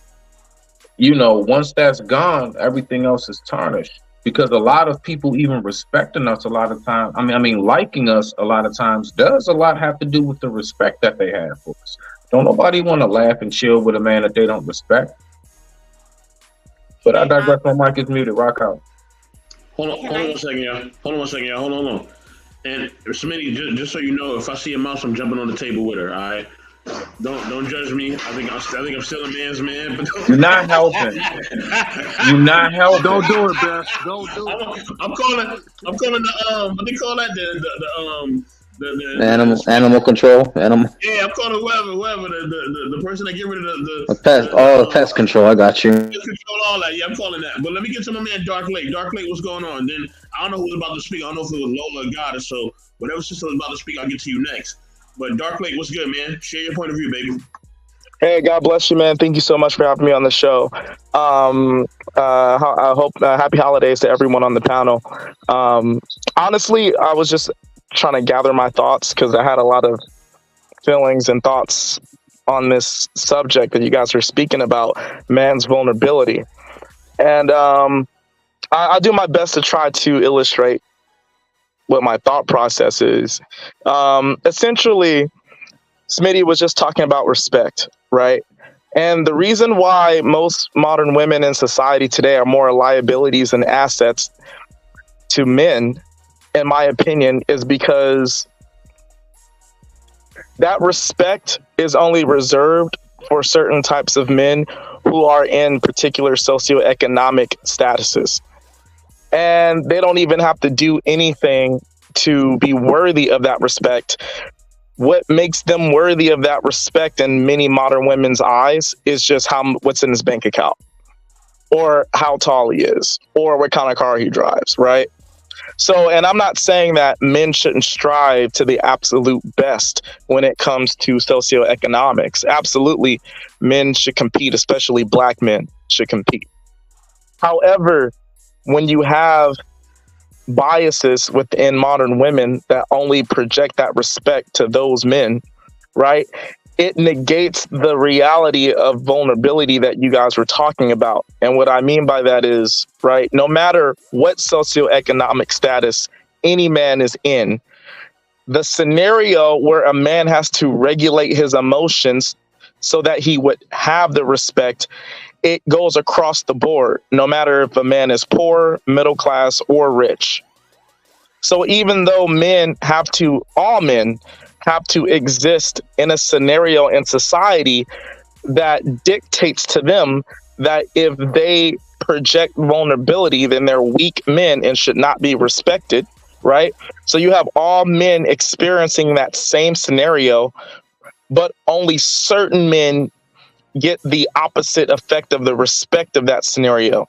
once that's gone, everything else is tarnished. Because a lot of people even respecting us a lot of times, liking us a lot of times does a lot have to do with the respect that they have for us. Don't nobody want to laugh and chill with a man that they don't respect. But I digress. My mic is muted. Rock out. Hold on 1 second, y'all. Hold on. And Smitty, just so you know, if I see a mouse, I'm jumping on the table with her. All right. Don't judge me. I think I'm still a man's man. But you're not helping. You're not helping. Don't do it, Beth. Don't do it. I'm calling the what do you call that? The animal control. Yeah, I'm calling whoever the person that get rid of the pest. Pest control. I got you. Pest control, all that. Yeah, I'm calling that. But let me get to my man Dark Lake. Dark Lake, what's going on? Then I don't know who was about to speak. I don't know if it was Lola or Goddess. So whatever sister was about to speak, I'll get to you next. But Dark Lake, what's good, man? Share your point of view, baby. Hey, God bless you, man. Thank you so much for having me on the show. I hope happy holidays to everyone on the panel. Um, Honestly, I was just trying to gather my thoughts because I had a lot of feelings and thoughts on this subject that you guys are speaking about, man's vulnerability. And I'll do my best to try to illustrate what my thought process is. Essentially, Smitty was just talking about respect, right? And the reason why most modern women in society today are more liabilities than assets to men, in my opinion, is because that respect is only reserved for certain types of men who are in particular socioeconomic statuses. And they don't even have to do anything to be worthy of that respect. What makes them worthy of that respect in many modern women's eyes is just what's in his bank account, or how tall he is, or what kind of car he drives, right? So, and I'm not saying that men shouldn't strive to the absolute best when it comes to socioeconomics. Absolutely, men should compete, especially black men should compete. However, when you have biases within modern women that only project that respect to those men, right? It negates the reality of vulnerability that you guys were talking about. And what I mean by that is, right, no matter what socioeconomic status any man is in, the scenario where a man has to regulate his emotions so that he would have the respect, it goes across the board, no matter if a man is poor, middle class, or rich. So even though all men have to exist in a scenario in society that dictates to them that if they project vulnerability, then they're weak men and should not be respected, right? So you have all men experiencing that same scenario, but only certain men get the opposite effect of the respect of that scenario.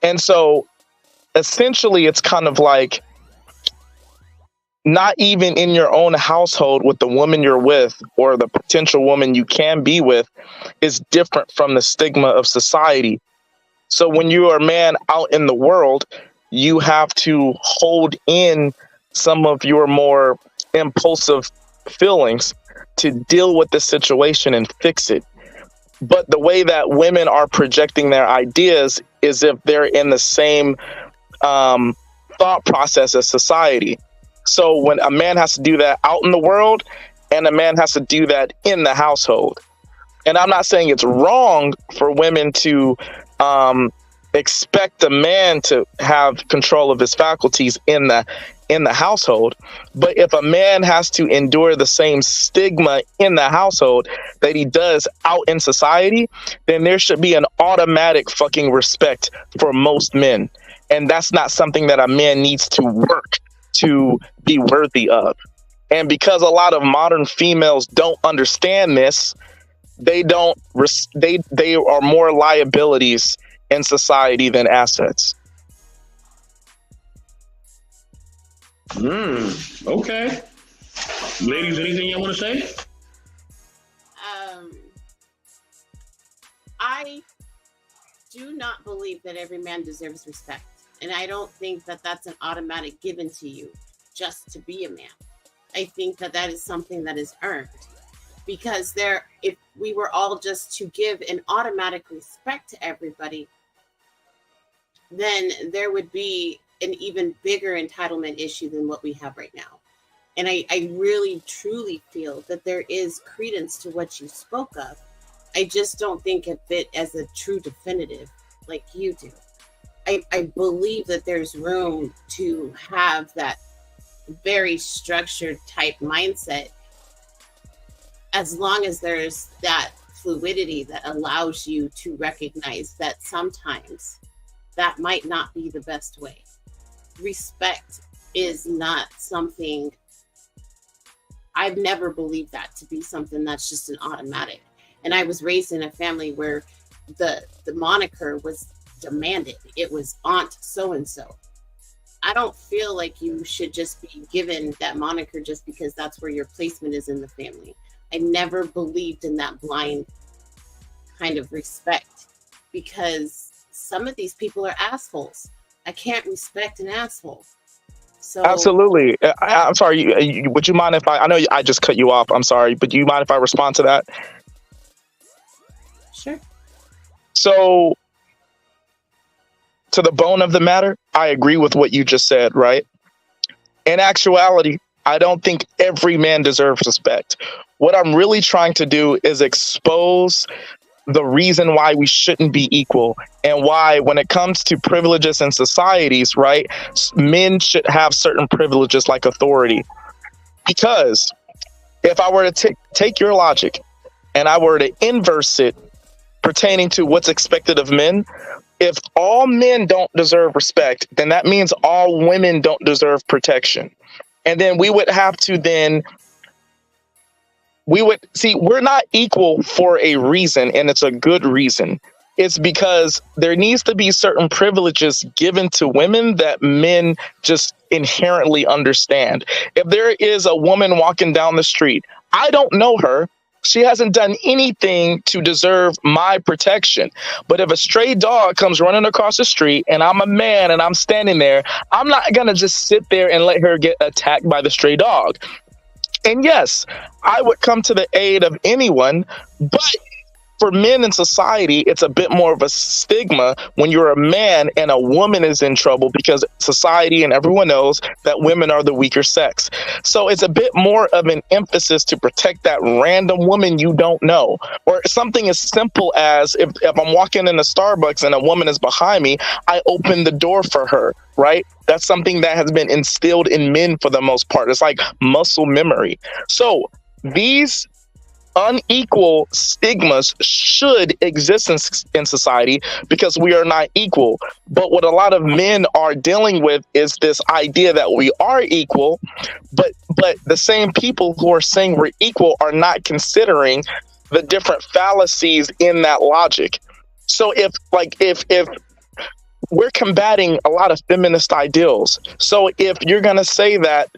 And so essentially it's kind of like, not even in your own household with the woman you're with or the potential woman you can be with is different from the stigma of society. So when you are a man out in the world, you have to hold in some of your more impulsive feelings to deal with the situation and fix it. But the way that women are projecting their ideas is if they're in the same thought process as society. So when a man has to do that out in the world and a man has to do that in the household. And I'm not saying it's wrong for women to expect a man to have control of his faculties in the household. But if a man has to endure the same stigma in the household that he does out in society, then there should be an automatic fucking respect for most men. And that's not something that a man needs to work to be worthy of. And because a lot of modern females don't understand this, they are more liabilities in society than assets. Okay. Ladies, anything you want to say? I do not believe that every man deserves respect. And I don't think that that's an automatic given to you just to be a man. I think that that is something that is earned. Because if we were all just to give an automatic respect to everybody, then there would be an even bigger entitlement issue than what we have right now. And I really, truly feel that there is credence to what you spoke of. I just don't think of it as a true definitive like you do. I believe that there's room to have that very structured type mindset as long as there's that fluidity that allows you to recognize that sometimes that might not be the best way. Respect is not something, I've never believed that to be something that's just an automatic. And I was raised in a family where the moniker was demanded. It was Aunt so-and-so. I don't feel like you should just be given that moniker just because that's where your placement is in the family. I never believed in that blind kind of respect, because some of these people are assholes. I can't respect an asshole. So Absolutely. I'm sorry. Would you mind if I know I just cut you off. I'm sorry, but do you mind if I respond to that? sure. So, to the bone of the matter, I agree with what you just said, right? In actuality, I don't think every man deserves respect. What I'm really trying to do is expose the reason why we shouldn't be equal, and why, when it comes to privileges in societies, right, men should have certain privileges like authority. Because if I were to take your logic and I were to inverse it pertaining to what's expected of men, if all men don't deserve respect, then that means all women don't deserve protection. And then we would have to then we're not equal for a reason, and it's a good reason. It's because there needs to be certain privileges given to women that men just inherently understand. If there is a woman walking down the street, I don't know her. She hasn't done anything to deserve my protection. But if a stray dog comes running across the street and I'm a man and I'm standing there, I'm not going to just sit there and let her get attacked by the stray dog. And yes, I would come to the aid of anyone, but for men in society, it's a bit more of a stigma when you're a man and a woman is in trouble, because society and everyone knows that women are the weaker sex. So it's a bit more of an emphasis to protect that random woman you don't know. Or something as simple as if I'm walking in a Starbucks and a woman is behind me, I open the door for her, right? That's something that has been instilled in men for the most part. It's like muscle memory. So these unequal stigmas should exist in society because we are not equal. But what a lot of men are dealing with is this idea that we are equal, but the same people who are saying we're equal are not considering the different fallacies in that logic. So if we're combating a lot of feminist ideals, so if you're going to say that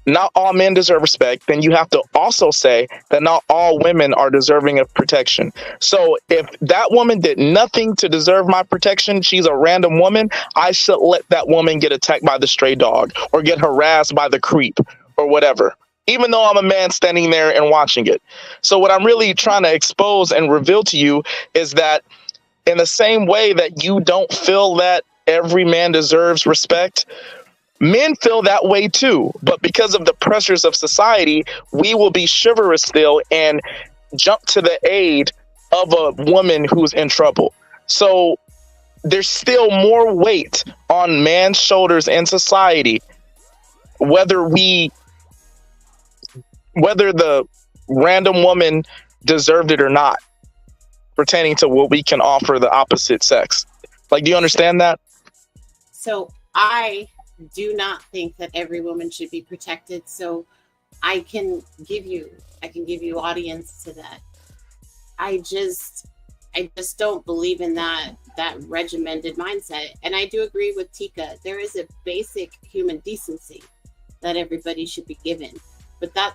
not all men deserve respect, then you have to also say that not all women are deserving of protection. So if that woman did nothing to deserve my protection, she's a random woman, I should let that woman get attacked by the stray dog or get harassed by the creep or whatever, even though I'm a man standing there and watching it. So what I'm really trying to expose and reveal to you is that in the same way that you don't feel that every man deserves respect, men feel that way too, but because of the pressures of society, we will be chivalrous still and jump to the aid of a woman who's in trouble. So there's still more weight on man's shoulders in society, whether the random woman deserved it or not, pertaining to what we can offer the opposite sex. Like, do you understand that? So I do not think that every woman should be protected. So I can give you audience to that. I just don't believe in that regimented mindset. And I do agree with Tika. There is a basic human decency that everybody should be given, but that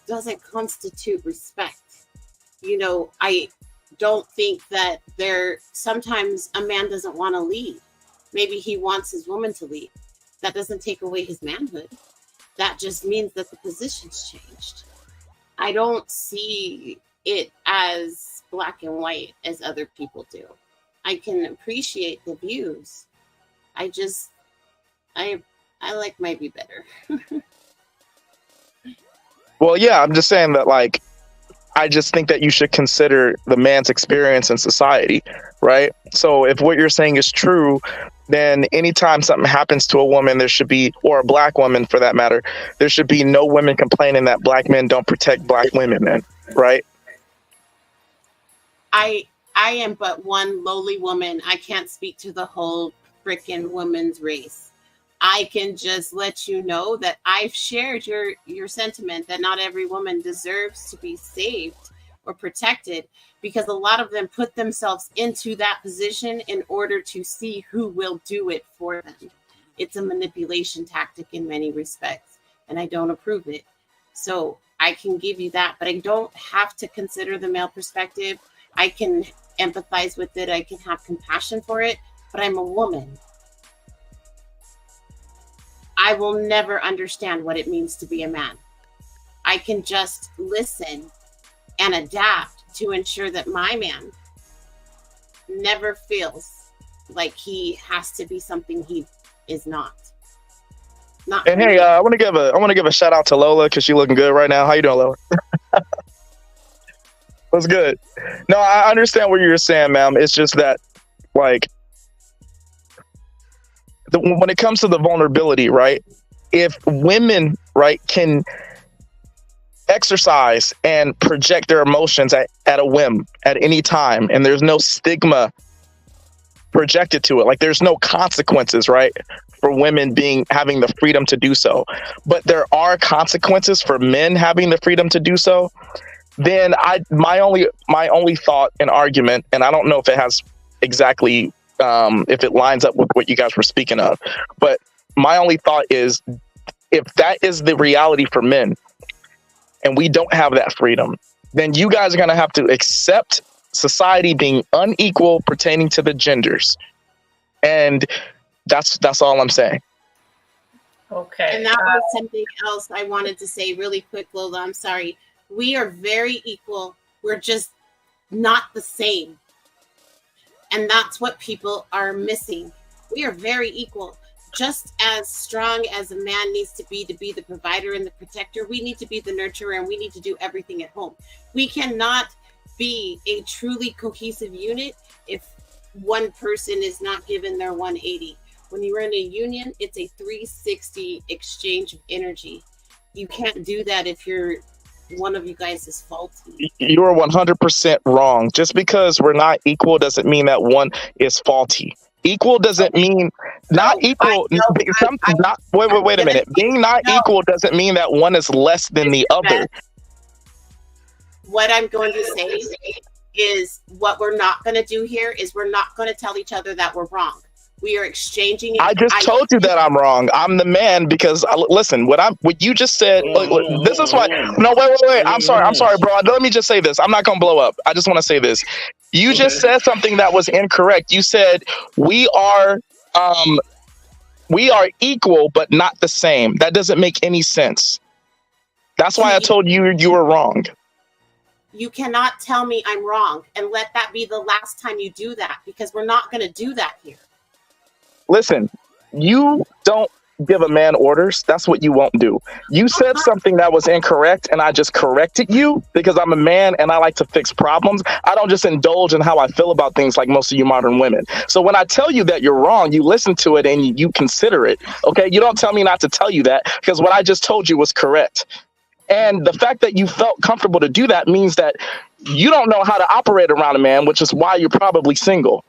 doesn't constitute respect. You know, I don't think that sometimes a man doesn't want to lead. Maybe he wants his woman to lead. That doesn't take away his manhood. That just means that the position's changed. I don't see it as black and white as other people do. I can appreciate the views. I like might be better. Well, yeah, I'm just saying that, like, I just think that you should consider the man's experience in society, right? So if what you're saying is true, then anytime something happens to a woman, there should be, or a black woman for that matter, there should be no women complaining that black men don't protect black women, then, right? I am but one lowly woman. I can't speak to the whole frickin' woman's race. I can just let you know that I've shared your sentiment that not every woman deserves to be saved or protected, because a lot of them put themselves into that position in order to see who will do it for them. It's a manipulation tactic in many respects, and I don't approve it. So I can give you that, but I don't have to consider the male perspective. I can empathize with it. I can have compassion for it, but I'm a woman. I will never understand what it means to be a man. I can just listen and adapt to ensure that my man never feels like he has to be something he is not. Not And for hey, me. I want to give a shout out to Lola because she's looking good right now. How you doing, Lola? What's good? No, I understand what you're saying, ma'am. It's just that, like, when it comes to the vulnerability, right? If women, right, can exercise and project their emotions at a whim at any time, and there's no stigma projected to it, like there's no consequences, right, for women having the freedom to do so, but there are consequences for men having the freedom to do so, then my only thought and argument, and I don't know if it has exactly if it lines up with what you guys were speaking of, but my only thought is, if that is the reality for men and we don't have that freedom, then you guys are going to have to accept society being unequal pertaining to the genders. And that's all I'm saying. Okay. And that was something else I wanted to say really quick, Lola. I'm sorry. We are very equal. We're just not the same. And that's what people are missing. We are very equal. Just as strong as a man needs to be the provider and the protector, we need to be the nurturer, and we need to do everything at home. We cannot be a truly cohesive unit if one person is not given their 180. When you're in a union, it's a 360 exchange of energy. You can't do that if one of you guys is faulty. You are 100% wrong. Just because we're not equal doesn't mean that one is faulty. Equal doesn't mean not equal. Wait a minute. Being not equal doesn't mean that one is less than the other. What I'm going to say is, what we're not going to do here is we're not going to tell each other that we're wrong. We are exchanging. I just told you that I'm wrong. I'm the man because listen, what you just said. This is why. No, wait. I'm sorry, bro. Let me just say this. I'm not gonna blow up. I just want to say this. You just said something that was incorrect. You said we are equal but not the same. That doesn't make any sense. That's why I told you were wrong. You cannot tell me I'm wrong and let that be the last time you do that, because we're not going to do that here. Listen, you don't give a man orders. That's what you won't do. You said something that was incorrect, and I just corrected you because I'm a man and I like to fix problems. I don't just indulge in how I feel about things like most of you modern women. So when I tell you that you're wrong, you listen to it and you consider it. Okay, you don't tell me not to tell you that, because what I just told you was correct. And the fact that you felt comfortable to do that means that you don't know how to operate around a man, which is why you're probably single.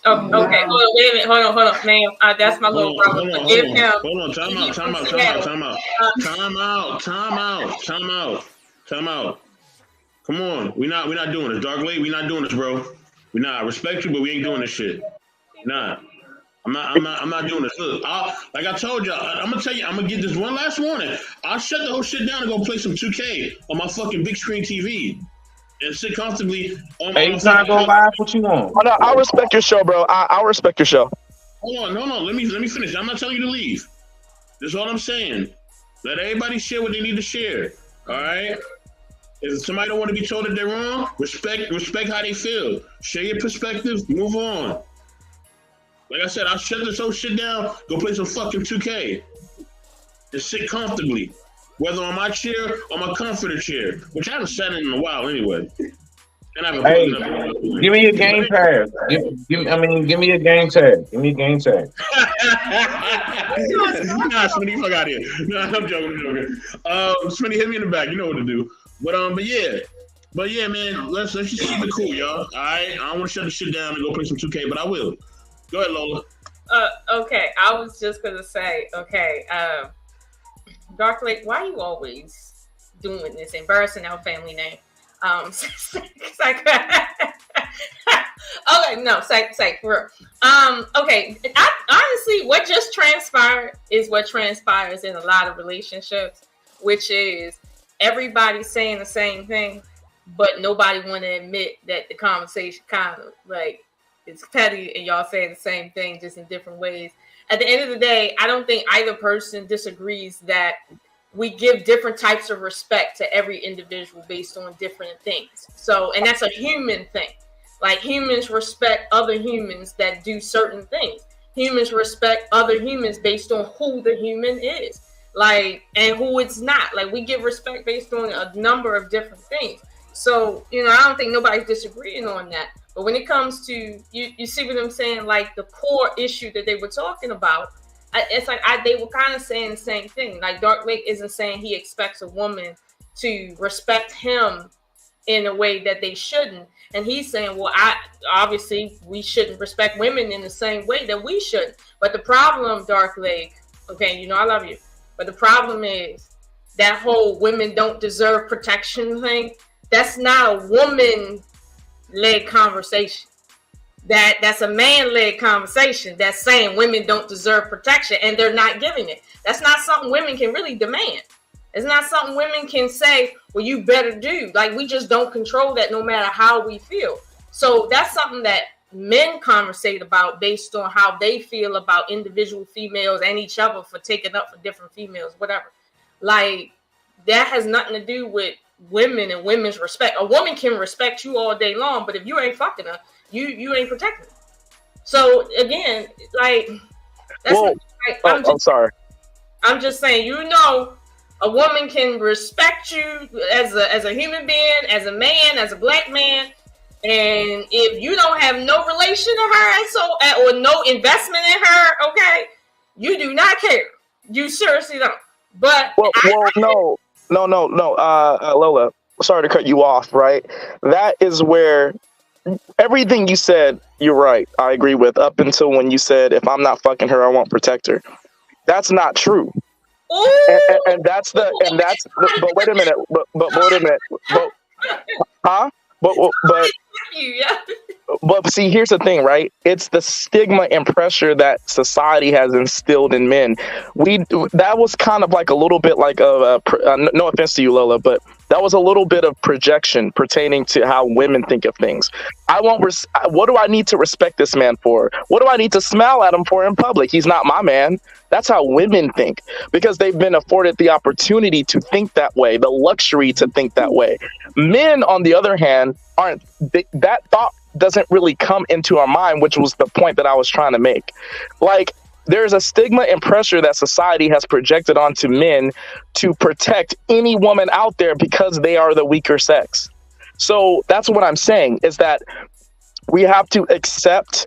Oh, okay. Hold on, wait a minute. Hold on, ma'am. That's my little brother. Hold on. Time out. Come on. We're not doing this. Dark Lady, we're not doing this, bro. We're not. I respect you, but we ain't doing this shit. Nah. I'm not doing this. Look, like I told y'all, I'm gonna tell you, I'm gonna get this one last warning. I'll shut the whole shit down and go play some 2K on my fucking big screen TV. And sit comfortably on my Anytime go live, what you want? Oh, no, I respect your show, bro. I respect your show. Hold on, no. Let me finish. I'm not telling you to leave. That's all I'm saying. Let everybody share what they need to share. All right. If somebody don't want to be told that they're wrong, respect how they feel. Share your perspectives. Move on. Like I said, I'll shut this whole shit down. Go play some fucking 2K. And sit comfortably. Whether on my chair or my comforter chair, which I haven't sat in a while anyway. And I haven't give me a game tag. Give me a game tag. Give me a game tag. Nah, Smitty, fuck out of here. Nah, I'm joking. Smitty, hit me in the back. You know what to do. But yeah, man. Let's just keep it cool, y'all. All right. I don't want to shut the shit down and go play some 2K, but I will. Go ahead, Lola. Okay. I was just gonna say, Dark Lake, why you always doing this, embarrassing our family name? Okay, no, say for real. Okay, honestly, what just transpired is what transpires in a lot of relationships, which is everybody's saying the same thing, but nobody want to admit that the conversation kind of like it's petty and y'all saying the same thing just in different ways. At the end of the day, I don't think either person disagrees that we give different types of respect to every individual based on different things. So, and that's a human thing. Like humans respect other humans that do certain things. Humans respect other humans based on who the human is, like, and who it's not. Like we give respect based on a number of different things. So, I don't think nobody's disagreeing on that. But when it comes to, you see what I'm saying? Like the core issue that they were talking about, it's like they were kind of saying the same thing. Like Dark Lake isn't saying he expects a woman to respect him in a way that they shouldn't. And he's saying, well, obviously we shouldn't respect women in the same way that we should. But the problem, Dark Lake, okay, I love you. But the problem is that whole women don't deserve protection thing. That's not a woman-led conversation. That's a man-led conversation that's saying women don't deserve protection and they're not giving it. That's not something women can really demand. It's not something women can say, well, you better do. Like, we just don't control that no matter how we feel. So that's something that men conversate about based on how they feel about individual females and each other for taking up for different females, whatever. Like, that has nothing to do with women and women's respect. A woman can respect you all day long, but if you ain't fucking her, you ain't protecting her. So again, like, that's Well, I'm sorry. I'm just saying, a woman can respect you as a human being, as a man, as a black man, and if you don't have no relation to her or no investment in her, okay, you do not care. You seriously don't. But no, Lola. Sorry to cut you off. Right, that is where everything you said. You're right. I agree with up until when you said, "If I'm not fucking her, I won't protect her." That's not true. And that's but wait a minute, but wait a minute, but see, here's the thing, right? It's the stigma and pressure that society has instilled in men. That was kind of like a little bit like no offense to you, Lola, but that was a little bit of projection pertaining to how women think of things. What do I need to respect this man for? What do I need to smile at him for in public? He's not my man. That's how women think, because they've been afforded the opportunity to think that way, the luxury to think that way. Men, on the other hand, aren't. That thought doesn't really come into our mind, which was the point that I was trying to make. Like, there's a stigma and pressure that society has projected onto men to protect any woman out there because they are the weaker sex. So that's what I'm saying, is that we have to accept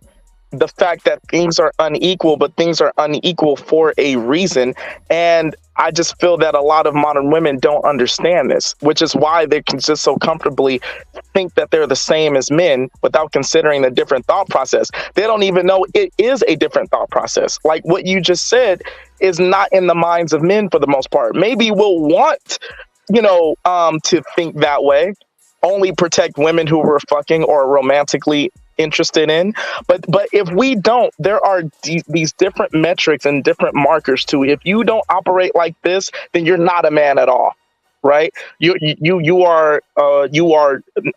the fact that things are unequal, but things are unequal for a reason. And I just feel that a lot of modern women don't understand this, which is why they can just so comfortably think that they're the same as men without considering the different thought process. They don't even know it is a different thought process. Like what you just said is not in the minds of men for the most part. Maybe we'll want, to think that way, only protect women who we're fucking or romantically interested in, but if we don't, there are these different metrics and different markers to it. If you don't operate like this, then you're not a man at all, right? You are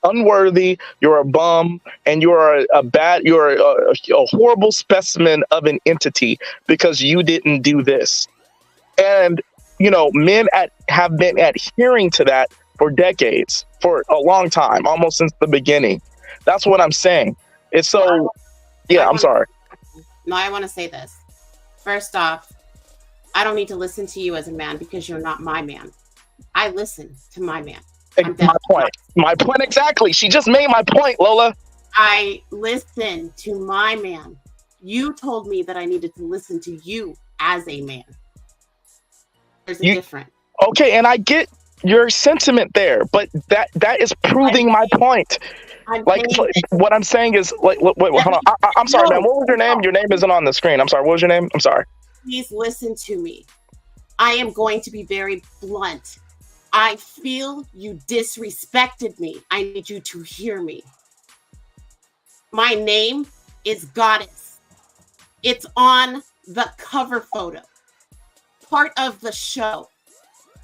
unworthy, you're a bum, and you're a horrible specimen of an entity because you didn't do this. And men have been adhering to that for decades, for a long time, almost since the beginning. That's what I'm saying. It's so, yeah, I'm sorry. No, I want to say this. First off, I don't need to listen to you as a man because you're not my man. I listen to my man. My point exactly. She just made my point, Lola. I listen to my man. You told me that I needed to listen to you as a man. There's a difference. Okay, and I get your sentiment there, but that is proving my point. What I'm saying is, wait, hold on. I'm sorry, man. What was your name? Your name isn't on the screen. I'm sorry. What was your name? I'm sorry. Please listen to me. I am going to be very blunt. I feel you disrespected me. I need you to hear me. My name is Goddess. It's on the cover photo. Part of the show.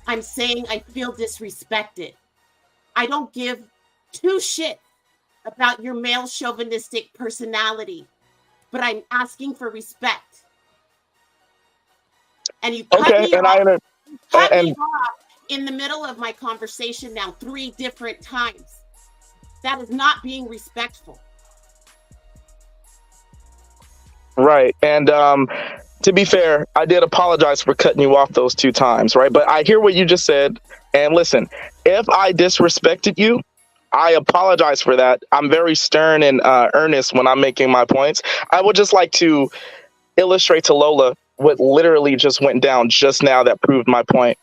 I'm saying I feel disrespected. I don't give two shits about your male chauvinistic personality, but I'm asking for respect. And you cut Okay, me and off. You cut me and off in the middle of my conversation now 3 different times. That is not being respectful. right. And to be fair, I did apologize for cutting you off those 2 times, right? But I hear what you just said. And listen, if I disrespected you, I apologize for that. I'm very stern and earnest when I'm making my points. I would just like to illustrate to Lola what literally just went down just now that proved my point.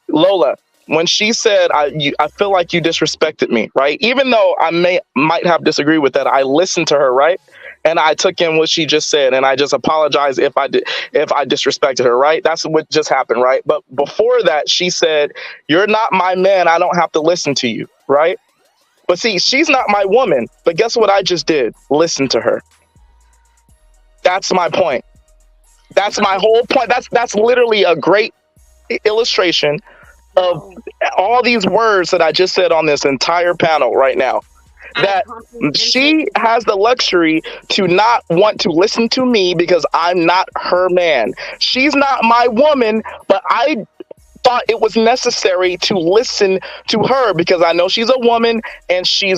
Lola, when she said, I feel like you disrespected me, right? Even though I might have disagreed with that, I listened to her, right? And I took in what she just said, and I just apologized if I disrespected her, right? That's what just happened, right? But before that, she said, "You're not my man. I don't have to listen to you," right? But see, she's not my woman. But guess what I just did? Listen to her. That's my point. That's my whole point. That's literally a great illustration of all these words that I just said on this entire panel right now. That she has the luxury to not want to listen to me because I'm not her man. She's not my woman, but I thought it was necessary to listen to her because I know she's a woman and she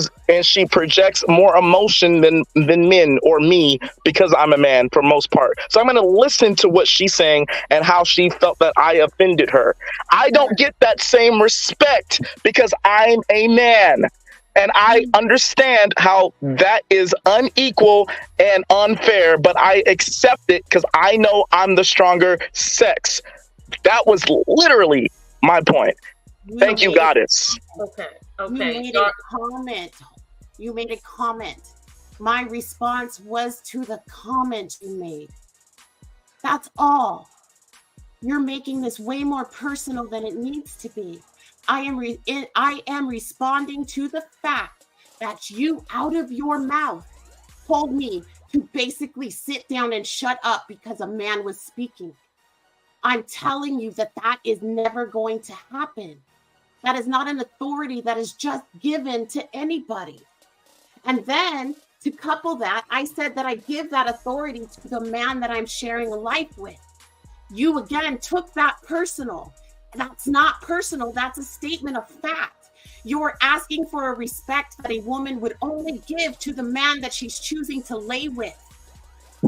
projects more emotion than men or me because I'm a man for most part. So I'm going to listen to what she's saying and how she felt that I offended her. I don't get that same respect because I'm a man. And I understand how that is unequal and unfair, but I accept it because I know I'm the stronger sex. That was literally my point. Thank you, Goddess. Okay. You made a comment. You made a comment. My response was to the comment you made. That's all. You're making this way more personal than it needs to be. I am responding to the fact that you, out of your mouth, told me to basically sit down and shut up because a man was speaking. I'm telling you that is never going to happen. That is not an authority that is just given to anybody. And then to couple that, I said that I give that authority to the man that I'm sharing a life with. You again took that personal. That's not personal. That's a statement of fact. You're asking for a respect that a woman would only give to the man that she's choosing to lay with.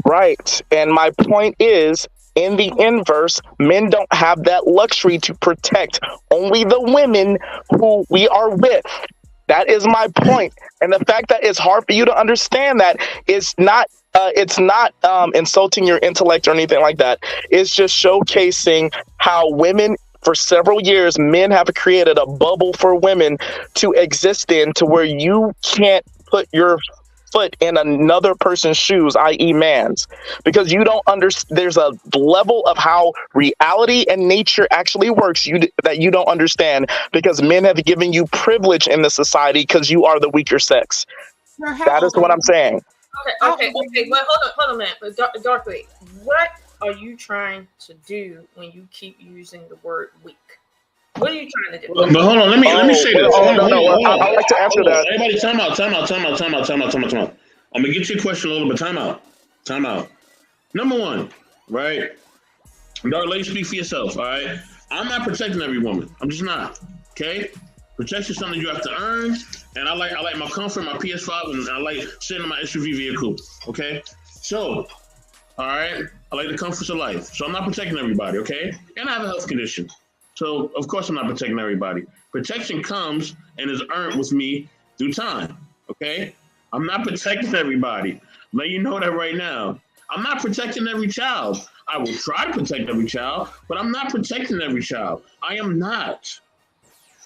Right. And my point is, in the inverse, men don't have that luxury to protect only the women who we are with. That is my point. And the fact that it's hard for you to understand that is not it's not insulting your intellect or anything like that. It's just showcasing how women, for several years, men have created a bubble for women to exist in, to where you can't put your foot in another person's shoes, i.e. man's, because you don't understand. There's a level of how reality and nature actually works that you don't understand, because men have given you privilege in the society because you are the weaker sex. That is what I'm saying. Okay. Well, hold on, man. Darkly, what are you trying to do when you keep using the word weak? What are you trying to do? But hold on, let me say this. I'd like to answer that. Everybody, time out. I'm gonna get your question a little bit. Time out. Number one, right? Dark lady, speak for yourself. All right. I'm not protecting every woman. I'm just not. Okay. Protection is something you have to earn, and I like my comfort, my PS5, and I like sitting in my SUV vehicle. Okay. So, all right, I like the comforts of life. So I'm not protecting everybody. Okay. And I have a health condition. So, of course, I'm not protecting everybody. Protection comes and is earned with me through time, okay? I'm not protecting everybody. Let you know that right now. I'm not protecting every child. I will try to protect every child, but I'm not protecting every child. I am not.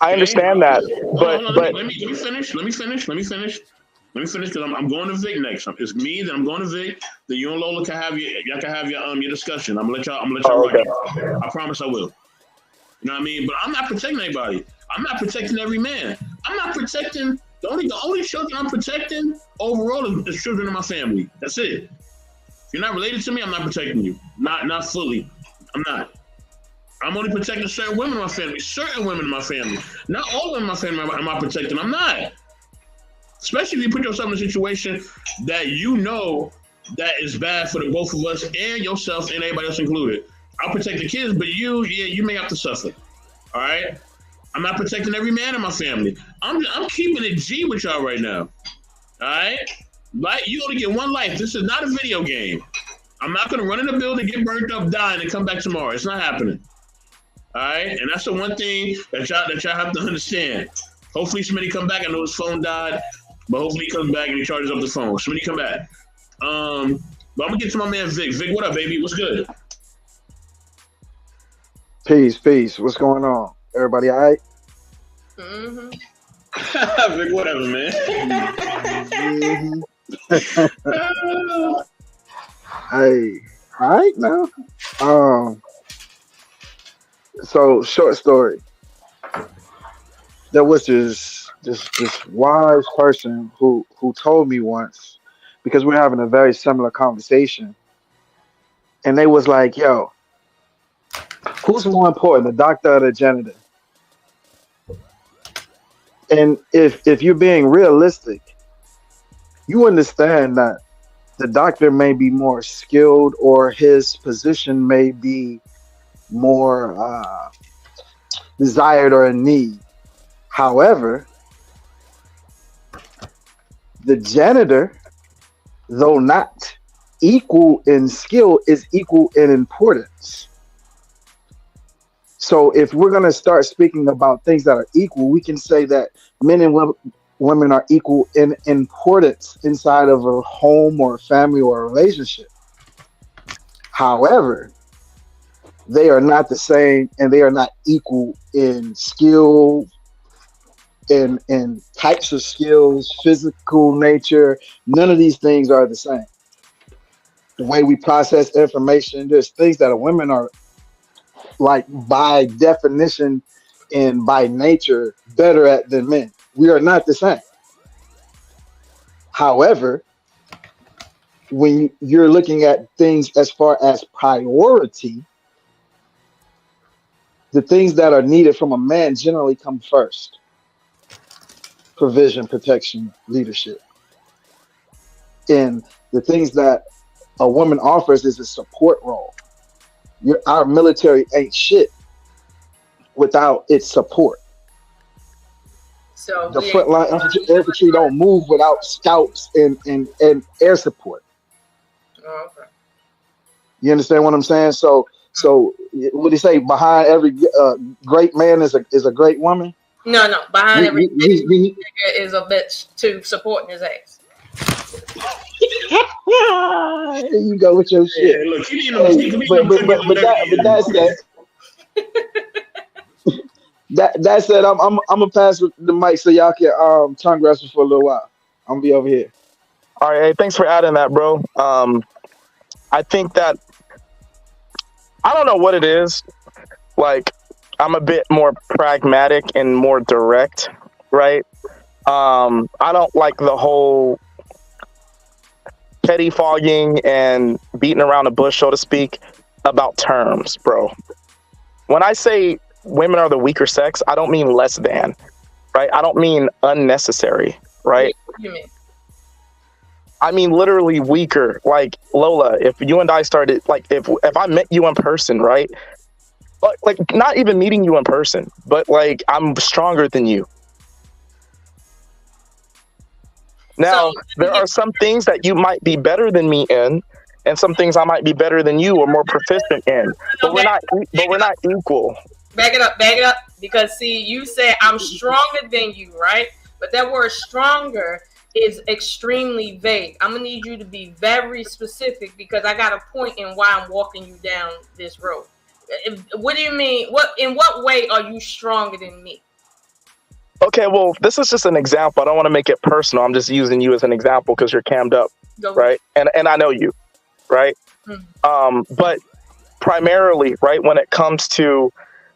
I understand that, but let me finish. Let me finish because I'm going to Vic next. It's me, then I'm going to Vic. Then you and Lola can have your discussion. I'm gonna let y'all rock it. I promise I will. You know what I mean? But I'm not protecting anybody. I'm not protecting every man. I'm not protecting the only children I'm protecting overall is children in my family. That's it. If you're not related to me, I'm not protecting you. Not fully. I'm not. I'm only protecting certain women in my family, certain women in my family. Not all women in my family am I protecting. I'm not. Especially if you put yourself in a situation that you know that is bad for the both of us and yourself and everybody else included. I'll protect the kids, but you may have to suffer. All right? I'm not protecting every man in my family. I'm keeping it G with y'all right now. All right? Like, you only get one life. This is not a video game. I'm not going to run in the building, get burnt up, die, and come back tomorrow. It's not happening. All right? And that's the one thing that y'all have to understand. Hopefully somebody come back. I know his phone died, but hopefully he comes back and he charges up the phone. Somebody come back. But I'm going to get to my man Vic. Vic, what up, baby? What's good? Peace. What's going on? Everybody all right? Vic, whatever, man. Hey, all right now. So short story. There was this wise person who told me once, because we're having a very similar conversation, and they was like, "Yo, who's more important, the doctor or the janitor?" And if you're being realistic, you understand that the doctor may be more skilled, or his position may be more desired or in need. However, the janitor, though not equal in skill, is equal in importance. So if we're going to start speaking about things that are equal, we can say that men and women are equal in importance inside of a home or a family or a relationship. However, they are not the same, and they are not equal in skill, in types of skills, physical nature. None of these things are the same. The way we process information, there's things that women are, like, by definition and by nature, better at than men. We are not the same. However, when you're looking at things as far as priority, the things that are needed from a man generally come first: provision, protection, leadership. And the things that a woman offers is a support role. Our military ain't shit without its support. So The frontline infantry don't move without scouts and air support. Oh, okay. You understand what I'm saying? So what do you say? Behind every great man is a great woman. No. Behind We, every we, we, we nigga is a bitch to supporting his ass. Here you go with your Yeah, shit. look, keep eating Hey, them cookies that said, that said, I'm gonna pass the mic so y'all can tongue wrestle for a little while. I'm gonna be over here. All right, hey, thanks for adding that, bro. I think that I don't know what it is. Like, I'm a bit more pragmatic and more direct, right? I don't like the whole pettifogging and beating around the bush, so to speak, about terms, bro. When I say women are the weaker sex, I don't mean less than, right? I don't mean unnecessary, right? What do you mean? I mean literally weaker. Like, Lola, if you and I started, like, if I met you in person, right? Like not even meeting you in person, but like I'm stronger than you. Now, there are some things that you might be better than me in, and some things I might be better than you or more proficient in. But we're not equal. Back it up, because see, you said I'm stronger than you, right? But that word stronger is extremely vague. I'm gonna need you to be very specific, because I got a point in why I'm walking you down this road. What do you mean? In what way are you stronger than me? Okay, well, this is just an example. I don't want to make it personal. I'm just using you as an example because you're cammed up, right? And I know you, right? But primarily, right, when it comes to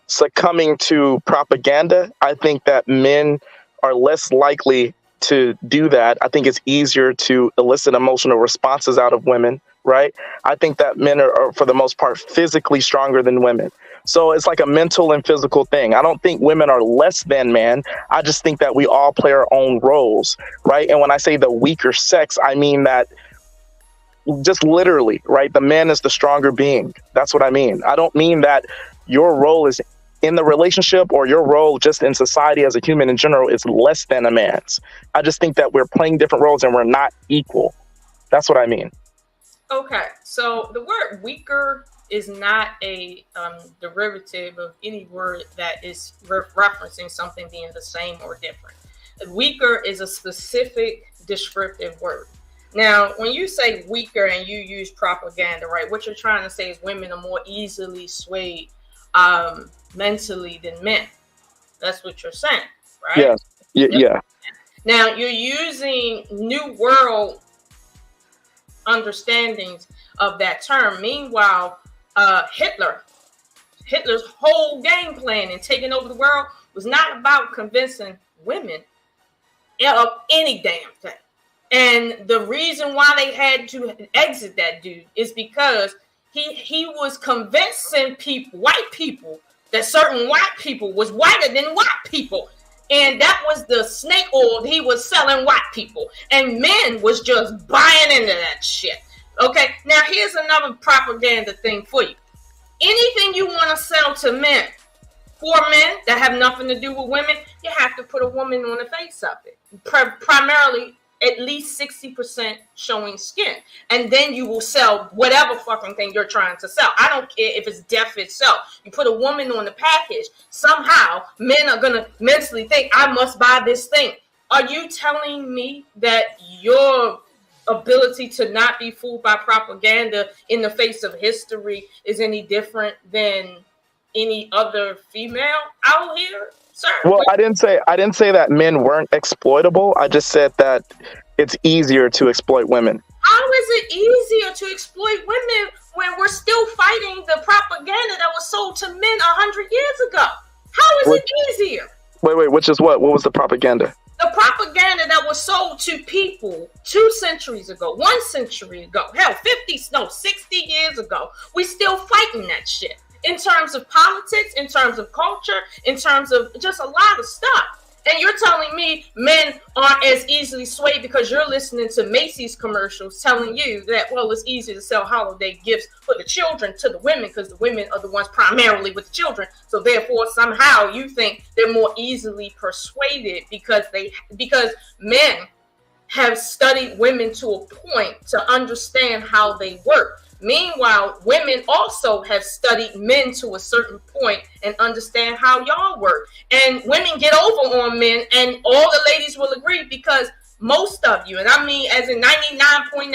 succumbing to propaganda, I think that men are less likely to do that. I think it's easier to elicit emotional responses out of women, right? I think that men are for the most part, physically stronger than women. So it's like a mental and physical thing. I don't think women are less than men. I just think that we all play our own roles, right? And when I say the weaker sex, I mean that just literally, right? The man is the stronger being. That's what I mean. I don't mean that your role is in the relationship or your role just in society as a human in general is less than a man's. I just think that we're playing different roles and we're not equal. That's what I mean. Okay, so the word weaker is not a derivative of any word that is referencing something being the same or different. Weaker is a specific descriptive word. Now, when you say weaker and you use propaganda, right, what you're trying to say is women are more easily swayed mentally than men. That's what you're saying, right? Yes. Yeah. Now, you're using New World understandings of that term. Meanwhile, Hitler's whole game plan in taking over the world was not about convincing women of any damn thing. And the reason why they had to exit that dude is because he was convincing people, white people, that certain white people was whiter than white people. And that was the snake oil he was selling white people. And men was just buying into that shit. Okay, now here's another propaganda thing for you. Anything you want to sell to men, for men that have nothing to do with women, you have to put a woman on the face of it. Primarily, at least 60% showing skin. And then you will sell whatever fucking thing you're trying to sell. I don't care if it's death itself. You put a woman on the package, somehow men are going to mentally think, I must buy this thing. Are you telling me that your ability to not be fooled by propaganda in the face of history is any different than any other female out here? Sir. Well, I didn't say that men weren't exploitable. I just said that it's easier to exploit women. How is it easier to exploit women when we're still fighting the propaganda that was sold to men 100 years ago? How is it easier? Wait, which is what? What was the propaganda? The propaganda that was sold to people 2 centuries ago, 1 century ago, hell, 60 years ago. We still fighting that shit. In terms of politics, in terms of culture, in terms of just a lot of stuff. And you're telling me men aren't as easily swayed because you're listening to Macy's commercials telling you that, well, it's easy to sell holiday gifts for the children to the women because the women are the ones primarily with the children. So therefore, somehow you think they're more easily persuaded because men have studied women to a point to understand how they work. Meanwhile, women also have studied men to a certain point and understand how y'all work. And women get over on men, and all the ladies will agree because most of you, and I mean as in 99.9%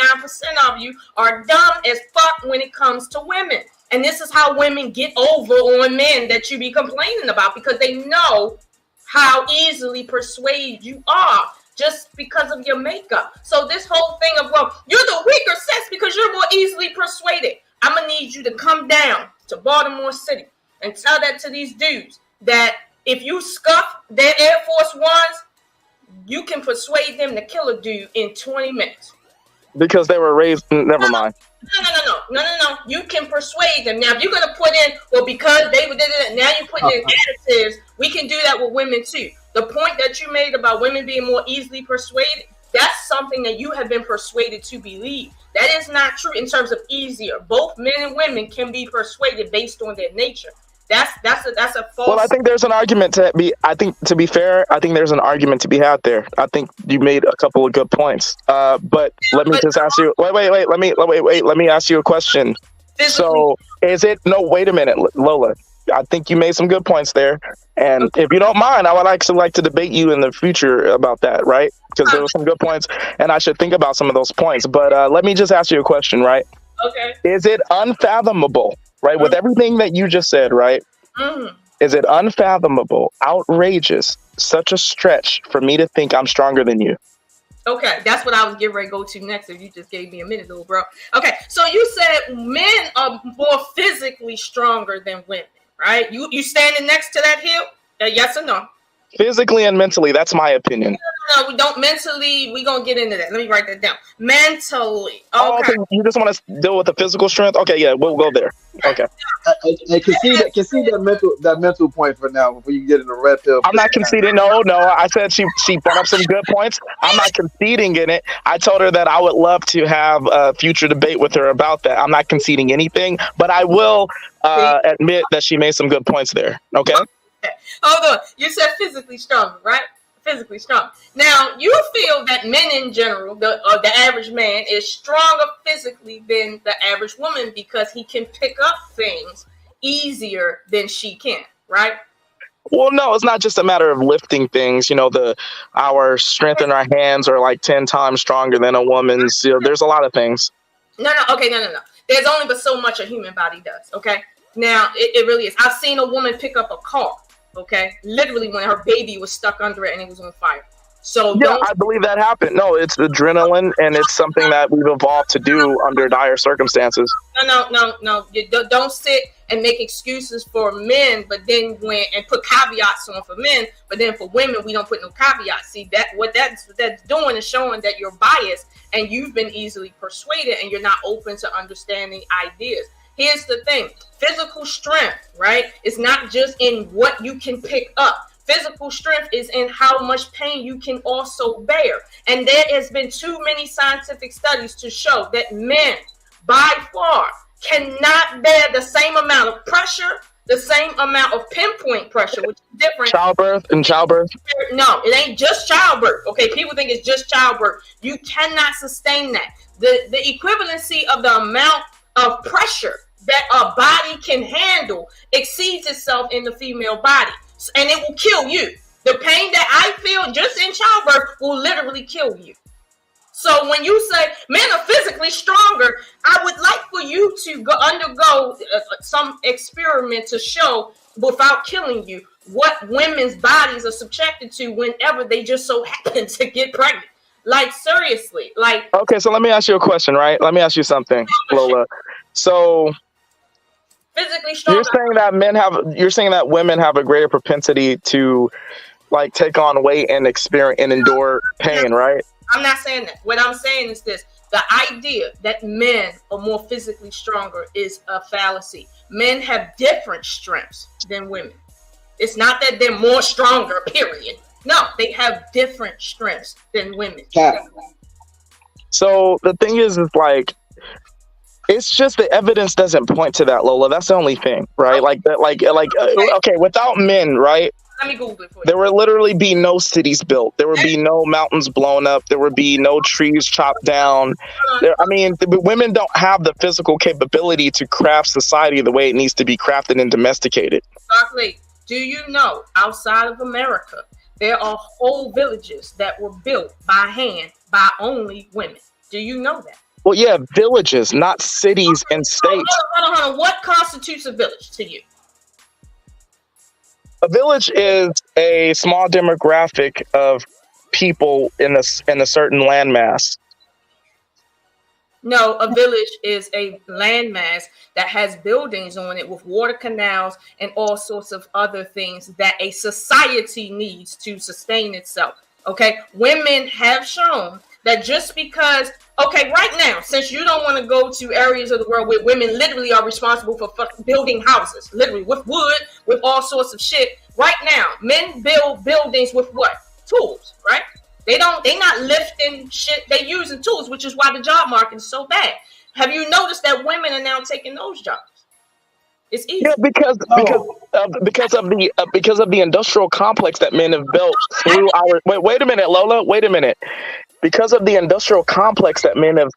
of you, are dumb as fuck when it comes to women. And this is how women get over on men that you be complaining about because they know how easily persuaded you are. Just because of your makeup. So this whole thing of, well, you're the weaker sex because you're more easily persuaded. I'm going to need you to come down to Baltimore City and tell that to these dudes that if you scuff their Air Force Ones, you can persuade them to kill a dude in 20 minutes. Because they were raised, never mind. No. You can persuade them. Now, if you're going to put in, well, because they did it, now you're putting in additives, we can do that with women too. The point that you made about women being more easily persuaded, that's something that you have been persuaded to believe. That is not true in terms of easier. Both men and women can be persuaded based on their nature. That's a false. Well, I think there's an argument to be fair, I think there's an argument to be had there. I think you made a couple of good points. But let me just ask you. Wait. Let me ask you a question. So wait a minute, Lola. I think you made some good points there. And if you don't mind, I would actually like to debate you in the future about that, right? Because there were some good points and I should think about some of those points. But let me just ask you a question, right? Okay. Is it unfathomable, right? With everything that you just said, right? Is it unfathomable, outrageous, such a stretch for me to think I'm stronger than you? Okay, that's what I was getting ready to go to next if you just gave me a minute, little bro. Okay, so you said men are more physically stronger than women. Right? You standing next to that hill? Yes or no? Physically and mentally, that's my opinion. No, we don't mentally. We gonna get into that. Let me write that down. Mentally. Oh, Okay. okay. You just want to deal with the physical strength? Okay, yeah, we'll go there. Okay. I concede that mental point for now before you get into red pill. I'm not conceding. No. I said she brought up some good points. I'm not conceding in it. I told her that I would love to have a future debate with her about that. I'm not conceding anything, but I will admit that she made some good points there. Okay. Hold on. You said physically strong, right? Physically strong. Now, you feel that men in general, the average man, is stronger physically than the average woman because he can pick up things easier than she can, right? Well, no, it's not just a matter of lifting things. You know, our strength in our hands are like 10 times stronger than a woman's. You know, there's a lot of things. No. There's only but so much a human body does, okay? Now, it really is. I've seen a woman pick up a car, okay? Literally when her baby was stuck under it and it was on fire. So yeah, I believe that happened. No, it's adrenaline, and it's something that we've evolved to do under dire circumstances. No. You don't sit and make excuses for men, but then and put caveats on for men, but then for women we don't put no caveats. See, what that's doing is showing that you're biased and you've been easily persuaded and you're not open to understanding ideas. Here's the thing: physical strength, right? It's not just in what you can pick up. Physical strength is in how much pain you can also bear. And there has been too many scientific studies to show that men, by far, cannot bear the same amount of pressure, the same amount of pinpoint pressure, which is different. Childbirth. No, it ain't just childbirth. Okay, people think it's just childbirth. You cannot sustain that. The equivalency of the amount of pressure that a body can handle exceeds itself in the female body. And it will kill you. The pain that I feel just in childbirth will literally kill you. So when you say men are physically stronger, I would like for you to undergo some experiment to show, without killing you, what women's bodies are subjected to whenever they just so happen to get pregnant. Like, seriously. Like, okay, so let me ask you a question, right? Let me ask you something, Lola. So physically strong. You're saying that women have a greater propensity to like take on weight and experience and endure pain, right? I'm not saying that. What I'm saying is this: the idea that men are more physically stronger is a fallacy. Men have different strengths than women. It's not that they're more stronger, period. No, they have different strengths than women. Yeah. So the thing is like, it's just the evidence doesn't point to that, Lola. That's the only thing, right? Okay, without men, right? Let me Google it for you. There would literally be no cities built. There would be no mountains blown up. There would be no trees chopped down. Women don't have the physical capability to craft society the way it needs to be crafted and domesticated. Exactly. Do you know, outside of America, there are whole villages that were built by hand by only women? Do you know that? Well, yeah, villages, not cities and states. Hold on. What constitutes a village to you? A village is a small demographic of people in a certain landmass. No, a village is a landmass that has buildings on it with water canals and all sorts of other things that a society needs to sustain itself. Okay, women have shown that just because, okay, right now, since you don't want to go to areas of the world where women literally are responsible for building houses, literally with wood, with all sorts of shit. Right now, men build buildings with what? Tools, right? They not lifting shit. They using tools, which is why the job market is so bad. Have you noticed that women are now taking those jobs? It's easy. Yeah, because of the industrial complex that men have built through our. Wait a minute, Lola. Wait a minute. Because of the industrial complex that men have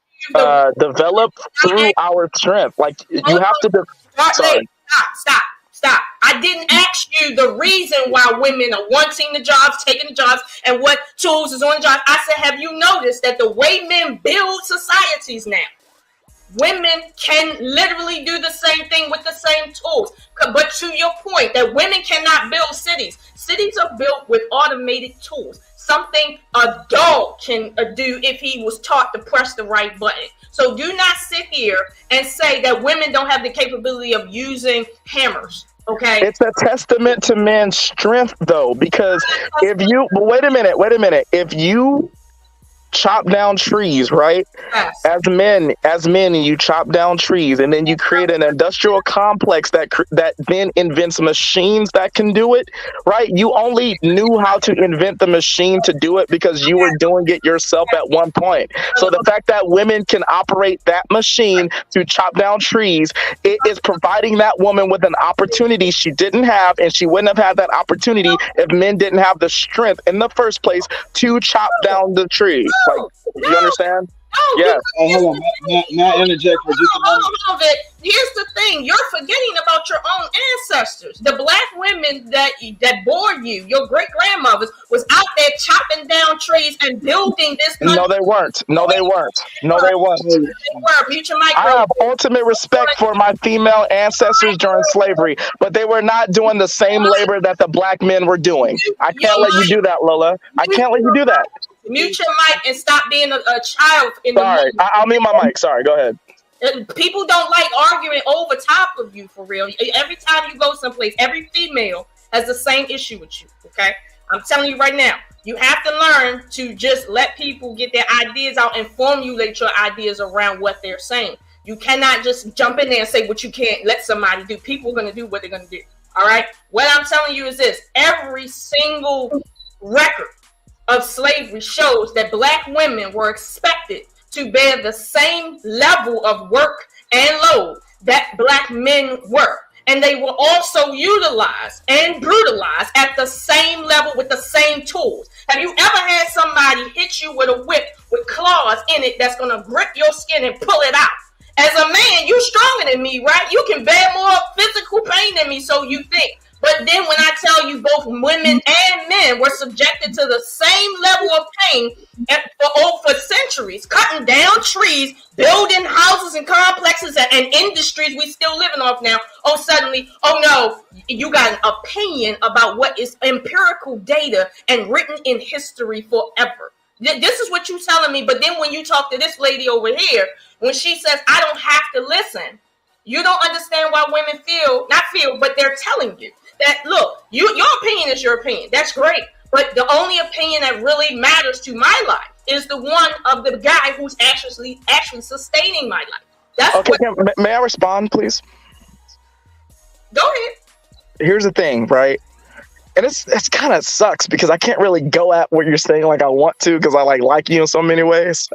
developed through our strength, like you have to. Sorry. Stop. I didn't ask you the reason why women are wanting the jobs, taking the jobs, and what tools is on the job. I said, have you noticed that the way men build societies now, women can literally do the same thing with the same tools. But to your point, that women cannot build cities. Cities are built with automated tools. Something a dog can do if he was taught to press the right button. So So do not sit here and say that women don't have the capability of using hammers. Okay. It's a testament to man's strength, though, because if you wait a minute, if you chop down trees, right? Yes. As men, and you chop down trees, and then you create an industrial complex that then invents machines that can do it, right? You only knew how to invent the machine to do it because you were doing it yourself at one point. So the fact that women can operate that machine to chop down trees, it is providing that woman with an opportunity she didn't have, and she wouldn't have had that opportunity if men didn't have the strength in the first place to chop down the tree. Like, you understand? No, Yeah. Hold on. May I interject for just a moment? Hold on, Vic. Here's the thing: you're forgetting about your own ancestors. The black women that bore you, your great grandmothers, was out there chopping down trees and building this country. No, they weren't. No, they weren't. No, they weren't. They were. Mute your mic. I have ultimate respect for my female ancestors during slavery, but they were not doing the same labor that the black men were doing. I can't let you do that, Lola. I can't let you do that. Mute your mic and stop being a child in the Sorry, I'll mute my mic. Sorry, go ahead. People don't like arguing over top of you, for real. Every time you go someplace, every female has the same issue with you, okay? I'm telling you right now, you have to learn to just let people get their ideas out and formulate your ideas around what they're saying. You cannot just jump in there and say what you can't let somebody do. People are going to do what they're going to do, all right? What I'm telling you is this. Every single record of slavery shows that black women were expected to bear the same level of work and load that black men were. And they were also utilized and brutalized at the same level with the same tools. Have you ever had somebody hit you with a whip with claws in it that's going to grip your skin and pull it out? As a man, you're stronger than me, right? You can bear more physical pain than me, so you think. But then when I tell you both women and men were subjected to the same level of pain for centuries, cutting down trees, building houses and complexes and industries we still living off now. Oh, suddenly, oh no, you got an opinion about what is empirical data and written in history forever. This is what you're telling me. But then when you talk to this lady over here, when she says, I don't have to listen, you don't understand why women but they're telling you that, look, your opinion is your opinion. That's great. But the only opinion that really matters to my life is the one of the guy who's actually sustaining my life. That's okay. May I respond, please? Go ahead. Here's the thing, right? And it's kind of sucks because I can't really go at what you're saying like I want to because I like you in so many ways.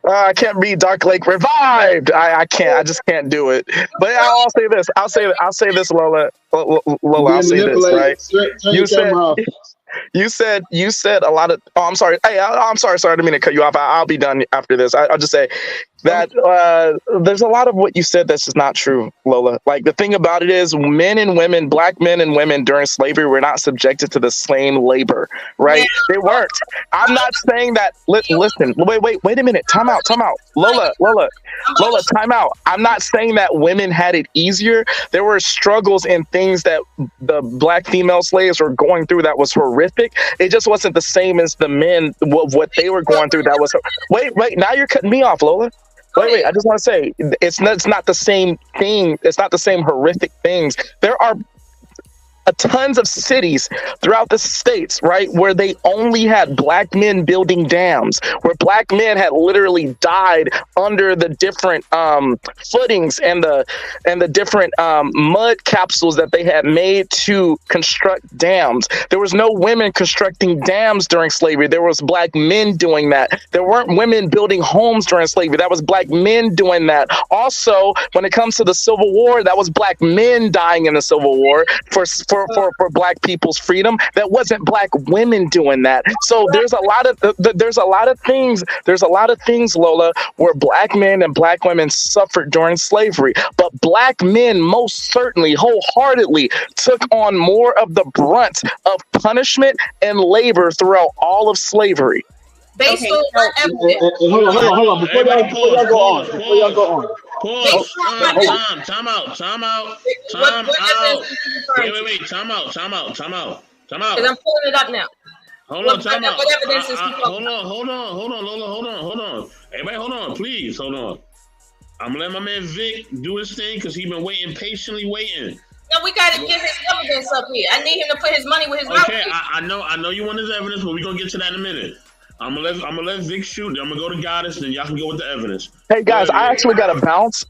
I can't be Dark Lake revived. I can't. I just can't do it. But I'll say this. I'll say this, Lola. Lola, I'll say this, right? You said a lot of. Oh, I'm sorry. Hey, I'm sorry. I didn't mean to cut you off. I'll be done after this. I'll just say that there's a lot of what you said that's just not true, Lola. Like the thing about it is, men and women, black men and women during slavery were not subjected to the same labor, right? They weren't. I'm not saying that. Listen. Wait a minute. Time out. Lola. Time out. I'm not saying that women had it easier. There were struggles and things that the black female slaves were going through that was horrific. It just wasn't the same as the men. What they were going through that was. Wait. Now you're cutting me off, Lola. Wait. I just want to say it's not the same thing. It's not the same horrific things. There are tons of cities throughout the states, right, where they only had black men building dams, where black men had literally died under the different footings and the different mud capsules that they had made to construct dams. There was no women constructing dams during slavery. There was black men doing that. There weren't women building homes during slavery. That was black men doing that. Also, when it comes to the Civil War, that was black men dying in the Civil War for black people's freedom. That wasn't black women doing that. So there's a lot of things, Lola, where black men and black women suffered during slavery. But black men most certainly wholeheartedly took on more of the brunt of punishment and labor throughout all of slavery. Based on what evidence? Hold on. Before y'all go on. Pause. Time out. Wait. Time out. Because I'm pulling it up now. Hold What, on, time out. what evidence is he Hold talking about? on, hold on, hold on, hold on. Everybody, hold on, please, hold on. I'm gonna let my man Vic do his thing because he's been waiting, patiently waiting. No, we gotta get his evidence up here. I need him to put his money where his mouth Okay, is. I know you want his evidence, but we're gonna get to that in a minute. I'm gonna let Vic shoot. Then I'm gonna go to Goddess, then y'all can go with the evidence. Hey guys, I actually got to bounce.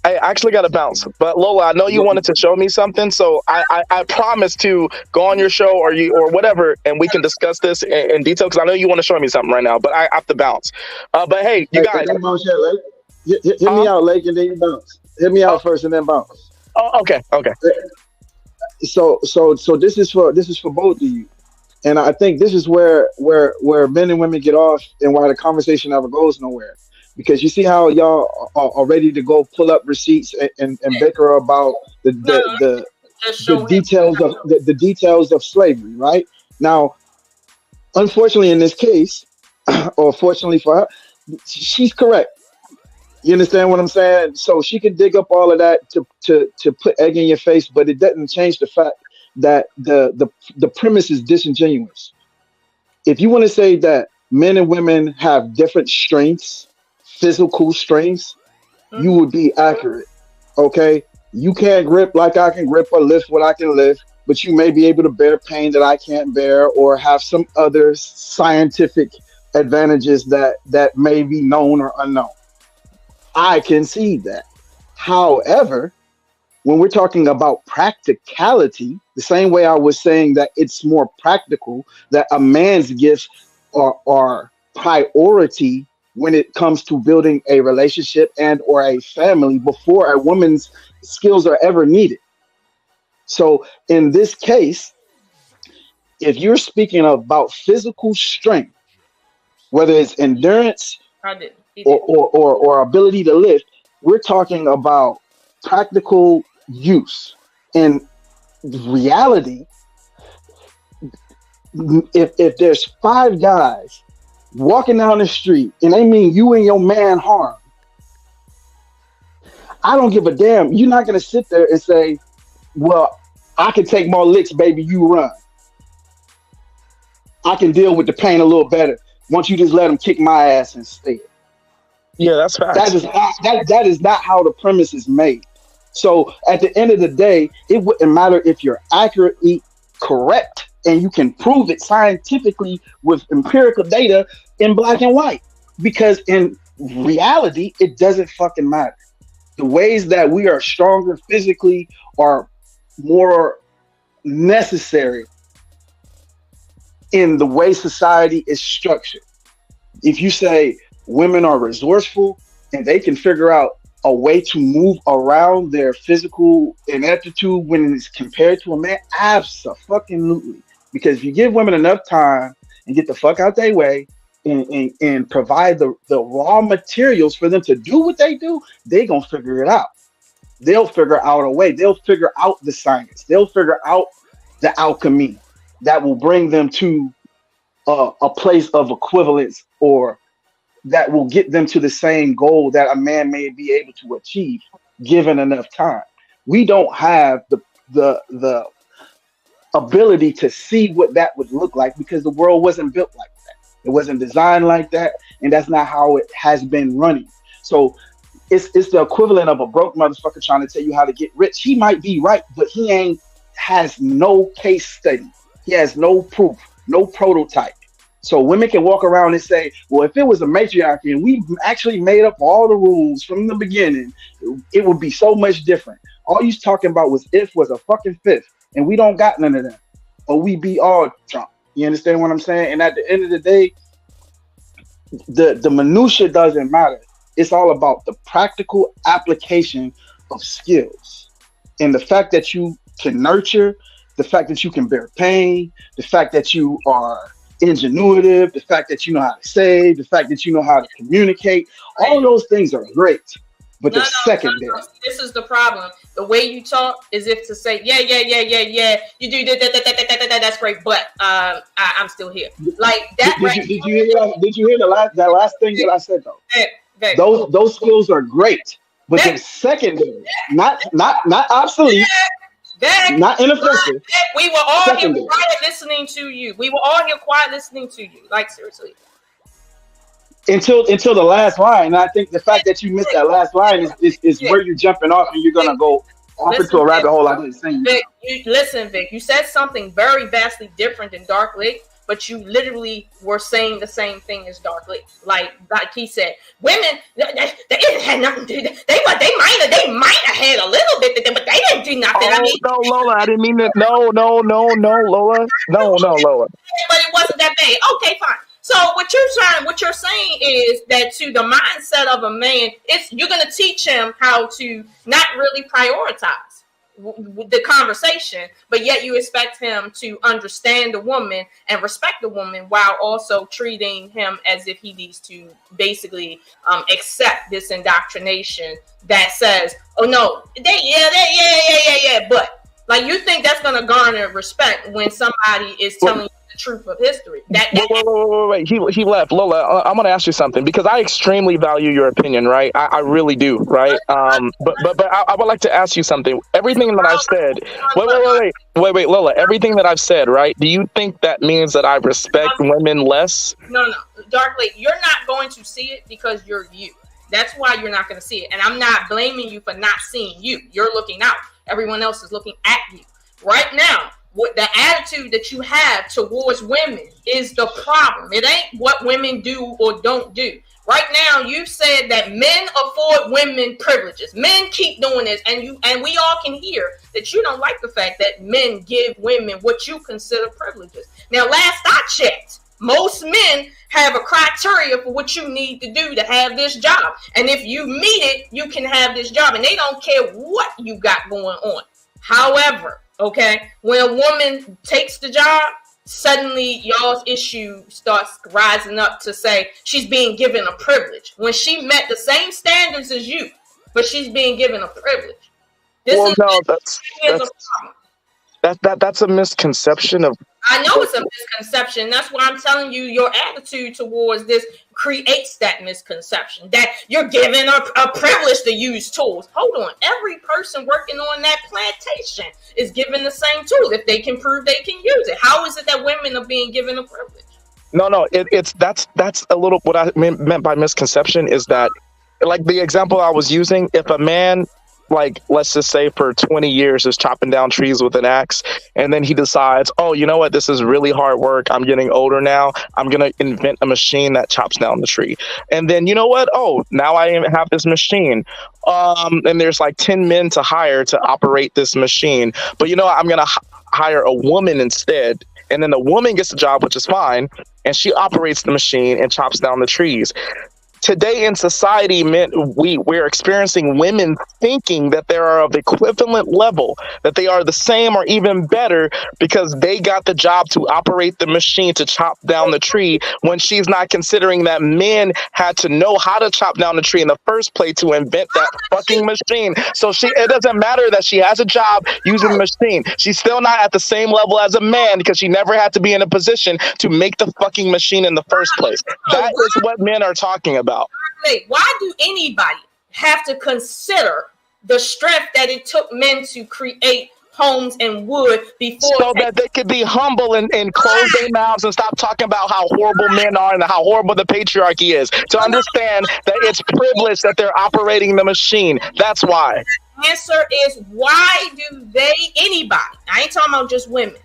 But Lola, I know you wanted to show me something, so I promise to go on your show or whatever, and we can discuss this in detail because I know you want to show me something right now. But I have to bounce. But hey, you guys, Hey, bounce yet, Lake? Hit me out, Lake, and then you bounce. Hit me out first, and then bounce. oh, okay. So this is for both of you, and I think this is where men and women get off, and why the conversation never goes nowhere. Because you see how y'all are ready to go pull up receipts and bicker about the details of slavery, right? Now, unfortunately, in this case, or fortunately for her, she's correct. You understand what I'm saying? So she can dig up all of that to put egg in your face, but it doesn't change the fact that the premise is disingenuous. If you want to say that men and women have different strengths, physical strengths, you would be accurate. Okay? You can't grip like I can grip or lift what I can lift, but you may be able to bear pain that I can't bear or have some other scientific advantages that may be known or unknown. I can see that. However, when we're talking about practicality, the same way I was saying that it's more practical that a man's gifts are priority when it comes to building a relationship and or a family before a woman's skills are ever needed. So in this case, if you're speaking about physical strength, whether it's endurance I did. or ability to lift, we're talking about practical use. In reality, if there's 5 guys walking down the street and they mean you and your man harm, I don't give a damn. You're not gonna sit there and say, well, I can take more licks, baby, you run. I can deal with the pain a little better once you just let them kick my ass instead. Yeah, that's facts. That is not how the premise is made. So at the end of the day, it wouldn't matter if you're accurately correct and you can prove it scientifically with empirical data in black and white, because in reality, it doesn't fucking matter. The ways that we are stronger physically are more necessary in the way society is structured. If you say women are resourceful and they can figure out a way to move around their physical ineptitude when it's compared to a man, absolutely. Because if you give women enough time and get the fuck out their way and provide the raw materials for them to do what they do, they gonna figure it out. They'll figure out a way. They'll figure out the science. They'll figure out the alchemy that will bring them to a place of equivalence, or that will get them to the same goal that a man may be able to achieve given enough time. We don't have the ability to see what that would look like because the world wasn't built like that. It wasn't designed like that, and that's not how it has been running. So it's the equivalent of a broke motherfucker trying to tell you how to get rich. He might be right, but he has no case study. He has no proof, no prototype. So women can walk around and say, well, if it was a matriarchy and we actually made up all the rules from the beginning, it would be so much different. All you talking about was if was a fucking fifth, and we don't got none of that. Or we be all drunk. You understand what I'm saying? And at the end of the day, the minutia doesn't matter. It's all about the practical application of skills. And the fact that you can nurture, the fact that you can bear pain, the fact that you are ingenuitive, the fact that you know how to save, the fact that you know how to communicate, all of those things are great. But they're secondary. This is the problem. The way you talk is if to say, yeah, you do that, that's great, but I'm still here. Like that. Did you hear that last thing that I said though? Those skills are great, but they're secondary, not obsolete. Not inoffensive. We were all here Secondary. quiet listening to you. We were all here quiet listening to you. Like, seriously. Until the last line. And I think the fact that you missed that last line is where you're jumping off, and you're gonna go off into a rabbit hole I didn't say. Vic, listen, Vic, you said something very vastly different than Dark Lake, but you literally were saying the same thing as Dark Lake. Like he said, women, they didn't have nothing to do. They might have had a little bit, but they didn't do nothing. Oh, I mean, no, Lola, I didn't mean that. No, Lola. No, Lola. but it wasn't that bad. Okay, fine. So what you're saying is that to the mindset of a man, you're going to teach him how to not really prioritize the conversation, but yet you expect him to understand the woman and respect the woman while also treating him as if he needs to basically accept this indoctrination that says, oh no, yeah, but like you think that's going to garner respect when somebody is telling you the truth of history. Wait. He left. Lola, I'm going to ask you something because I extremely value your opinion, right? I really do, right? But I would like to ask you something. Everything that I've said. Wait, Lola. Everything that I've said, right? Do you think that means that I respect women less? No. Dark Lake, you're not going to see it because you're you. That's why you're not going to see it. And I'm not blaming you for not seeing you. You're looking out. Everyone else is looking at you. Right now, what the attitude that you have towards women is the problem. It ain't what women do or don't do. Right now, you've said that men afford women privileges. Men keep doing this, and we all can hear that you don't like the fact that men give women what you consider privileges. Now, last I checked, most men have a criteria for what you need to do to have this job. And if you meet it, you can have this job. And they don't care what you got going on. However, okay, when a woman takes the job, suddenly y'all's issue starts rising up to say she's being given a privilege when she met the same standards as you, but she's being given a privilege. That's a misconception of. I know it's a misconception. That's why I'm telling you your attitude towards this creates that misconception that you're given a privilege to use tools. Hold on. Every person working on that plantation is given the same tool if they can prove they can use it. How is it that women are being given a privilege? No, that's a little what I meant by misconception is that, like the example I was using, if a man, like, let's just say for 20 years is chopping down trees with an axe, and then he decides, oh, you know what, this is really hard work, I'm getting older now, I'm gonna invent a machine that chops down the tree. And then, you know what, oh, now I have this machine, and there's like 10 men to hire to operate this machine, but you know what, I'm gonna hire a woman instead. And then the woman gets the job, which is fine, and she operates the machine and chops down the trees. Today in society, we're experiencing women thinking that they are of equivalent level, that they are the same or even better because they got the job to operate the machine to chop down the tree, when she's not considering that men had to know how to chop down the tree in the first place to invent that fucking machine. So it doesn't matter that she has a job using the machine. She's still not at the same level as a man because she never had to be in a position to make the fucking machine in the first place. That is what men are talking about. Why do anybody have to consider the strength that it took men to create homes and wood before, so that they could be humble and close their mouths and stop talking about how horrible men are and how horrible the patriarchy is, to understand that it's privilege that they're operating the machine? That's why. The answer is, why do anybody, I ain't talking about just women,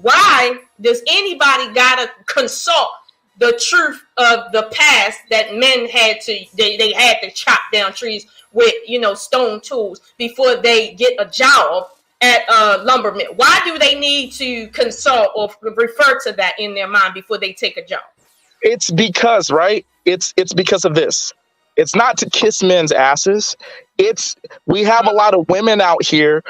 why does anybody gotta consult the truth of the past that men had to, they had to chop down trees with, stone tools before they get a job at a lumber mill? Why do they need to consult or refer to that in their mind before they take a job? It's because, right? It's because of this. It's not to kiss men's asses. We have a lot of women out here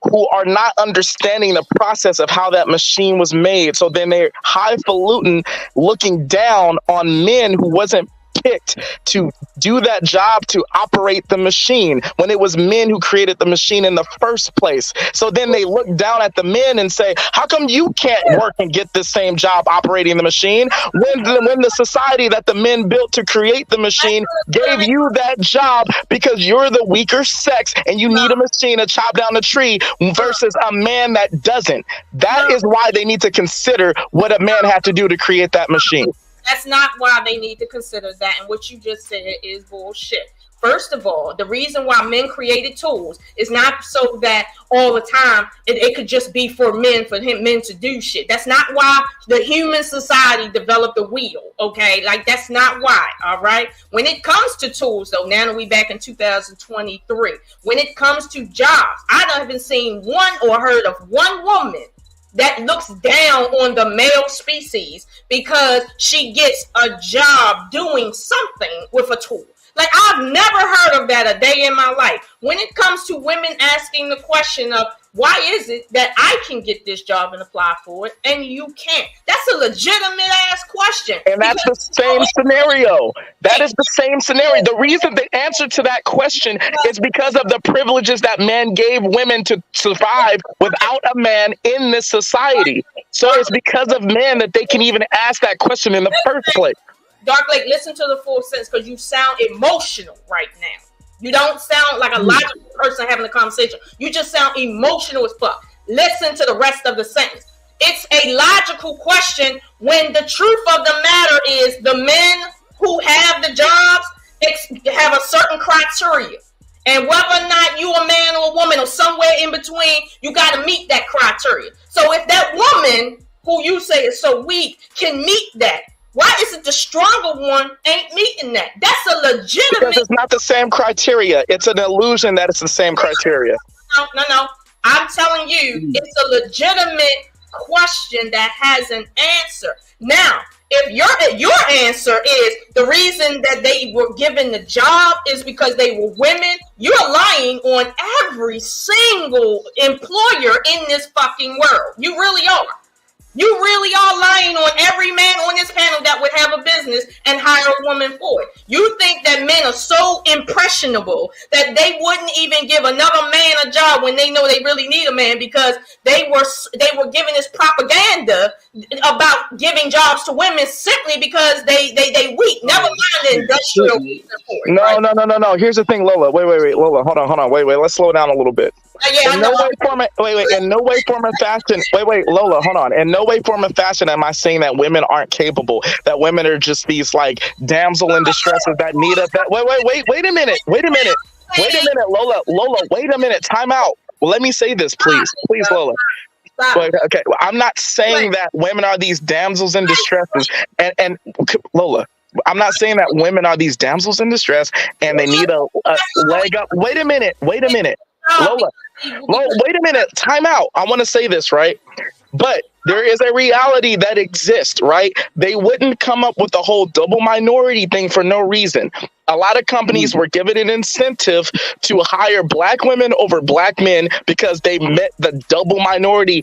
who are not understanding the process of how that machine was made. So then they're highfalutin looking down on men who wasn't picked to do that job, to operate the machine, when it was men who created the machine in the first place. So then they look down at the men and say, how come you can't work and get the same job operating the machine when the society that the men built to create the machine gave you that job because you're the weaker sex and you need a machine to chop down the tree versus a man that doesn't? That is why they need to consider what a man had to do to create that machine. That's not why they need to consider that. And what you just said is bullshit. First of all, the reason why men created tools is not so that all the time it could just be for men to do shit. That's not why the human society developed the wheel, okay? Like, that's not why, all right? When it comes to tools, though, now that we back in 2023, when it comes to jobs, I haven't seen one or heard of one woman that looks down on the male species because she gets a job doing something with a tool. Like, I've never heard of that a day in my life. When it comes to women asking the question of, why is it that I can get this job and apply for it and you can't? That's a legitimate ass question. And that's the same scenario. That is the same scenario. The reason the answer to that question is because of the privileges that men gave women to survive without a man in this society. So it's because of men that they can even ask that question in the first place. Dark Lake, listen to the full sentence because you sound emotional right now. You don't sound like a logical person having a conversation. You just sound emotional as fuck. Listen to the rest of the sentence. It's a logical question when the truth of the matter is the men who have the jobs have a certain criteria. And whether or not you a man or a woman or somewhere in between, you got to meet that criteria. So if that woman who you say is so weak can meet that, why is it the stronger one ain't meeting that? That's a legitimate... Because it's not the same criteria. It's an illusion that it's the same criteria. No. I'm telling you, it's a legitimate question that has an answer. Now, if your answer is the reason that they were given the job is because they were women, you're lying on every single employer in this fucking world. You really are. You really are lying on every man on this panel that would have a business and hire a woman for it. You think that men are so impressionable that they wouldn't even give another man a job when they know they really need a man because they were giving this propaganda about giving jobs to women simply because they weak. Never mind the industrial reason for it. No. Here's the thing, Lola. Wait, Lola. Hold on. Wait. Let's slow down a little bit. In no way, form, and fashion. Wait, Lola, hold on. In no way, form, and fashion am I saying that women aren't capable. That women are just these like damsel in distresses that need a. Wait a minute, Lola. Wait a minute. Time out. Well, let me say this, please, Lola. Okay, I'm not saying that women are these damsels in distresses, and Lola. I'm not saying that women are these damsels in distress and they need a leg up. Wait a minute. Lola, wait a minute. Time out. I want to say this, right? But there is a reality that exists, right? They wouldn't come up with the whole double minority thing for no reason. A lot of companies were given an incentive to hire black women over black men because they met the double minority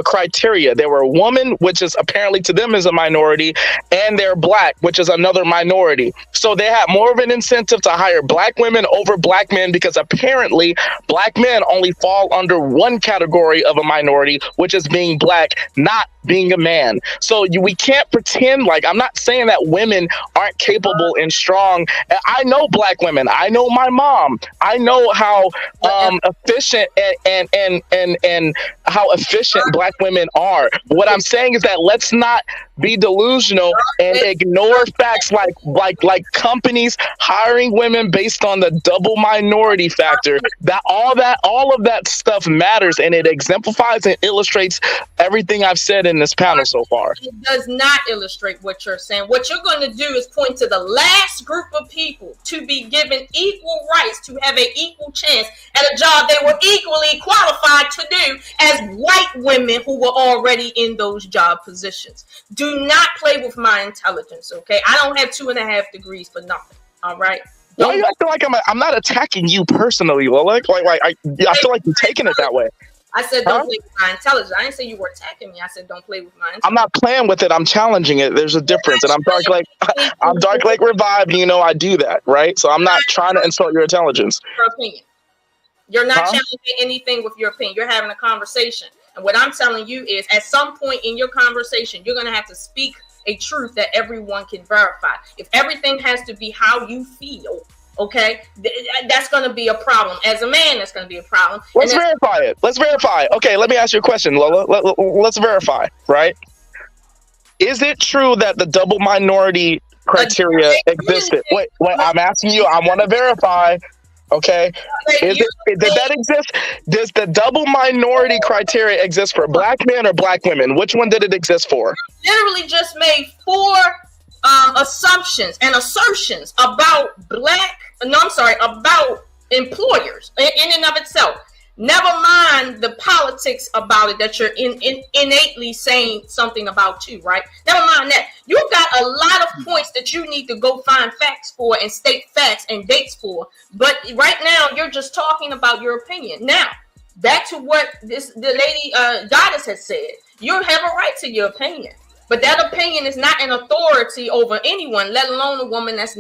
criteria. They were a woman, which is apparently to them is a minority, and they're black, which is another minority. So they had more of an incentive to hire black women over black men because apparently black men only fall under one category of a minority, which is being black, not being a man. So we can't pretend like, I'm not saying that women aren't capable and strong. I know black women. I know my mom. I know how efficient and how efficient black women are. What I'm saying is that let's not be delusional and ignore facts like companies hiring women based on the double minority factor. All of that stuff matters, and it exemplifies and illustrates everything I've said in this panel so far. It does not illustrate what you're saying. What you're going to do is point to the last group of people to be given equal rights, to have an equal chance at a job they were equally qualified to do as white women who were already in those job positions. Do not play with my intelligence, okay? I don't have 2.5 degrees for nothing, all right? I feel like I'm not attacking you personally, Lola. I feel like you're taking it that way. I said Huh? don't play with my intelligence. I didn't say you were attacking me. I said don't play with my intelligence. I'm not playing with it. I'm challenging it. There's a difference, and I'm Dark Lake Revive. You know I do that, right? So I'm not trying to insult your intelligence. Your opinion. You're not Huh? challenging anything with your opinion. You're having a conversation. And what I'm telling you is at some point in your conversation, you're going to have to speak a truth that everyone can verify. If everything has to be how you feel, okay, that's going to be a problem. As a man, that's going to be a problem. Let's verify it. Let's verify. Okay, let me ask you a question, Lola. Let's verify, right? Is it true that the double minority criteria existed? Wait, I'm asking you. I want to verify. Okay, did that exist? Does the double minority criteria exist for black men or black women? Which one did it exist for? Literally just made 4 assumptions and assertions about about employers in and of itself. Never mind the politics about it that you're innately saying something about too, right? Never mind that. You've got a lot of points that you need to go find facts for and state facts and dates for. But right now, you're just talking about your opinion. Now, back to what the lady Goddess has said. You have a right to your opinion. But that opinion is not an authority over anyone, let alone a woman that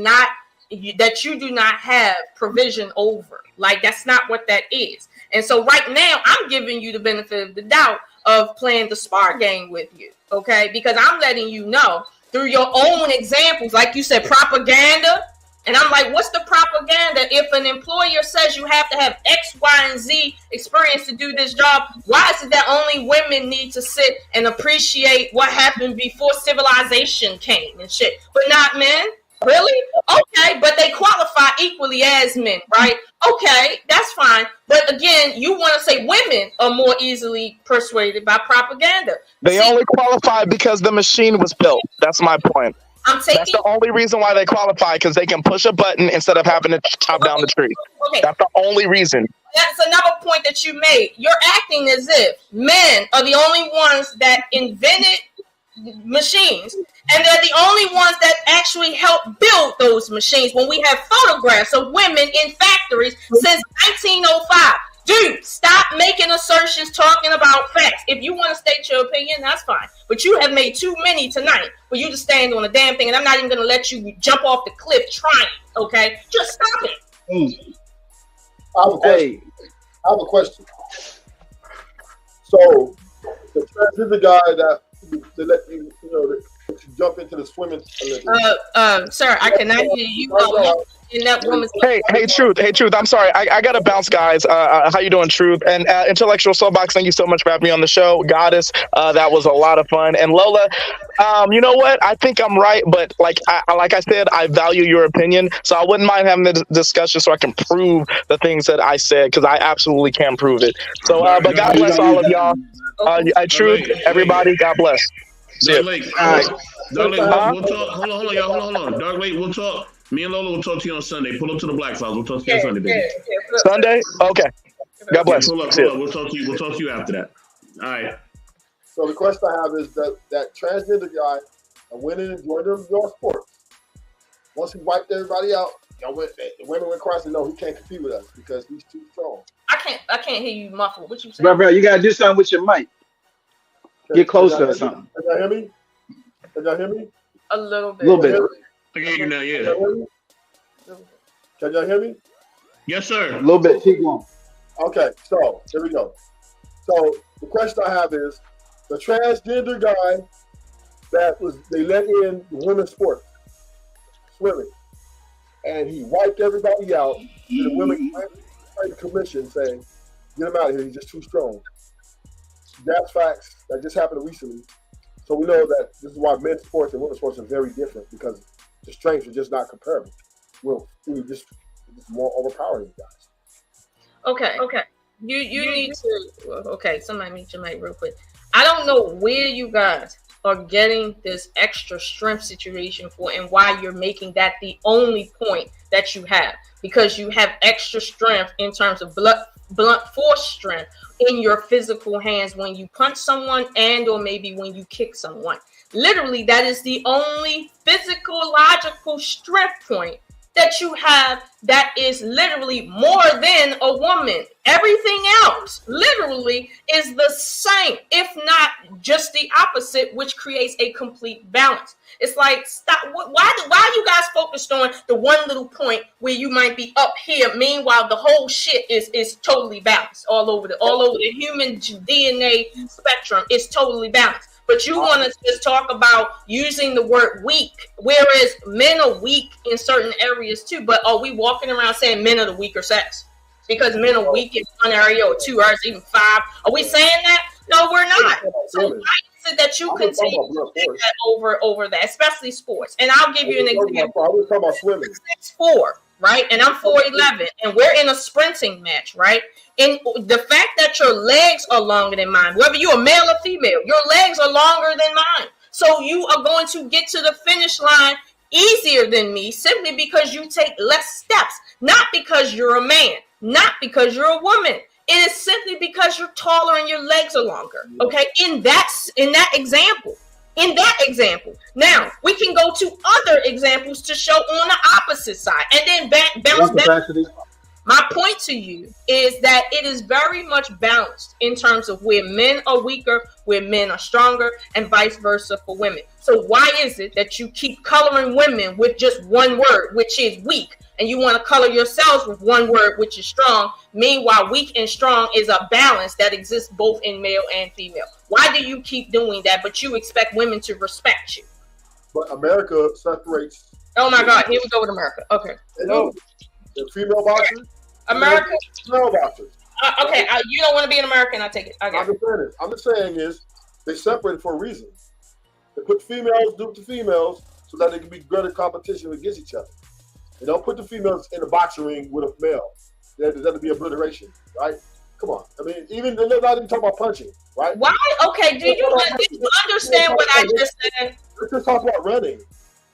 you do not have provision over. Like, that's not what that is. And so right now, I'm giving you the benefit of the doubt of playing the spar game with you, okay? Because I'm letting you know through your own examples, like you said, propaganda. And I'm like, what's the propaganda? If an employer says you have to have X, Y, and Z experience to do this job, why is it that only women need to sit and appreciate what happened before civilization came and shit, but not men? Really? Okay, but they qualify equally as men, right? Okay, that's fine. But again, you want to say women are more easily persuaded by propaganda. They only qualify because the machine was built. That's my point. That's the only reason why they qualify, because they can push a button instead of having to chop down the tree. Okay. That's the only reason. That's another point that you made. You're acting as if men are the only ones that invented machines, and they're the only ones that actually help build those machines, when we have photographs of women in factories since 1905. Dude, stop making assertions talking about facts. If you want to state your opinion, that's fine. But you have made too many tonight for you to stand on a damn thing, and I'm not even going to let you jump off the cliff trying, okay? Just stop it. I have a question. So, the transgender guy that let you jump into the swimming. Sir, I cannot hear you. In that woman's Hey, Truth. I'm sorry. I gotta bounce, guys. How you doing, Truth? And Intellectual Soapbox, thank you so much for having me on the show. Goddess, that was a lot of fun. And Lola, you know what? I think I'm right, but like I said, I value your opinion, so I wouldn't mind having the discussion so I can prove the things that I said, because I absolutely can prove it. So, but God bless all of y'all. Truth, everybody, God bless. Dark Lake, we'll talk. Hold on, y'all. Hold on. Dark Lake, we'll talk. Me and Lola will talk to you on Sunday. Pull up to the Black Files. We'll talk to you on Sunday, baby. Sunday? Okay. God bless. Pull up. We'll talk to you. We'll talk to you after that. All right. So the question I have is that transgender guy went in and joined your sports. Once he wiped everybody out, the women went across and no, he can't compete with us because he's too strong. I can't hear you muffled. What you saying? Bro, you gotta do something with your mic. Get closer or something. Can y'all hear me? Can y'all hear me? A little bit. A little bit. I can hear you now, yeah. Can y'all hear me? Yes, sir. A little bit. Keep going. Okay, so here we go. So the question I have is, the transgender guy they let in the women's sport, swimming, and he wiped everybody out. And the women made the commission saying, "Get him out of here. He's just too strong." That's facts. That just happened recently. So we know that this is why men's sports and women's sports are very different, because the strengths are just not comparable. We just more overpowering, guys. Okay. You need to. Okay, somebody meet your mate real quick. I don't know where you guys are getting this extra strength situation for, and why you're making that the only point that you have, because you have extra strength in terms of blunt force strength in your physical hands when you punch someone and or maybe when you kick someone. Literally, that is the only physiological strength point that you have that is literally more than a woman. Everything else literally is the same, if not just the opposite, which creates a complete balance. It's like, stop. Why are you guys focused on the one little point where you might be up here? Meanwhile, the whole shit is totally balanced all over the human DNA spectrum. It's totally balanced. But you want to just talk about using the word weak, whereas men are weak in certain areas too. But are we walking around saying men are the weaker sex because men are weak in one area or two areas, even five? Are we saying that? No, we're not. So why is it that you continue to say that over that, especially sports? And I'll give you an example. I was talking about swimming. 6'4", right? And I'm 4'11", and we're in a sprinting match, right? And the fact that your legs are longer than mine, whether you're a male or female, your legs are longer than mine. So you are going to get to the finish line easier than me simply because you take less steps, not because you're a man, not because you're a woman. It is simply because you're taller and your legs are longer. Okay, in that example. Now we can go to other examples to show on the opposite side, and then bounce back. My point to you is that it is very much balanced in terms of where men are weaker, where men are stronger, and vice versa for women. So why is it that you keep coloring women with just one word, which is weak, and you want to color yourselves with one word, which is strong? Meanwhile, weak and strong is a balance that exists both in male and female. Why do you keep doing that, but you expect women to respect you? But America separates. Oh my God, here we go with America. Okay. No. The female boxers. America. Female boxers. Okay, you don't want to be an American. I take it. Okay. I'm just saying is they separated for a reason. They put females do to females so that they can be greater competition against each other. They don't put the females in the boxing ring with a male. That'd be obliteration, right? Come on. I mean, they're not even talking about punching, right? Why? Okay. Do you understand what I just said? Let's just talk about running,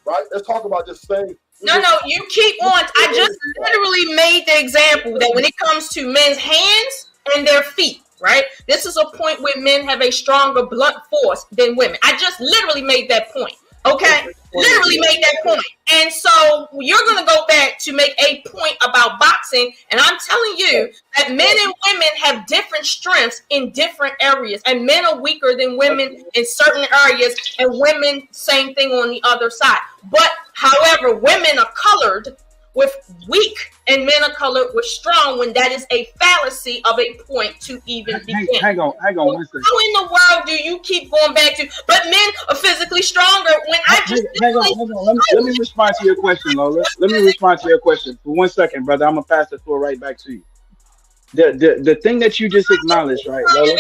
right? Let's talk about just saying. No, you keep on. I just literally made the example that when it comes to men's hands and their feet, right? This is a point where men have a stronger blunt force than women. I just literally made that point. Okay? Literally made that point. And so you're going to go back to make a point about boxing. And I'm telling you that men and women have different strengths in different areas. And men are weaker than women in certain areas. And women, same thing on the other side. But however, women are colored with weak and men are colored with strong when that is a fallacy of a point to even begin. Hang on. How in the world do you keep going back to, but men are physically stronger when I just... Hang on. Let me respond to your question, Lola. Let me respond to your question. For 1 second, brother. I'm going to pass the floor right back to you. The thing that you just acknowledged, right, Lola?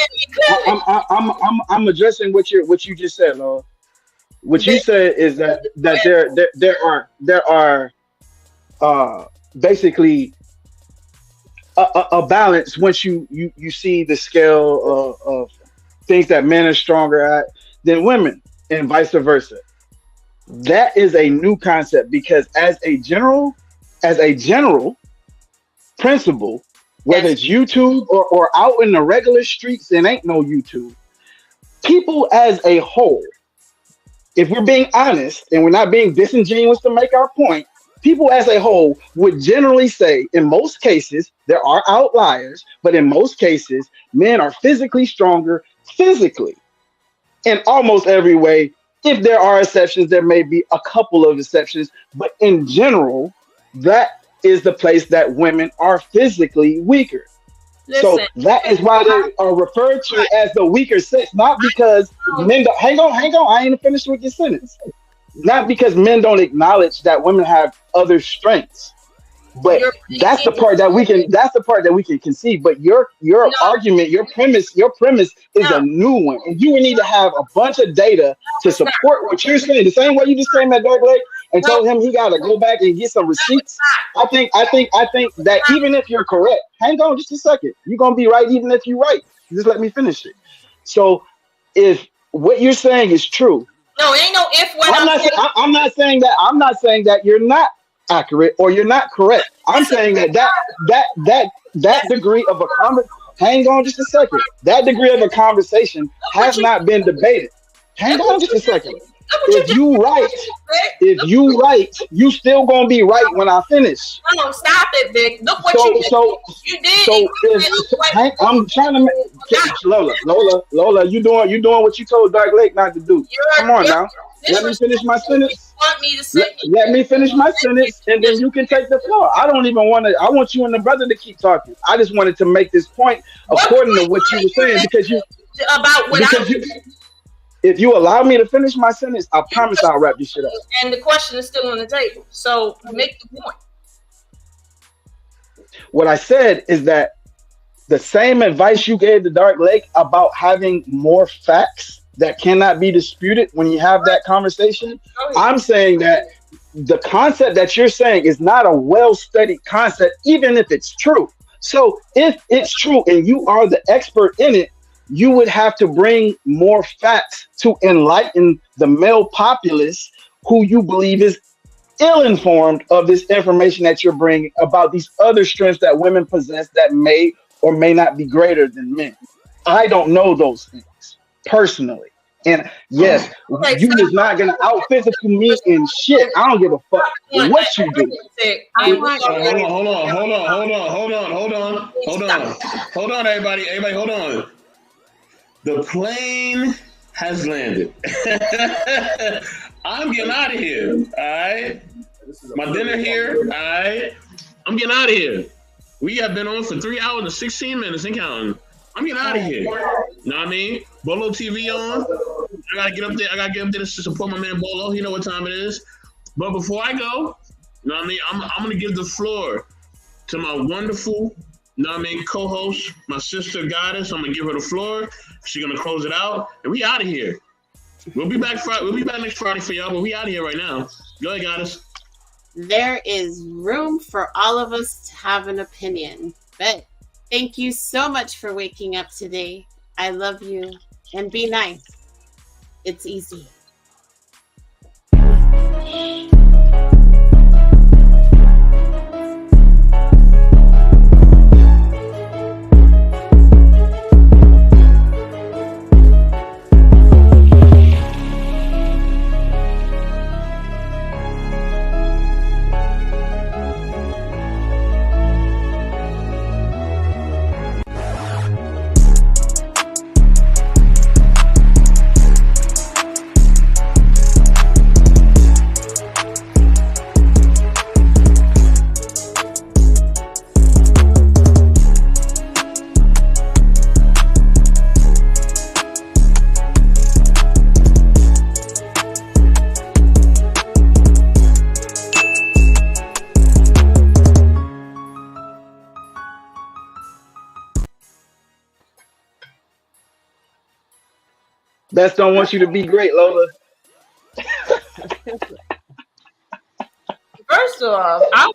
I'm addressing what you just said, Lola. What you said is that there are basically a balance once you see the scale of things that men are stronger at than women and vice versa. That is a new concept because as a general principle, whether it's YouTube or out in the regular streets, it ain't no YouTube. People as a whole, if we're being honest and we're not being disingenuous to make our point, people as a whole would generally say, in most cases, there are outliers, but in most cases, men are physically stronger physically in almost every way. If there are exceptions, there may be a couple of exceptions, but in general, that is the place that women are physically weaker. Listen, so that is why they are referred to as the weaker sex, not because men don't, hang on, I ain't finished with this sentence. Not because men don't acknowledge that women have other strengths, but that's the part that we can concede. But your argument, your premise is a new one, and you would need to have a bunch of data to support what you're saying. The same way you just came at Dark Lake and told him he got to go back and get some receipts. I think that even if you're correct, hang on just a second, you're gonna be right even if you're right. Just let me finish it. So if what you're saying is true. No, ain't no if when I'm not saying that you're not accurate or you're not correct. I'm saying that degree of a hang on just a second. That degree of a conversation has not been debated. Hang on just a second. if you right, you still gonna be right when I finish. No, stop it, Vic. Look what So you did. so You did so if Hank, I'm trying to Lola, you doing what you told Dark Lake not to do. Come on now. Let me finish my sentence. Want me to say Let me finish my sentence, and then you can take the floor. I don't even want to. I want you and the brother to keep talking. I just wanted to make this point according to what you were saying because you about what because you. If you allow me to finish my sentence, I promise I'll wrap this shit up. and the question is still on the table. So make the point. What I said is that the same advice you gave the Dark Lake about having more facts that cannot be disputed when you have that conversation, I'm saying that the concept that you're saying is not a well-studied concept, even if it's true. So if it's true and you are the expert in it, you would have to bring more facts to enlighten the male populace who you believe is ill-informed of this information that you're bringing about these other strengths that women possess that may or may not be greater than men. I don't know those things personally. And yes, you is not going to out-physical me in shit. I don't give a fuck what you do. Hold on, everybody. Everybody, hold on. The plane has landed. I'm getting out of here. All right. My dinner here. All right. I'm getting out of here. We have been on for 3 hours and 16 minutes and counting. I'm getting out of here. You know what I mean? Bolo TV on. I gotta get up there. I gotta get up there to support my man Bolo. You know what time it is. But before I go, you know what I mean? I'm gonna give the floor to my wonderful, you know what I mean, co-host, my sister Goddess. I'm gonna give her the floor. She's gonna close it out, and we out of here. We'll be back Friday. We'll be back next Friday for y'all, but we out of here right now. Go ahead, Goddess. There is room for all of us to have an opinion. But thank you so much for waking up today. I love you. And be nice. It's easy. Best don't want you to be great, Lola. First off, I